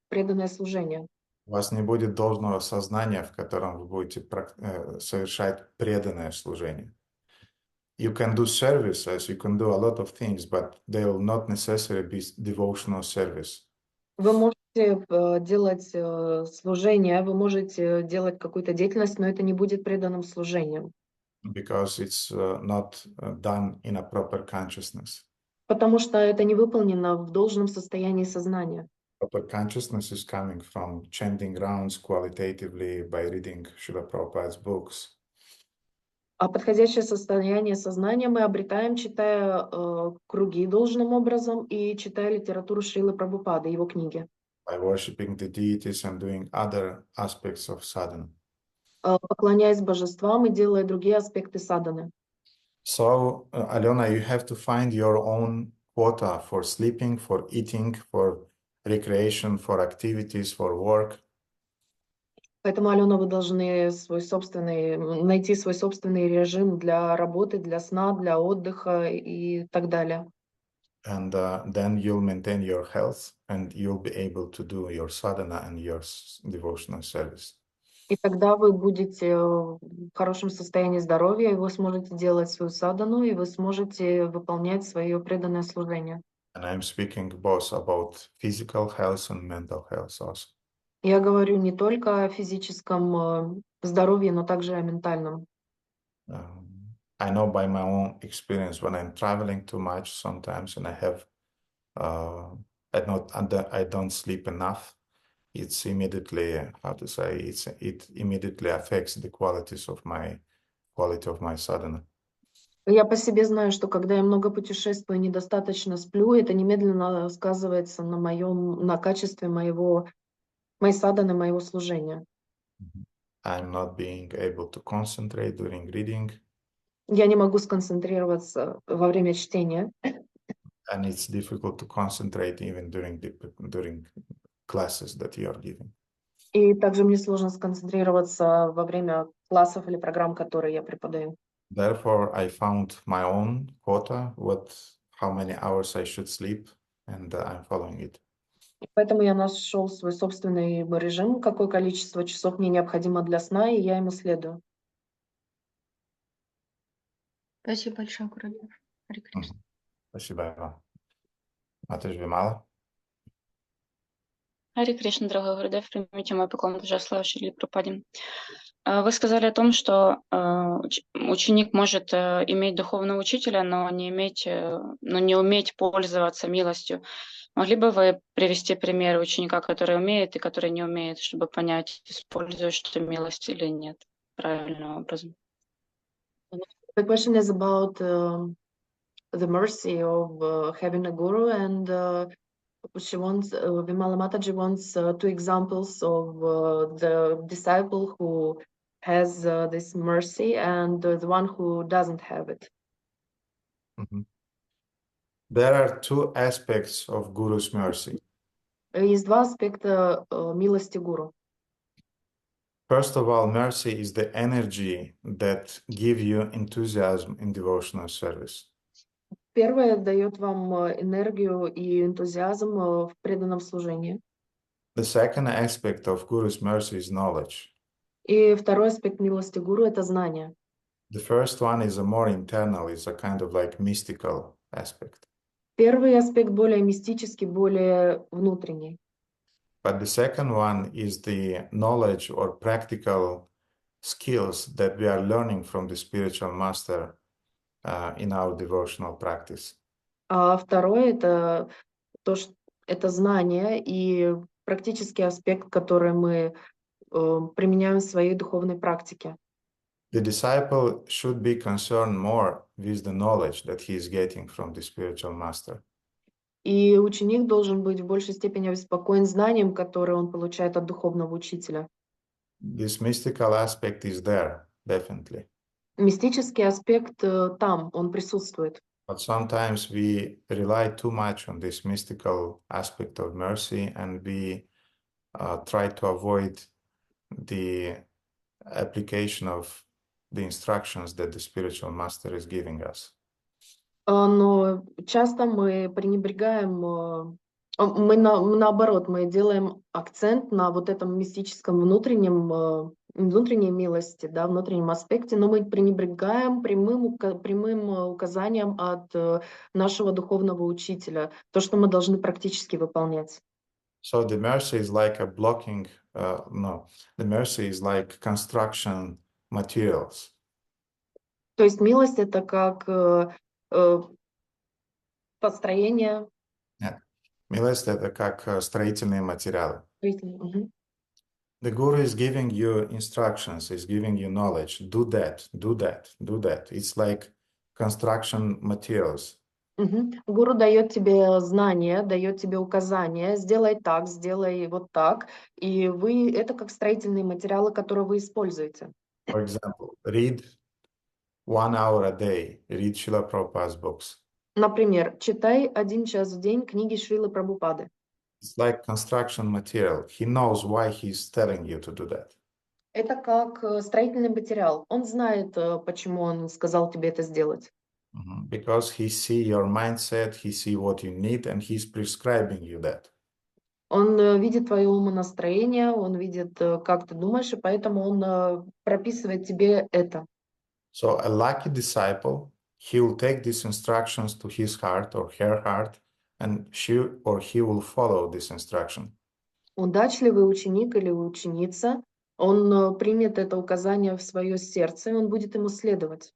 преданное служение. У вас не будет должного сознания, в котором вы будете совершать преданное служение. You can do services, you can do a lot of things, but they will not necessarily be devotional service. Вы можете делать служение, вы можете делать какую-то деятельность, но это не будет преданным служением. Because it's not done in a proper consciousness. Потому что это не выполнено в должном состоянии сознания. Proper consciousness is coming from chanting rounds qualitatively by reading Srila Prabhupada's books. А подходящее состояние сознания мы обретаем, читая круги должным образом и читая литературу Шрилы Прабхупады, его книги. By worshipping the deities and doing other aspects of sadhana. Поклоняясь божествам и делая другие аспекты садханы. So, Alena, you have to find your own quota for sleeping, for eating, for recreation, for activities, for work. Поэтому, Алена, вы должны найти свой собственный режим для работы, для сна, для отдыха и так далее. And then you'll maintain your health and you'll be able to do your sadhana and your devotional service. И тогда вы будете в хорошем состоянии здоровья, и вы сможете делать свою садхану, и вы сможете выполнять свое преданное служение. And I'm speaking both about physical health and mental health also. Я говорю не только о физическом здоровье, но также о ментальном. I know by my own experience when I'm traveling too much sometimes and I have I don't sleep enough. It's immediately it immediately affects the quality of my sadhana. Я по себе знаю, что когда я много путешествую, недостаточно сплю, это немедленно сказывается на качестве моей садханы, моего служения. I'm not being able to concentrate during reading. Я не могу сконцентрироваться во время чтения. And it's difficult to concentrate even during classes that you are giving. И также мне сложно сконцентрироваться во время классов или программ, которые я преподаю. Therefore, I found my own quota, how many hours I should sleep, and I'm following it. Поэтому я нашел свой собственный режим, какое количество часов мне необходимо для сна, и я ему следую. Спасибо большое, Гурудев. Харе Кришна. Спасибо, Иван. Матушь Вимала? Харе Кришна, дорогой Гурудев, примите мой поклон, пожалуйста, Шриле Прабхупаде. Вы сказали о том, что ученик может иметь духовного учителя, но не уметь пользоваться милостью. Могли бы вы привести примеры ученика, который умеет и который не умеет, чтобы понять, используешь ты милость или нет правильным образом? The question is about the mercy of having a guru, and she wants Vimala Mataji wants two examples of the disciple who has this mercy and the one who doesn't have it. Mm-hmm. There are two aspects of Guru's mercy. Есть два аспекта милости гуру. First of all, mercy is the energy that gives you enthusiasm in devotional service. Первое дает вам энергию и энтузиазм в преданном служении. The second aspect of Guru's mercy is knowledge. И второй аспект милости гуру — это знание. The first one is a more internal, it's a kind of like mystical aspect. Первый аспект более мистический, более внутренний. But the second one is the knowledge or practical skills that we are learning from the spiritual master in our devotional practice. А второе — это это знание и практический аспект, который мы применяем в своей духовной практике. The disciple should be concerned more with the knowledge that he is getting from the spiritual master. И ученик должен быть в большей степени обеспокоен знанием, которое он получает от духовного учителя. This mystical aspect is there, definitely. Мистический аспект там, он присутствует. But sometimes we rely too much on this mystical aspect of mercy, and we try to avoid the application of the instructions that the spiritual master is giving us. Но часто мы пренебрегаем, наоборот, мы делаем акцент на вот этом мистическом внутренней милости, да, внутреннем аспекте, но мы пренебрегаем прямым указанием от нашего духовного учителя, то, что мы должны практически выполнять. So the mercy is like a blocking, the mercy is like construction materials. То есть милость — это как построение. Нет. Милость — это как строительные материалы. Мгм. The Guru is giving you instructions, is giving you knowledge. Do that, do that, do that. It's like construction materials. Гуру дает тебе знания, дает тебе указания, сделай так, сделай вот так, и это как строительные материалы, которые вы используете. For example, read 1 hour a day, read Srila Prabhupada's books. Например, читай 1 час в день книги Шрилы Прабхупады. It's like construction material. He knows why he's telling you to do that. Это как строительный материал. Он знает, почему он сказал тебе это сделать. Because he see your mindset, he see what you need, and he's prescribing you that. Он видит твое умонастроение, он видит, как ты думаешь, и поэтому он прописывает тебе это. So a lucky disciple, he will take these instructions to his heart or her heart, and she or he will follow this instruction. Удачливый ученик или ученица, он примет это указание в свое сердце, и он будет ему следовать.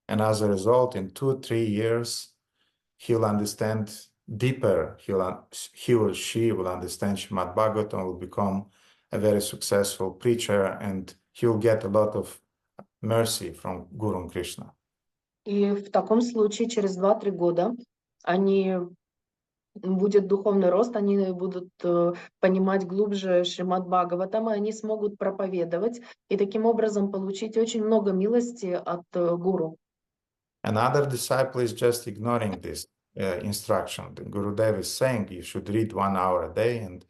And as a result, in 2-3 years, he'll understand deeper. He or she will understand Shrimad-Bhagavatam, will become a very successful preacher, and he'll get a lot of mercy from Guru Krishna. И в таком случае через 2-3 года будет духовный рост, они будут понимать глубже Шримад-Бхагаватам, и они смогут проповедовать и таким образом получить очень много милости от гуру. Another disciple is just ignoring this instruction. The Gurudev is saying you should read 1 hour a day, and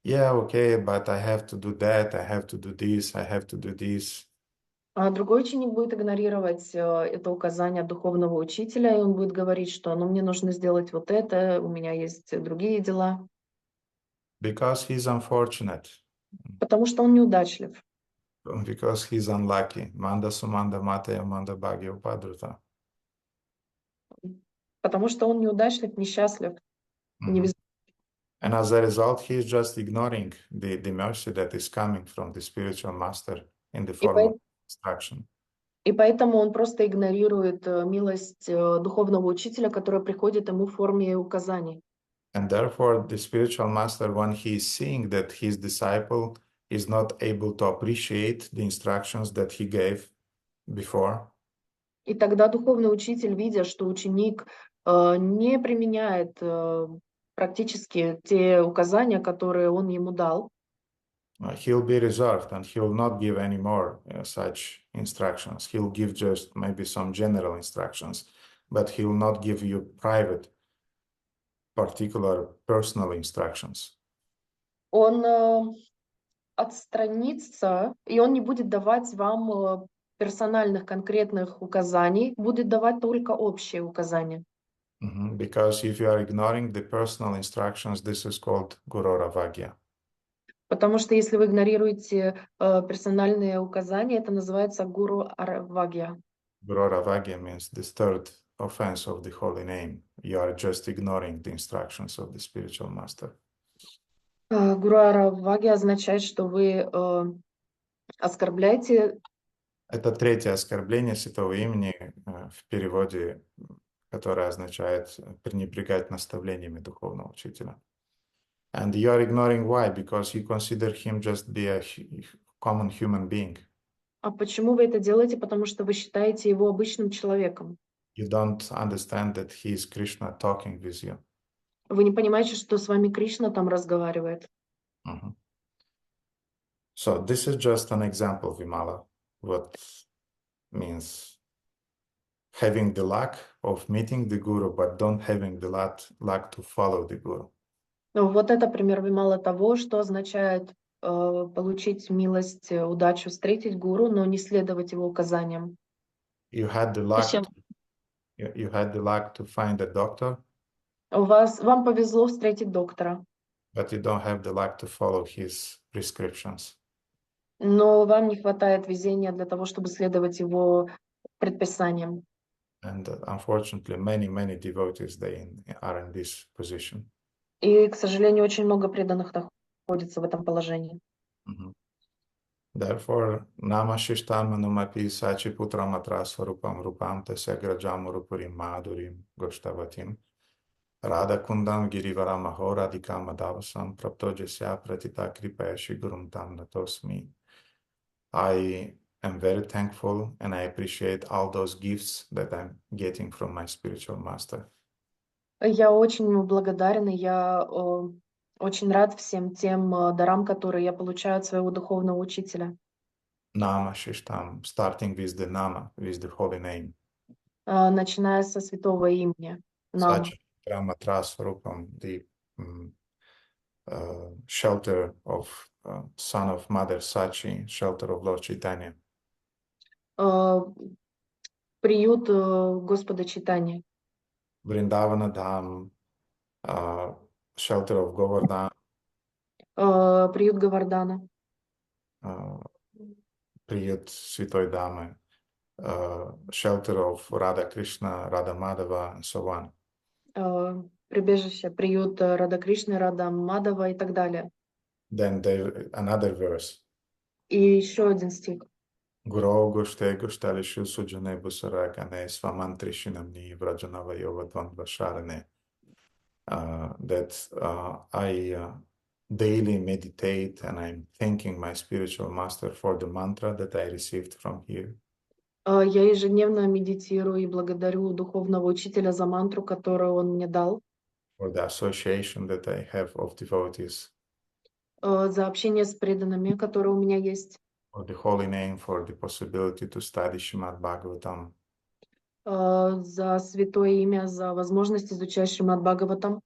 yeah, okay, but I have to do that, I have to do this, I have to do this. А другой ученик будет игнорировать это указание духовного учителя, и он будет говорить, что ну, мне нужно сделать вот это, у меня есть другие дела, Because he's unfortunate, потому что он неудачлив, because he's unlucky. Manda sumanda mate manda bhagya upadruta. потому что он неудачлив, несчастлив, Mhm. And as a result, he is just ignoring the mercy that is coming from the spiritual master in the И, form of instruction. и поэтому он просто игнорирует милость духовного учителя, которая приходит ему в форме указаний. And therefore, the spiritual master, when he is seeing that his disciple is not able to appreciate the instructions that he gave before, И тогда духовный учитель, видя, что ученик не применяет практически те указания, которые он ему дал, he'll be reserved and he'll not give any more such instructions. He'll give just maybe some general instructions, but he'll not give you private, particular, personal instructions. он отстранится, и он не будет давать вам персональных, конкретных указаний, будет давать только общие указания. Because if you are ignoring the personal instructions, this is called Guru Ravagya. Потому что если вы игнорируете персональные указания, это называется гуру аравагья. Guru Ravagya means the third offense of the holy name. You are just ignoring the instructions of the spiritual master. Гуру аравагья означает, что вы оскорбляете. Это третье оскорбление святого имени в переводе, которое означает пренебрегать наставлениями духовного учителя. And you are ignoring why? Because you consider him just be a common human being. А почему вы это делаете? Потому что вы считаете его обычным человеком. You don't understand that he is Krishna talking with you. Вы не понимаете, что с вами Кришна там разговаривает. So this is just an example, Vimala, what means having the luck of meeting the Guru, but don't having the luck to follow the Guru. Вот это пример Вимала того, что означает получить милость, удачу встретить гуру, но не следовать его указаниям. You had the luck. Спасибо. You had the luck to find a doctor, Вам повезло встретить доктора, but you don't have the luck to follow his prescriptions. но вам не хватает везения для того, чтобы следовать его предписаниям. And unfortunately, many devotees are in this position. И, к сожалению, очень много преданных находится в этом положении. Therefore, nama shishtam manumapi sachi putram atrasvarupam rupam tasya grajam urupurim madurim goshtavatim Radha kundam girivara mahoradika madavasam praptojasya pratita kripaya shigurum tam natosmi. I am very thankful and I appreciate all those gifts that I'm getting from my spiritual master. Я очень ему благодарен, и я очень рад всем тем дарам, которые я получаю от своего духовного учителя. Nama Shishtam, starting with the Nama, with the holy name. Начиная со святого имени. Нама. Sachi Ramatrasvarupam, the shelter of son of Mother Sachi, shelter of Lord Chaitanya. Приют Господа Чайтаньи. Vrindavana Dham, shelter of Govardhan. Приют Говардана. Приют Святой Дамы, shelter of Radha Krishna, Radha Madhava, and so on. Прибежище, приют Рада Кришны, Рада Мадава и так далее. Then there's another verse. И еще один стих. Guru Gushte Gushtalishu Sujane Busaragane Svamantrishunamni Vrajanava Yovadvandva Sharane. That I daily meditate and I'm thanking my spiritual master for the mantra that I received from here. Я ежедневно медитирую и благодарю духовного учителя за мантру, которую он мне дал. For the association that I have of devotees. За общение с преданными, которые у меня есть. For the holy name, for the possibility to study Shrimad-Bhagavatam. За святое имя, за возможность изучать Шримад-Бхагаватам.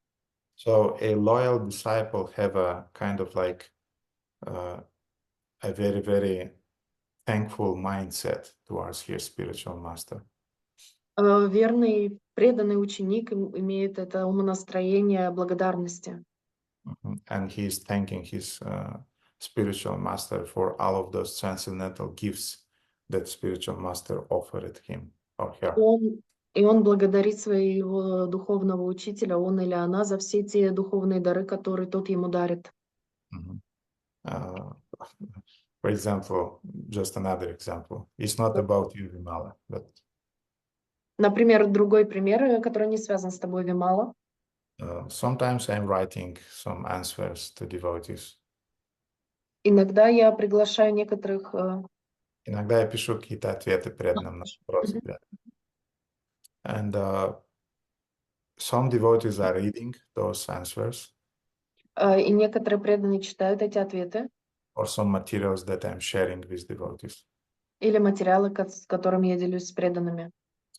So a loyal disciple have a kind of like a very, very thankful mindset towards his spiritual master. Верный, преданный ученик имеет это умонастроение благодарности. And he is thanking his spiritual master for all of those transcendental gifts that spiritual master offered him or her. Он благодарит своего духовного учителя, он или она, за все те духовные дары, которые тот ему дарит. For example, just another example. It's not about you, Vimala, but Например, другой пример, который не связан с тобой, Вимала. sometimes I'm writing some answers to devotees. Иногда я приглашаю некоторых... Иногда я пишу какие-то ответы преданным на вопросы преданным. And some devotees are reading those answers. И некоторые преданные читают эти ответы. Or some materials that I'm sharing with devotees. Или материалы, с которыми я делюсь с преданными.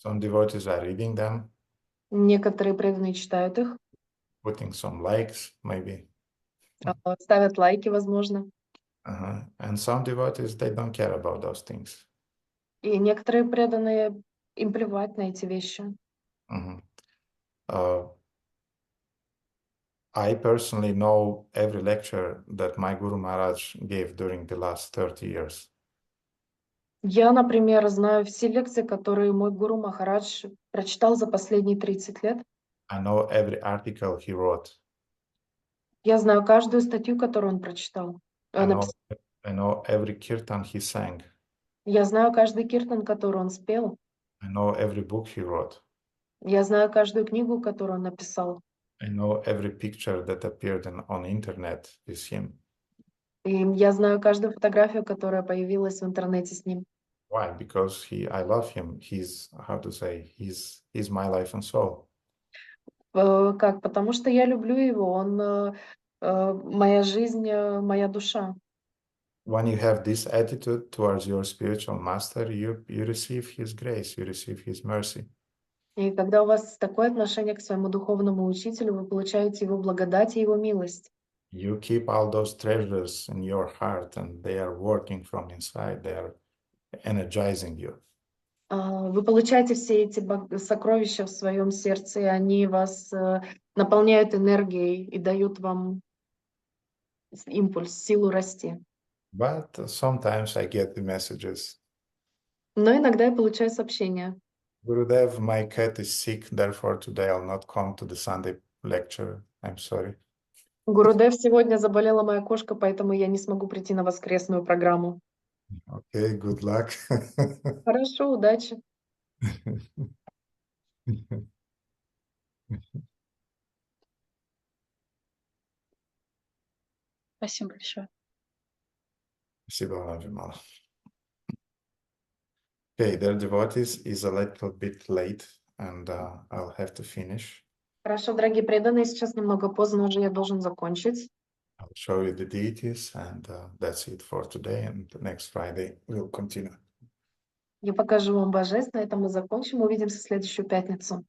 Some devotees are reading them. Некоторые преданные читают их. Putting some likes, maybe. Ставят лайки, возможно. And some devotees, they don't care about those things. И некоторые преданные, им плевать на эти вещи. I personally know every lecture that my Guru Maharaj gave during the last 30 years. Я, например, знаю все лекции, которые мой Гуру Махарадж прочитал за последние 30 лет. I know every article he wrote. Я знаю каждую статью, которую он прочитал. I know every kirtan he sang. Я знаю каждый киртан, который он спел. I know every book he wrote. Я знаю каждую книгу, которую он написал. I know every picture that appeared on internet with him. И я знаю каждую фотографию, которая появилась в интернете с ним. Why? Because I love him. He's, how to say, he's my life and soul. Как? Потому что я люблю его. Он моя жизнь, моя душа. When you have this attitude towards your spiritual master, you receive his grace, you receive his mercy. И когда у вас такое отношение к своему духовному учителю, вы получаете его благодать и его милость. You keep all those treasures in your heart, and they are working from inside. They are energizing you. Вы получаете все эти сокровища в своем сердце, и они вас наполняют энергией и дают вам импульс, силу расти. But sometimes I get the messages. Но иногда я получаю сообщения. Gurudev, my cat is sick, therefore today I'll not come to the Sunday lecture. I'm sorry. Гурудев, сегодня заболела моя кошка, поэтому я не смогу прийти на воскресную программу. Okay, good luck. Хорошо, удачи. Спасибо большое. Спасибо вам, Vimala. Okay, their devotees is a little bit late, and I'll have to finish. Хорошо, дорогие преданные, сейчас немного поздно, уже я должен закончить. I'll show you the deities, and that's it for today. And next Friday we'll continue. Я покажу вам божеств, на этом мы закончим. Увидимся в следующую пятницу.